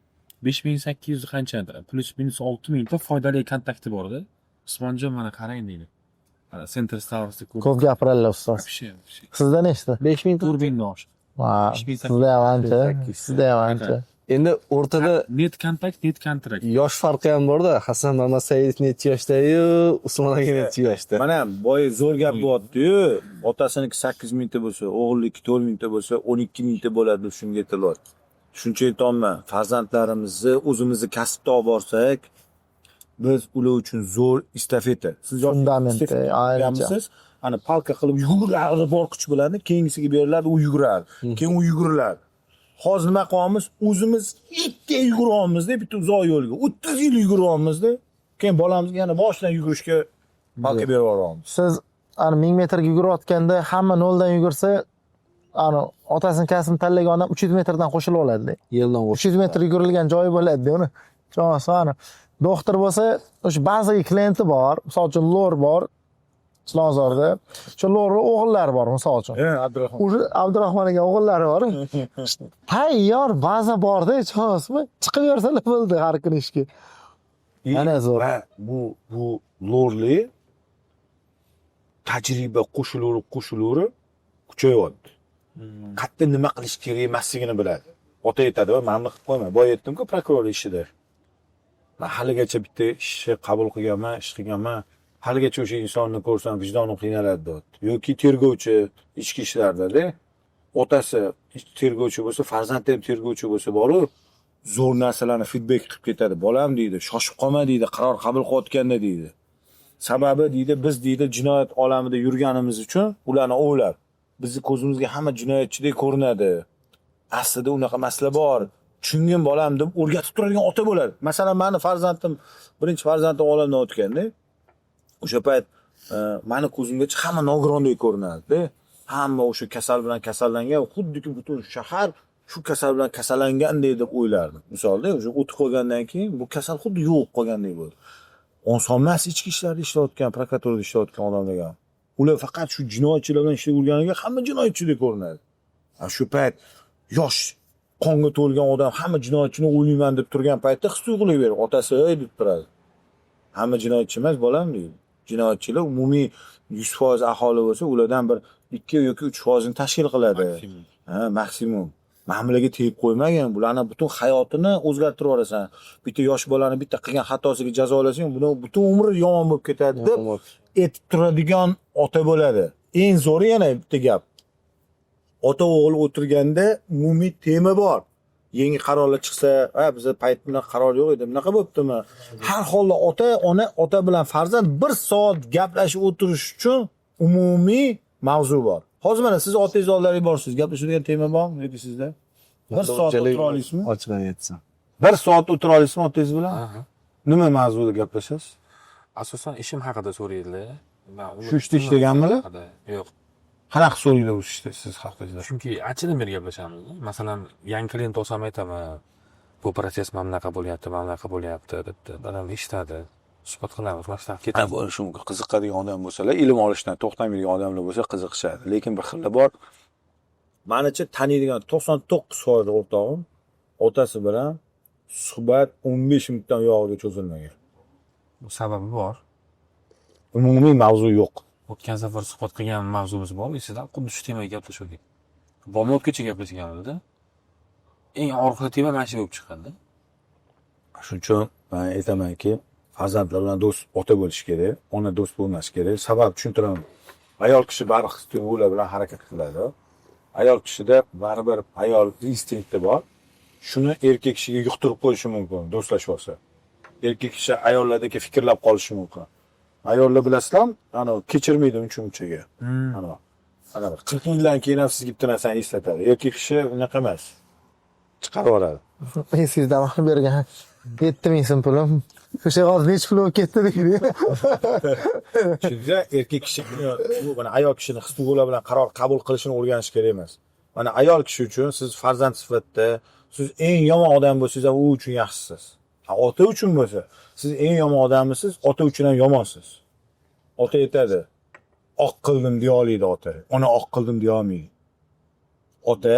S6: 5800 qanchadir, plus minus 6000 ta foydali kontakti bor edi. Usmonjon mana qarang deydi. Mana Center Stars'da
S5: Ko'p gapiradilar ustoz. Sizda nechta?
S8: 5000 ta.
S6: 4000 osh.
S5: Sizda ham ancha. Sizda ham ancha.
S8: Endi o'rtada
S6: Net kontakt, net kontrakt.
S8: yosh farqi ham bor-da. Hasan Mamasayev necha yoshda-yu, Usmon aka necha yoshda.
S2: Mana boya zo'r gap bo'lyapti-yu. Otasiniki 8000 ta bo'lsa, o'g'ilniki 4000 ta bo'lsa, 12000 ta bo'ladi deb shunga aytilyapti. Shuncha aytolman, farzandlarimizni o'zimizni kasbda olib borsak, biz ular uchun zo'r estafeta. Siz
S5: Fundament,
S2: yoshsiz, ana palka qilib yuguradi, bor kuch biladi, keyingisiga beriladi, u yuguradi. Keyin u yuguriladi. Hozir nima qilyapmiz? O'zimiz 2 yil yuguryapmiz-da, bitta uzoq yo'lga. 30 yil yuguryapmiz-da. Keyin bolamizga yana boshdan yugurishga palka berib yuboramiz.
S5: Siz ana 1000 metrga yugurayotganda hamma 0 dan yugursa, ana otasini kasbini tanlagan odam 300 metrdan qo'shilib oladi-da.
S8: Yildan
S5: 300 metr yugurilgan joyi bo'ladi-da uni. Tushunasizmi? Doktor bo'lsa, o'sha ba'zi klienti bor, misol uchun lor bor, Chilonzorda. Shu lor o'g'illari bor, misol uchun.
S2: Abdurahmon.
S5: O'sha Abdurahmon aka o'g'illari bor. Tayyor baza borda, tushunasizmi? Chiqib yorsalar bo'ldi har kuni ishga. Ana zo'r.
S2: Va bu lorli tajriba qo'shiluri kuchayapti. Qayerda nima qilish kerak emasligini biladi. Ota aytadi, "Men qilib qo'yman." Boya aytdim-ku, prokuror ishida. Men haligacha bitta ishni qabul qilganman, ish qilganman. Haligacha o'sha insonni ko'rsam vijdonim qiynaladi deyapti. Yoki tergovchi ichki ishlarda-da, otasi tergovchi bo'lsa, farzandi ham tergovchi bo'lsa, borib zo'r narsalarni feedback qilib ketadi. Bolam deydi, shoshib qolma deydi, qaror qabul qilayotganda deydi. Sababi deydi, biz deydi jinoyat olamida yurganimiz uchun ularni o'ylab, bizni ko'zimizga hamma jinoyatchidek ko'rinadi. Aslida unaqa masala bor. Tushungin bolam deb o'rgatib turadigan ota bo'ladi. Masalan, meni farzandim, birinchi farzandim olamdan o'tganda, o'sha payt meni ko'zimgacha hamma nogironlik ko'rinardi. Hamma o'sha kasal bilan kasallangan, xuddiki butun shahar shu kasal bilan kasallangandek deb o'ylardim. Misolda, o'sha o'tib qolgandan keyin bu kasal xuddi yo'q qolgandek bo'ldi. Oson emas ichki ishlarda ishlayotgan, prokuraturada ishlayotgan odamlarga. Ular faqat shu jinoyatchilar bilan ishlab yurganiga hamma jinoyatchidek ko'rinadi. Shu payt yosh qonga to'lgan odam hamma jinoyatchini o'ylayman deb turgan paytda his-tuyg'ulik berib, otasi ey deb turadi. Hamma jinoyatchi emas bolam deydi. Jinoyatchilar umumiy 100% aholi bo'lsa, ulardan bir 2 yoki 3% ni tashkil qiladi. Maksimum.
S3: ma'mulaga tegib qo'ymagin. Bularni butun hayotini o'zgartirib yuborasan. Bitta yosh bolani bitta qilgan xatosiga jazolasang, buni butun umri yomon bo'lib ketadi deb aytib turadigan ota bo'ladi. Eng zo'ri yana bitta gap. Ota o'g'il o'tirganda umumiy tema bor. Yangi qarorlar chiqsa, bizda payt bilan qaror yo'q edi, bunaqa bo'ptimi? Har holda ota bilan farzand 1 soat gaplashib o'tirish uchun umumiy mavzu bor. Hozir mana siz otangiz oldilariga borsiz, gaplashadigan tema bormi yoki sizda? 1 soat o'tira olasizmi?
S8: Ochiqdan aytsam.
S3: 1 soat o'tira olasizmi otangiz bilan? Nima mavzuda gaplashasiz?
S1: Asosan ishim haqida so'raydilar.
S3: Shu ishda ishlaganmilar?
S1: Yo'q.
S3: Qanaqa so'raydi o'sha ishda siz haqingizda?
S1: Chunki anchadan beri gaplashamiz. Masalan, yangi klient olsam aytaman, bu proses mana bunaqa bo'lyapti debdi. Dadam eshitadi. Suhbat qilamiz, maslahat ketamiz.
S3: Bo'lishi mumkin. Qiziqadigan odam bo'lsalar, ilm olishdan to'xtamaydigan odamlar bo'lsa qiziqishadi. Lekin bir xillar bor. Manacha taniydigan 99% o'rtog'im otasi bilan suhbat 15 minutdan yog'iga cho'zilmagan.
S1: Bu sababi bor.
S3: Umumiy mavzu yo'q.
S1: O'tgan safar suhbat qilgan mavzumiz bor, esingizda xuddi shu temaga gaplashdik. Bomotgacha gaplashganmiz-da. Eng og'riqli tema mana shu bo'lib chiqqanda.
S3: Shuning uchun men aytamanki, farzandlar bilan do'st ota bo'lish kerak, ona do'st bo'lmash kerak. Sabab tushuntiraman. Ayol kishi baribir his-tuyg'ular bilan harakat qiladi. Ayol kishida baribir ayol instinkti bor. Shuni erkak kishiga yuqtirib qo'yishi mumkin, do'stlashib olsa. Erkak kishi ayollardagi fikrlab qolishi mumkin. Ayollar bilasizlar, kechirmaydi uncha-munchaga. Ana 40 yildan keyin ham sizga bitta narsani eslatadi. Erkak kishi unaqa emas. Chiqarib yuboradi.
S5: Esingizda ma'lum bergan 7000 so'm pulim. O'sha hozir necha pul bo'lib ketdi deydi.
S3: Shunda erkak kishi bu mana ayol kishining his-tuyg'ular bilan qaror qabul qilishini o'rganish kerak emas. Mana ayol kishi uchun siz farzand sifatida siz eng yomon odam bo'lsangiz ham u uchun yaxshisiz. Ota uchun bo'lsa, siz eng yomon odamsiz, ota uchun ham yomonsiz. Ota aytadi, oq qildim deya oladi ota. Ona oq qildim deya olmaydi. Ota,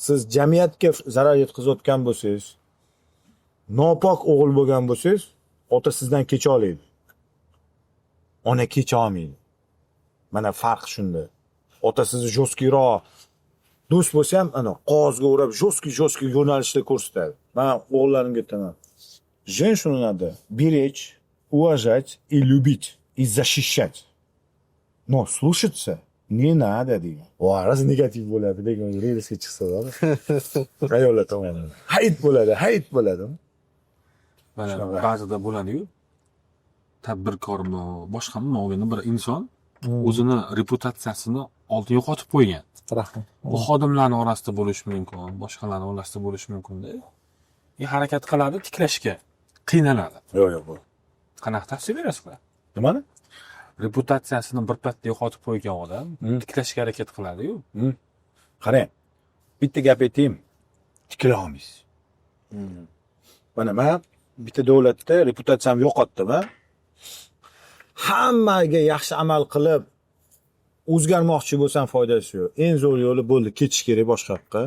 S3: siz jamiyatga zarar yetkazayotgan bo'lsangiz, nopok o'g'il bo'lgan bo'lsangiz, ota sizdan kecha oladi. Ona kecha olmaydi. Mana farq shunda. Ota sizni jo'skiroq do'st bo'lsa ham qog'ozga o'rab jo'ski yo'nalishda ko'rsatadi. Men o'g'illarimga aytaman. Женщину надо беречь, уважать и любить, и защищать. Но слушаться не надо, deyman. Раз negativ bo'ladi, degan reelsga chiqsa-da. Ayollar tomonidan. Hayit bo'ladi.
S1: Mana ba'zida bo'ladi-yu. Tadbirkormi, boshqami olganda bir inson o'zini reputatsiyasini oldin yo'qotib qo'ygan. Bu xodimlarning orasida bo'lishi mumkin, boshqalarning orasida bo'lishi mumkin-da. Harakat qiladi tiklashga, qiynaladi.
S3: Yo'q, bu.
S1: Qanaqa tavsiya berasizlar?
S3: Nimani?
S1: Reputatsiyasini bir patda yo'qotib qo'ygan odam tiklashga harakat qiladi-yu.
S3: Qarang. Bitta gap aytaymi? Tikla olmaysiz. Mana men bitta davlatda reputatsiyamni yo'qotdim, hammaga yaxshi amal qilib o'zgarmoqchi bo'lsam foydasi yo'q. Eng zo'r yo'li bo'ldi, ketish kerak boshqa yoqqa.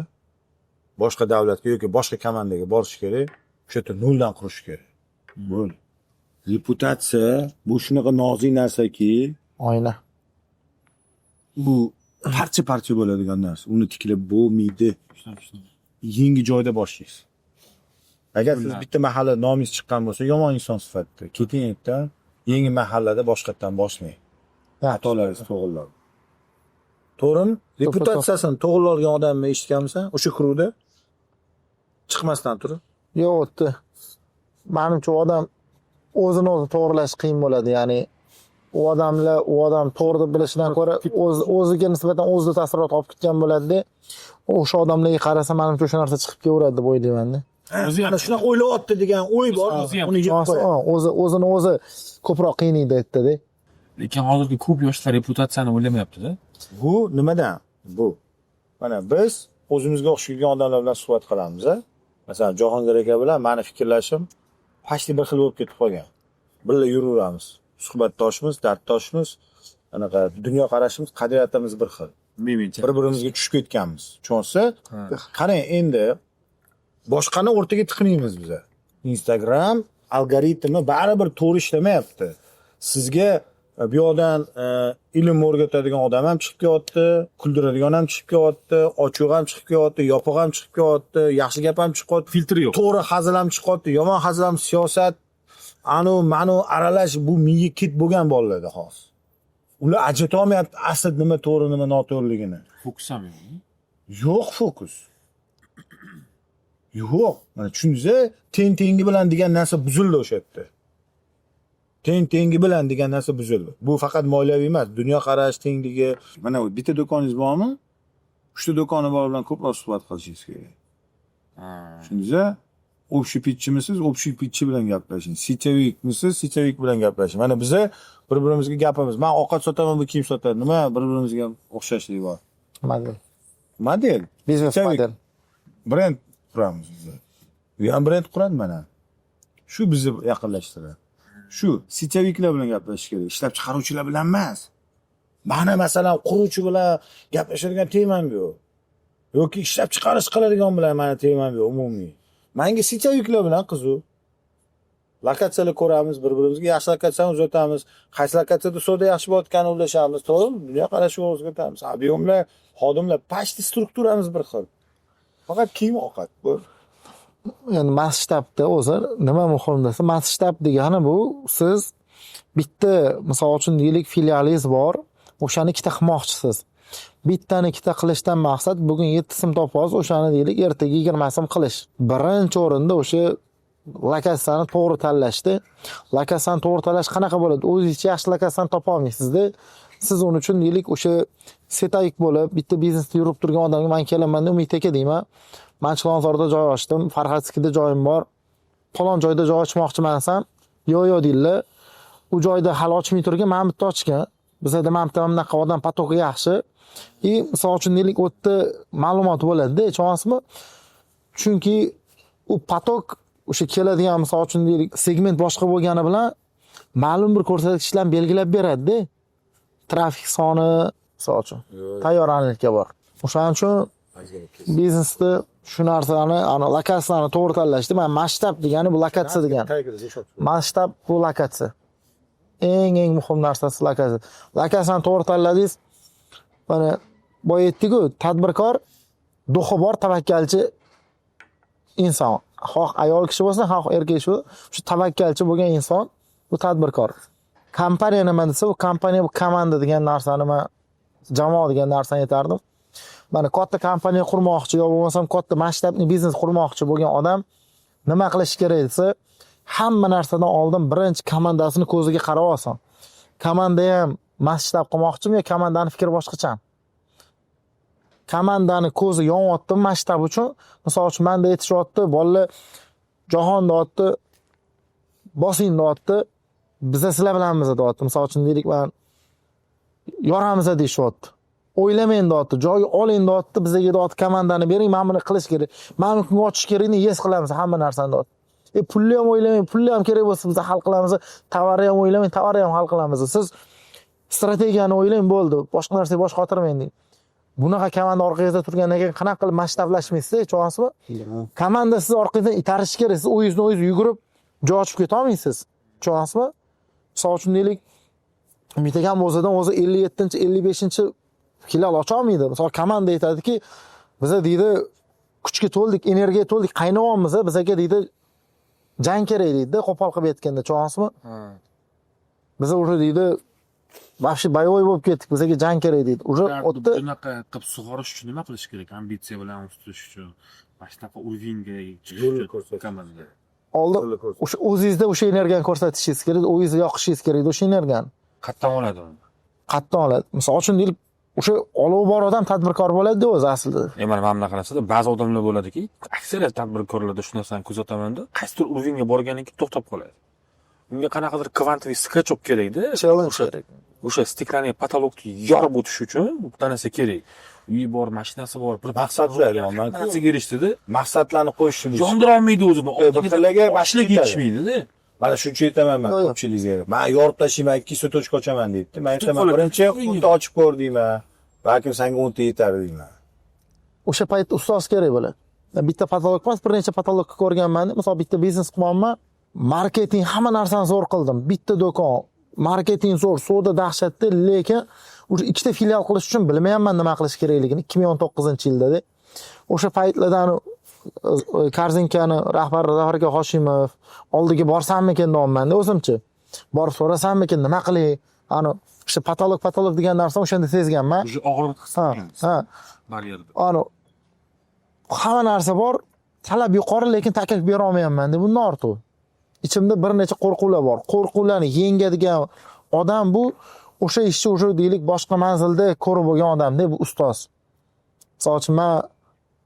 S3: Boshqa davlatga yoki boshqa komandaga borish kerak. O'sha yerda noldan qurish kerak. Bo'l. Reputatsiya bu shunaqa nozik narsaki,
S5: Oyna.
S3: bu parcha bo'ladigan narsa. Uni tiklab bo'lmaydi. Yangi joyda boshlaysiz. Agar siz bitta mahalla nomingiz chiqqan bo'lsa, yomon inson sifatida keting yerdan, yangi mahallada boshqatdan boshlang. Xatolaringiz to'g'riladi. To'g'rimi? Reputatsiyasini to'g'rilgan odamni eshitganmisan? O'sha kruvda chiqmasdan turib.
S5: Yo'q, menimcha odam o'zini o'zi to'g'rilash qiyin bo'ladi. Ya'ni u odam to'g'ri deb bilishidan ko'ra o'ziga nisbatan o'zida taassurot olib ketgan bo'ladi-da. O'sha odamlarga qarasa, menimcha o'sha narsa chiqib kelaveradi deb o'ylayman-da.
S1: O'zi
S3: Ana shunaqa o'ylayapti degan o'y bor. Uni
S5: o'zini o'zi ko'proq qiynaydi aytdi-da.
S1: lekin hozirgi ko'p yoshlar reputatsiyani o'ylamayapti-da.
S3: Bu nimadan? Bu. Mana biz o'zimizga o'xshagan odamlar bilan suhbat qilamiz. Masalan, Jahongir aka bilan meni fikrlashim pashti bir xil bo'lib ketib qolgan. Birga yuraveramiz. Suhbatdoshimiz, darddoshimiz, anaqa dunyo qarashimiz, qadriyatimiz bir xil. Bir-birimizga tushib ketganmiz. Chunki qarang, endi boshqani o'rtaga tiqmaymiz biz. Instagram algoritmi baribir to'g'ri ishlamayapti. Sizga Bu yoqdan ilm o'rgatadigan odam ham chiqib kelyapti, kuldiradigan ham chiqib kelyapti, ochiq ham chiqib kelyapti, yopiq ham chiqib kelyapti, yaxshi gap ham chiqyapti,
S1: Filtri yo'q.
S3: to'g'ri hazil ham chiqyapti, yomon hazil ham, siyosat, manu aralash bu miya kit bo'lgan bolalarda hozir. Ular ajrata olmayapti asl nima to'g'ri, nima noto'g'riligini.
S1: Fokus ham yo'q.
S3: Yo'q fokus. Yo'q. Mana tushundingiz, tengi bilan degan narsa buzildi o'sha yerda. Tengi bilan degan narsa buzildi. Bu faqat moliyaviy emas, dunyo qarash tengligi. Mana bitta do'koningiz bormi? 3 ta do'koni bor bilan ko'proq suhbat qilishingiz kerak. Tushundingiz? Общепитчimisiz, общепитchi bilan gaplashing. Sitevikmisiz, sitevik bilan gaplashing. Mana biza bir-birimizga gapimiz. Men ovqat sotaman, bu kiyim sotadi. Nima bir-birimizga o'xshashlik bor? Model.
S5: Biznes
S3: Sitevik.
S5: model.
S3: Brend quramiz biz. Bu ham brend quradi mana. Shu bizni yaqinlashtiradi. Shu sityaviklar bilan gaplashish kerak. Ishlab chiqaruvchilar bilan emas. Mana masalan quruvchi bilan gaplashadigan temam yo'q. Yoki ishlab chiqarish qiladigan bilan mana temam yo'q umumiy. Menga sityaviklar bilan qiziq. Lokatsiyalar ko'ramiz, bir-birimizga yaxshi lokatsiyani uzatamiz. Qaysi lokatsiyada savdo yaxshi bo'layotganini o'ylashamiz, to'g'rimi? Dunyo qarashini o'zgartiramiz. Ob'yomlar, xodimlar, pashti strukturamiz bir xil. Faqat kiyim ovqat bu.
S5: Endi masshtabda o'zi nima muhim desa, masshtab degani bu siz bitta, misol uchun deylik, filialingiz bor, o'shani ikkita qilmoqchisiz. Bittani ikkita qilishdan maqsad bugun 7 sim topasiz, o'shani deylik, ertaga 20 sim qilish. Birinchi o'rinda o'sha lokatsiyani to'g'ri tanlashda. Lokatsiyani to'g'ri tanlash qanaqa bo'ladi? O'zingizcha yaxshi lokatsiyani topa olmaysiz-da. Siz uning uchun deylik, o'sha setayik bo'lib, bitta biznesda yurib turgan odamga men kelaman, Umid aka deyman. Men Chilonzorda joy ochdim, Farxatskida joyim bor. Falon joyda joy ochmoqchimansan. Yo'q deydilar. U joyda hali ochmay turgan, men bitta ochgan. Bizda mana bunaqa odam patoki yaxshi. Misol uchun deylik, u yerda ma'lumot bo'ladi-da, ishonasizmi? Chunki u patok o'sha keladigan, misol uchun deylik, segment boshqa bo'lgani bilan ma'lum bir ko'rsatkichlarni belgilab beradi-da. Trafik soni, misol uchun, tayyorgarlikka bor. O'shaning uchun biznesda shu narsani, lokatsiyani to'g'ri tanlashda, mana masshtab degani bu lokatsiya degani. Masshtab bu lokatsiya. Eng muhim narsasi lokatsiya. Lokatsiyani to'g'ri tanladingiz. Mana boya aytdik-ku, tadbirkor, duxi bor, tavakkalchi inson. Xoh ayol kishi bo'lsa, xoh erkak kishi bo'lsa, shu tavakkalchi bo'lgan inson bu tadbirkor. Kompaniya nima desa, bu kompaniya, bu komanda degan narsani, men jamoa degan narsani aytardim. Mana katta kompaniya qurmoqchi yo bo'lmasam katta masshtabli biznes qurmoqchi bo'lgan odam nima qilish kerak desa, hamma narsadan oldin birinchi komandasini ko'ziga qarab olsin. Komanda ham masshtab qilmoqchimi yo komandani fikri boshqachami? Komandani ko'zi yonyapti masshtab uchun. Misol uchun menda yetishyapti, bolalar jahonda otdi, bosinda otdi, biza sizlar bilanmiz deyapti. Misol uchun deylik, men yoramiz deyishyapti. O'ylamang deyapti, joyga oling deyapti, bizga deyapti, komandani bering, men buni qilish kerak. Men buni ochish kerakni yes qilamiz hamma narsani deyapti. Pulni ham o'ylamang, pulni ham kerak bo'lsa biz hal qilamiz. Tovarni ham o'ylamang, tovarni ham hal qilamiz. Siz strategiyani o'ylang, bo'ldi. Boshqa narsaga bosh qotirmang deydi. Bunaqa komanda orqangizda turgandan keyin qanaqa qilib masshtablashmaysiz, tushunasizmi? Komanda siz orqangizdan itarish kerak. Siz o'zingiz yugurib joy ochib keta olmaysiz. Tushunasizmi? Misol uchun deylik, Umid akam o'zidan o'zi 57-chi, 55-chi filial ocha olmaydi. Misol komanda aytadiki, biza deydi kuchga to'ldik, energiyaga to'ldik, qaynayapmiz, bizga deydi jang kerak deydi, qo'pol qilib aytganda, tushunasizmi? Biza uni deydi vahshiy boyovoy bo'lib ketdik, bizga jang kerak deydi. O'tda
S1: bunaqa qilib sug'orish uchun nima qilish kerak? Ambitsiya bilan ustirish uchun, masshtabga urvinga chiqish uchun komanda.
S5: Oldin o'sha o'zingizda o'sha energiyani ko'rsatishingiz kerak, o'zingizni yoqishingiz kerak o'sha energiyani.
S1: Qatdan oladi uni.
S5: Qatdan oladi. Misol uchun deylik, o'sha olov bor odam tadbirkor bo'ladi-da o'zi aslida.
S1: Mana mana qarasada ba'zi odamlar bo'ladiki, aksariyat tadbirkorlarda shu narsani kuzatamanda, qaysidir urvinga borgandan keyin to'xtab qoladi. Unga qanaqadir kvantoviy skachok kerak-da. O'sha stiklaniy patologni yorib o'tish uchun bitta narsa kerak. Uyi bor, mashinasi bor, bir
S3: Maqsadlar yo'qman.
S1: narsaga erishdi-da.
S3: Maqsadlarni qo'yishimiz.
S1: Yondira olmaydi o'zini.
S3: Bittalarga
S1: mashinaga yetishmaydi-da.
S3: Mana shuncha aytaman men ko'pchiligingizga. Men yorib tashlayman, 2 sotochka ochaman deydi. Men aytaman, birinchi xuddi ochib ko'r deyman. Balkim senga 10 ta yetar deyman.
S5: O'sha paytda ustoz kerak bo'ladi. Bitta patolog emas, bir necha patolog ko'rganman. Misol bitta biznes qilmoqman, marketing hamma narsani zo'r qildim. Bitta do'kon, marketing zo'r, savdo dahshatli, lekin o'sha ikkita filial qilish uchun bilmayapman nima qilish kerakligini 2019-yilda. O'sha paytlarda Korzinkani rahbari Zafar Hoshimov oldiga borsammikin deyapman-da o'zimcha. Borib so'rasammikin nima qilay? O'sha patolog degan narsani o'shanda sezganman.
S1: Уже og'riq his qilgansiz.
S5: Ha.
S1: Baryerda.
S5: Hamma narsa bor, talab yuqori, lekin taklif bera olmayapman deb bundan ortiq. Ichimda bir necha qo'rquvlar bor. Qo'rquvlarni yengadigan odam bu o'sha ishchi o'sha deylik boshqa manzilda ko'rib bo'lgan odamda bu ustoz. Misol uchun men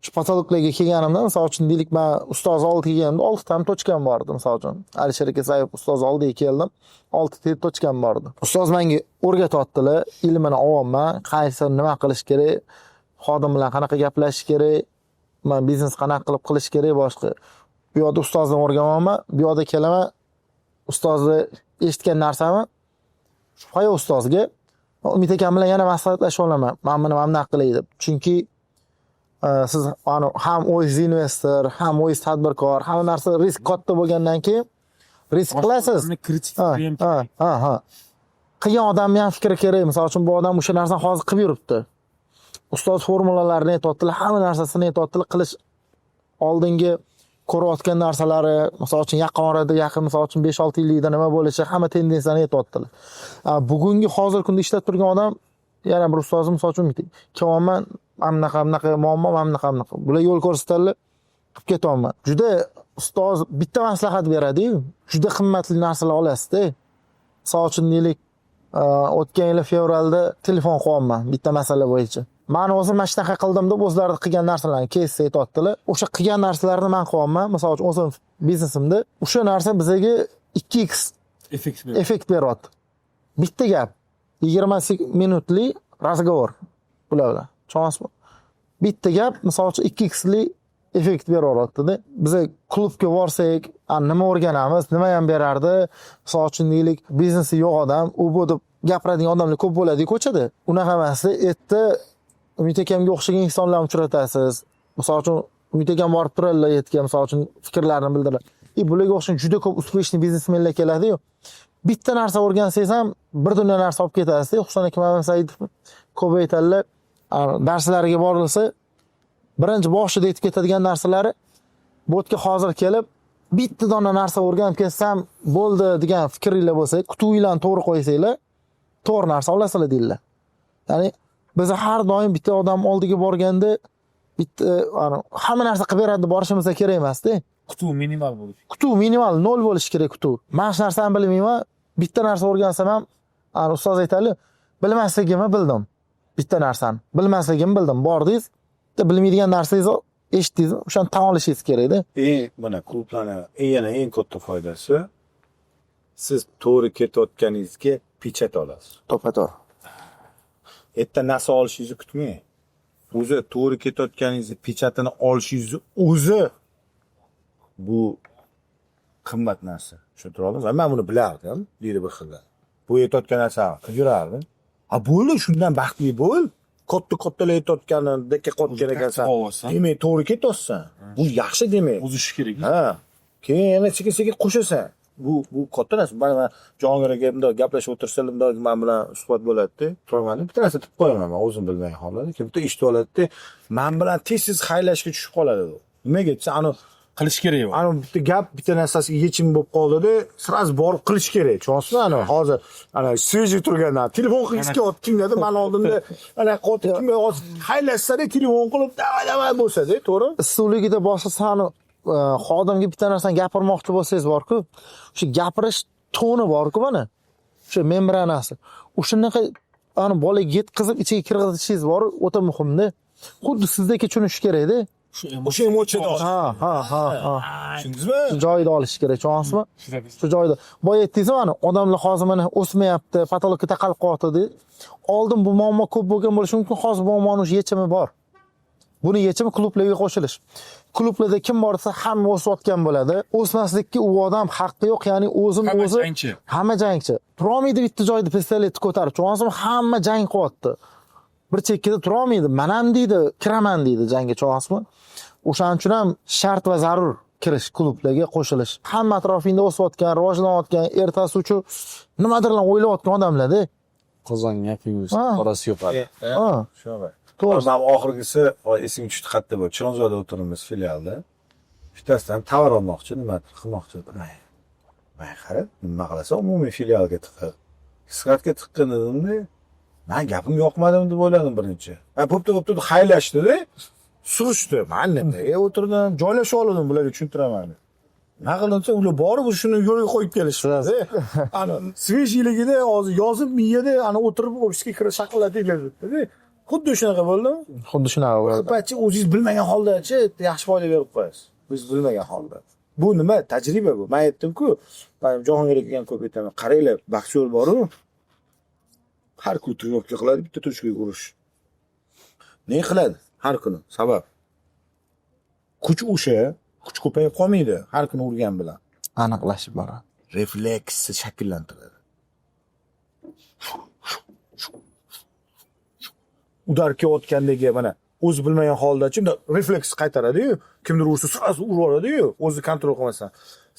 S5: shu patologlarga kelganimda, misol uchun deylik men ustoz oldiga kelganimda 6 ta tochkam bor edi, misol uchun. Alisher Kesayev ustoz oldiga keldim, 6 ta tochkam bor edi. Ustoz menga o'rgatyaptilar, ilmini olyapman, qaysi nima qilish kerak, xodim bilan qanaqa gaplashish kerak, men biznes qanaqa qilib qilish kerak boshqa. Bu yoqda ustozdan o'rganyapman, bu yoqda kelaman ustozni eshitgan narsamni Foya ustozga Umid akam bilan yana maslahatlashib olaman. Men buni mana qilay deb. Chunki siz ham o'zingiz investor, ham o'zingiz tadbirkor, hamma narsa risk katta bo'lgandan keyin risk qilasiz.
S1: Kritik
S5: Qilgan odamning ham fikri kerak. Misol uchun bu odam o'sha narsani hozir qilib yuribdi. Ustoz formulalarni aytayotdilar, hamma narsasini aytayotdilar, qilish oldingi ko'rayotgan narsalari, misol uchun yaqin orada, misol uchun 5-6 yillikda nima bo'lishi, hamma tendensiyani aytayotdilar. Bugungi hozir kunda ishlab turgan odam, yana bir ustozim misol uchun kelyapman, amnaqa muammo, amnaqa. Bular yo'l ko'rsatadilar, qilib ketyapman. Juda ustoz bitta maslahat beradi-yu, juda qimmatli narsalar olasiz-da. Misol uchun deylik, o'tgan yil fevralda telefon qilyapman bitta masala bo'yicha. Men o'zim mana shunaqa qildim deb o'zlari qilgan narsalarni kesib aytayotdilar. O'sha qilgan narsalarni men qilyapman. Misol uchun o'zim biznesimda o'sha narsa bizga 2x effekt beryapti. Bitta gap 20 minutli razgovor bular bilan. Tushunasizmi? Bitta gap misol uchun 2x li effekt beryapti-da. Biz klubga borsak, nima o'rganamiz, nima ham berardi? Misol uchun deylik, biznesi yo'q odam, u bu deb gapiradigan odamlar ko'p bo'ladi ko'chada. Unaqa emas, erta Umid akamga o'xshagan insonlarni uchratasiz. Misol uchun Umid akam borib turadilar yetgan, misol uchun fikrlarini bildiradilar. Bularga o'xshagan juda ko'p uspешный biznesmenlar keladi-yu. Bitta narsa o'rgansangiz ham bir dunyo narsa olib ketasiz. Husan aka Mamad Saidov ko'p aytadilar, darslariga borilsa, birinchi boshida aytib ketadigan narsalari bu yerga hozir kelib bitta dona narsa o'rganib ketsam bo'ldi degan fikringlar bo'lsa, kutuvinglarni to'g'ri qo'ysanglar, to'g'ri narsa olasizlar deydilar. Ya'ni biz har doim bitta odam oldiga borganda bitta hamma narsa qilib beradi deb borishimiz kerak emas-da.
S1: Qutuv minimal bo'lishi.
S5: Qutuv minimal 0 bo'lishi kerak qutuv. Men hech narsani bilmayman, bitta narsa o'rgansam ham, ustoz aytadi, bilmasligimni bildim. Bitta narsani bilmasligimni bildim. Bordingiz, bilmaydigan narsangizni eshitdingiz, o'shani tan olishingiz kerak-da.
S2: Mana klublarning eng katta foydasi siz to'g'ri ketayotganingizga pechat olasiz.
S5: To'ppa-to'g'ri.
S2: Erta narsa olishingizni kutmang. O'zi to'g'ri ketayotganingizni pechatini olishingizni o'zi bu qimmat narsa. Tushuntirdingizmi? Men buni bilardim, deydi bir xillar. Bu aytayotgan narsa qilib yurardim. Bo'ldi, shundan baxtli bo'l. Katta-kattalar aytayotganidek qotgan ekansan. Demak, to'g'ri ketyapsan. Bu yaxshi demak.
S1: O'zish kerak.
S2: Ha. Keyin yana sekin-sekin qo'shasan. Bu katta narsa. Mana Jahongir aka bunday gaplashib o'tirsalar, men bilan suhbat bo'ladi-da. Turmadim. Bitta narsa deb qo'yaman, men o'zim bilmagan hollarda. Kim bitta eshitib oladi-da, men bilan tez-tez xayrlashga tushib qoladi u. Nimaga desa,
S1: Qilish kerak u.
S2: bitta gap, bitta narsasiga yechim bo'lib qoldi-da, sraz borib qilish kerak. Tushunasizmi? Hozir svejiy turgandan telefon qilgisi kelyapti kimgadir, men oldimda qotib kimga xayrlashsa-da telefon qilib, davay bo'lsa-da, to'g'ri?
S5: Issiqligida boshqa sani xodimga bitta narsani gapirmoqchi bo'lsangiz bor-ku, o'sha gapirish toni bor-ku mana. O'sha membranasi. O'shanaqa bolaga yetkazib ichiga kirgizishingiz bor, o'ta muhimda. Xuddi sizdagi tushunish kerak-da.
S2: O'sha emotsiyada.
S5: Ha.
S2: Tushundingizmi?
S5: Shu joyida olish kerak, tushunasizmi? Shu joyida. Boya aytdingiz mana, odamlar hozir mana o'smayapti, patologga taqalib qolyapti. Oldin bu muammo ko'p bo'lgan bo'lishi mumkin, hozir bu muammoning yechimi bor. Buni yechimi klublarga qo'shilish. Klublarda kim borsa hamma o'sayotgan bo'ladi. O'smaslikka u odam haqqi yo'q, ya'ni o'zi hamma jangchi. Turolmaydi bitta joyda pistoletni ko'tarib, tushunasizmi? Hamma jang qilyapti. Bir chekkada turolmaydi. Men ham deydi, kiraman deydi jangga, tushunasizmi? O'shaning uchun ham shart va zarur kirish, klublarga qo'shilish. Hamma atrofingda o'sayotgan, rivojlanayotgan, ertasi uchun nimadirlar o'ylayotgan odamlarda.
S8: Qozonga kuyuz,
S5: Ha.
S8: qorasi yo'qadi.
S5: Ha,
S2: Shunaqa.
S5: to'g'ri.
S2: Mana oxirgisi esing tushdi qayerda bu Chilonzorda o'tiramiz filialda. Bittasidan tovar olmoqchi, nima qilmoqchi. Men qarab, nima qilasan, umumiy filialga tiqib. Xizmatga tiqqan edimda, men gapim yoqmadimi deb o'yladim birinchi. Bo'pti deb haylashdi-da. Surishdi. Men nimaga o'tirdim, joylashib oldim bularga tushuntiraman. Nima qilinsa, ular borib shuni yo'lga qo'yib kelishdi. Ana svejiyligida hozir yozib miyada ana o'tirib ofisga kirib shaqillatib keldi. Xuddi shunaqa bo'ldi.
S5: Xuddi shunaqa bo'ldi.
S2: Paytchi o'zingiz bilmagan holda-chi yaxshi foyda berib qo'yasiz. Biz bilmagan holda. Bu nima? Tajriba bu. Men aytdim-ku, men Jahongir akaga ko'p aytaman. Qaranglar, boksyor bor-ku. Har kuni trenirovka qiladi, bitta tochkaga urish. Ne qiladi? Har kuni. Sabab. Kuch o'sha, kuch ko'payib qolmaydi har kuni urgan bilan.
S5: Aniqlashib boradi.
S2: Refleksni shakllantiradi. Udar kelayotgandagi mana o'zi bilmagan holda-chi refleks qaytaradi-yu, kimdir ursa sirasi urib yuboradi-yu, o'zi kontrol qilmasdan.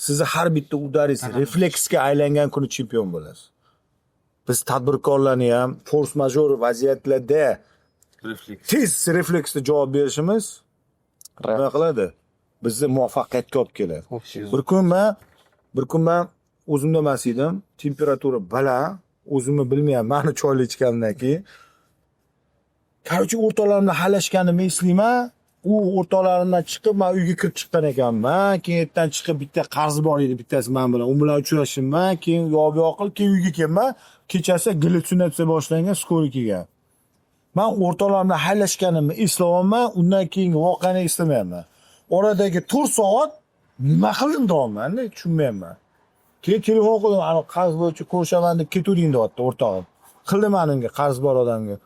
S2: Sizni har bitta udaringiz refleksga aylangan kuni chempion bo'lasiz. Biz tadbirkorlarni ham force major vaziyatlarda tez refleksda javob berishimiz nima qiladi? Bizni muvaffaqiyatga olib keladi. Bir kun men o'zimda emas edim, temperatura baland, o'zimni bilmayman, mani choyli ichgandan keyin Qarchi o'rtalarimda halashganimni eslayman. U o'rtalarimdan chiqib men uyga kirib chiqqan ekanman. Keyin ertadan chiqib bitta qarz bor edi bittasi men bilan. U bilan uchrashimman, keyin yo'q qilib keyin uyga kelman. Kechasi gallyutsinatsiya boshlangan, skoriy kelgan. Men o'rtalarimda halashganimni eslayapman, undan keyingi voqeani eslamayapman. Oradagi 4 soat nima qildim deyapman-da, tushunmayapman. Keyin telefon qildim, ana qarz bo'yicha ko'rishaman deb ketuvding deyapti o'rtog'im. Qildim menga qarz bor odamga.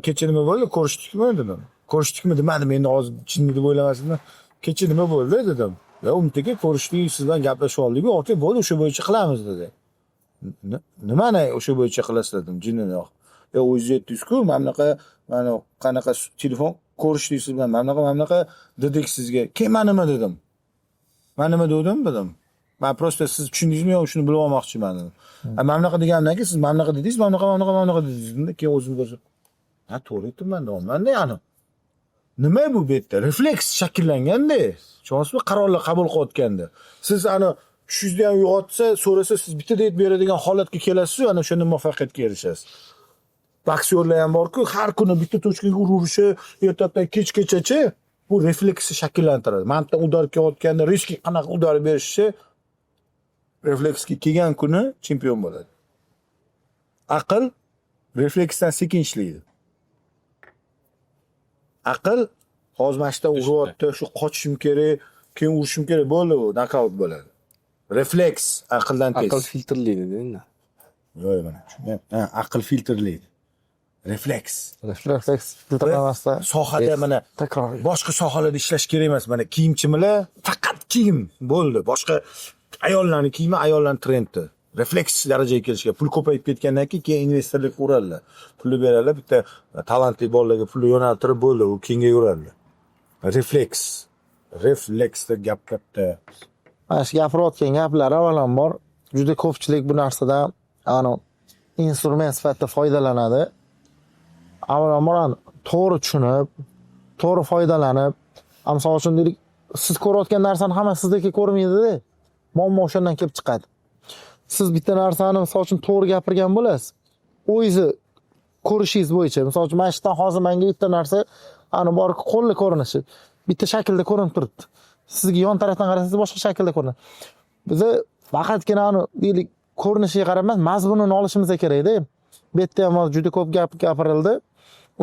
S2: Kecha nima bo'ldi? Ko'rishdikmi dedim. Ko'rishdikmi demadim, endi hozir chinni deb o'ylamasinmi? Kecha nima bo'ldi dedim. Ya umtiga ko'rishdik, siz bilan gaplashib oldik, okey, bo'ldi, o'sha bo'yicha qilamiz dedi. Nimani o'sha bo'yicha qilasiz dedim, jinnini yo'q. O'zingiz aytdingiz-ku, mana qanaqa telefon ko'rishdik siz bilan, mana bunaqa dedik sizga. Keyin nima dedim? Men nima dedim? Men prosta siz tushundingizmi yo'q, shuni bilib olmoqchiman dedim. Mana bunaqa degandan keyin siz mana bunaqa dedingiz, mana bunaqa dedingiz. Keyin o'zim ha, to'g'ri aytibman deyapman-da, yani. Nima bu betda? Refleks shakllanganda, tushunasizmi? Qarorlar qabul qilayotganda. Siz ana tushingizda ham uyg'otsa, so'rasa siz bitta deb beradigan holatga kelasiz, ana o'shanda muvaffaqiyatga erishasiz. Boksyorlar ham bor-ku, har kuni bitta tochkaga urishi, ertadan kechgacha bu refleksni shakllantiradi. Mantda udar kelayotganda riski qanaqa udar berishi refleksga kelgan kuni chempion bo'ladi. Aql refleksdan sekin ishlaydi. Aql hozir mashta uryapti, shu qochishim kerak, keyin urishim kerak, bo'ldi u, nokaut bo'ladi. Refleks aqldan tez.
S8: Aql filtrlaydi endi.
S2: Yo'q, mana tushunmayapman. Aql filtrlaydi. Refleks
S5: filtrlamasda
S2: sohada mana
S5: takror
S2: boshqa sohalarda ishlash kerak emas. Mana kiyimchilar faqat kiyim bo'ldi. Boshqa ayollarning kiyimi, ayollarning trendi. Refleks darajaga kelishga pul ko'payib ketgandan keyin investorlik uradilar. Pulni beradilar, bitta talantli bolalarga pulni yo'naltirib bo'ldi, u kengayveradi. Refleksda gap katta.
S5: Mana shu gapirayotgan gaplar avvalambor juda ko'pchilik bu narsadan instrument sifatida foydalanadi. Avvalambor to'g'ri tushunib, to'g'ri foydalanib, misol uchun deylik, siz ko'rayotgan narsani hamma sizdagi ko'rmaydi-da. Muammo o'shandan kelib chiqadi. Siz bitta narsani misol uchun to'g'ri gapirgan bo'lasiz. O'zingiz ko'rishingiz bo'yicha, misol uchun mana shundan hozir menga bitta narsa bor qo'lli ko'rinishi, bitta shaklda ko'rinib turibdi. Sizga yon tarafdan qarasangiz boshqa shaklda ko'rinadi. Biz faqatgina deylik ko'rinishiga qaramas, mazmunini olishimiz kerak-da. Bu yerda ham juda ko'p gap gapirildi.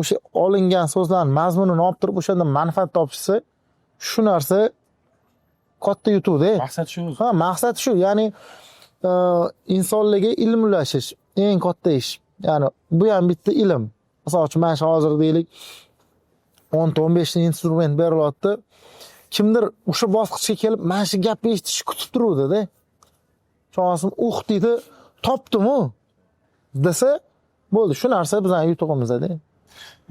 S5: O'sha olingan so'zlarning mazmunini olib turib, o'shanda manfaat topishsa, shu narsa katta yutuq-da.
S1: Maqsad shu.
S5: Ha, maqsad shu. Ya'ni insonlarga ilm ulashish eng katta ish. Ya'ni bu ham bitta ilm. Misol uchun mana shu hozir deylik 10-15 ta instrument berilyapti. Kimdir o'sha bosqichga kelib, mana shu gapni eshitishni kutib turuvdi-da. Cho'g'asim deydi, topdim-u desa, bo'ldi, shu narsa bizning yutug'imiz-da.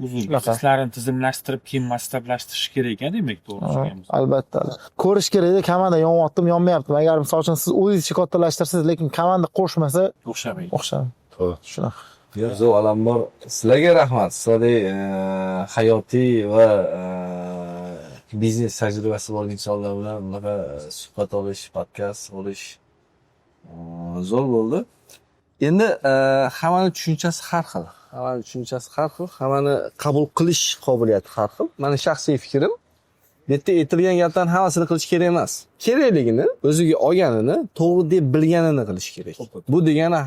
S1: bizneslarini tizimlashtirib keyin masshtablashtirish kerak ekan, demak, to'g'ri tushunganmiz.
S5: Albatta. Ko'rish kerakda komanda yonyaptimi, yonmayaptimi. Agar misol uchun siz o'zingizni kattalashtirsangiz, lekin komanda qo'shmasa,
S1: O'xshamaydi.
S5: o'xshamaydi. Shunaqa.
S8: Yo'q, avvalambor sizlarga rahmat. Sizlarning hayotiy va biznes tajribasi bor insonlar bilan bunaqa suhbat olish, podkast olish zo'r bo'ldi. Endi hammani tushunchasi har xil. Hammani qabul qilish qobiliyati har xil. Meni shaxsiy fikrim, bu yerda aytilgan gaplarni hammasini qilish kerak emas. Kerakligini, o'ziga olganini, to'g'ri deb bilganini qilish kerak. Bu degani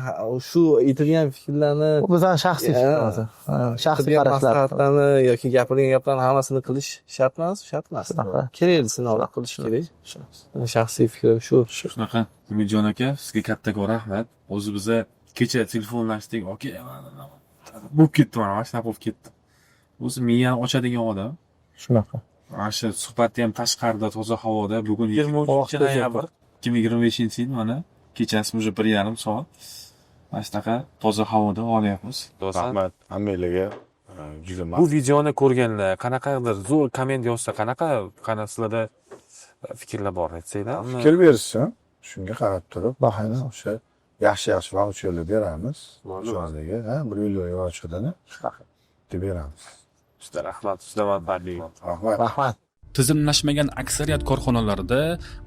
S8: shu aytilgan fikrlarni,
S5: Bu bizning shaxsiy fikrimiz. Shaxsiy qarashlar.
S8: maslahatlarni yoki gapirilgan gaplarni hammasini qilish shart emas.
S5: Shunaqa.
S8: Keraklisini olib qilish kerak. Shaxsiy fikrim shu.
S1: Shunaqa. Umidjon aka, sizga kattakon rahmat. O'zi biza kecha telefonlashdik, aka, bo'lib ketdi, mana shunaqa bo'lib ketdi. O'zi miyani ochadigan odam.
S5: Shunaqa.
S1: Mana shu suhbatni ham tashqarida, toza havoda, bugun 23-noyabr 2025-yil, mana kechasi уже 1:30 soat. Mana shunaqa toza havoda olyapmiz.
S3: Rahmat hammanglarga. Juda
S1: Bu videoni ko'rganlar qanaqadir zo'r komment yozsa, qanaqa sizlarda fikrlar bor aytsanglar.
S3: fikr berishsin. Shunga qarab turib, bahayni o'sha yaxshi vaucherlar beramiz. O'shadagi, bir yo'l vaucherlarni deb beramiz.
S1: Juda rahmat, juda manfaatli.
S5: Rahmat.
S6: Tizimlashmagan aksariyat korxonalarda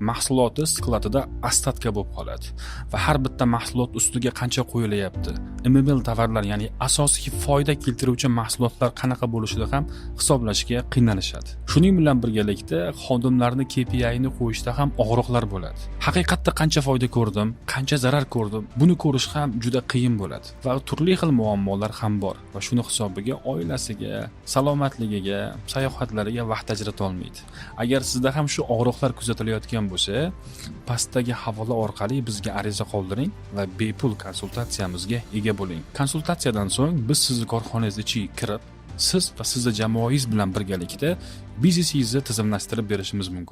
S6: mahsuloti skladida ostatka bo'lib qoladi va har bitta mahsulot ustiga qancha qo'yilyapti, MML tovarlar, ya'ni asosiy foyda keltiruvchi mahsulotlar qanaqa bo'lishida ham hisoblashga qiynalishadi. Shuning bilan birgalikda xodimlarni KPI'ni qo'yishda ham og'riqlar bo'ladi. Haqiqatda qancha foyda ko'rdim, qancha zarar ko'rdim, buni ko'rish ham juda qiyin bo'ladi va turli xil muammolar ham bor va shuni hisobiga oilasiga, salomatligiga, sayohatlariga vaqt ajrata olmaydi. Agar sizda ham shu og'riqlar kuzatilayotgan bo'lsa, pastdagi havola orqali bizga ariza qoldiring va bepul konsultatsiyamizga ega bo'ling. Konsultatsiyadan so'ng biz sizni korxonangiz ichiga kirib, siz va sizning jamoangiz bilan birgalikda biznesingizni tizimlashtirib berishimiz mumkin.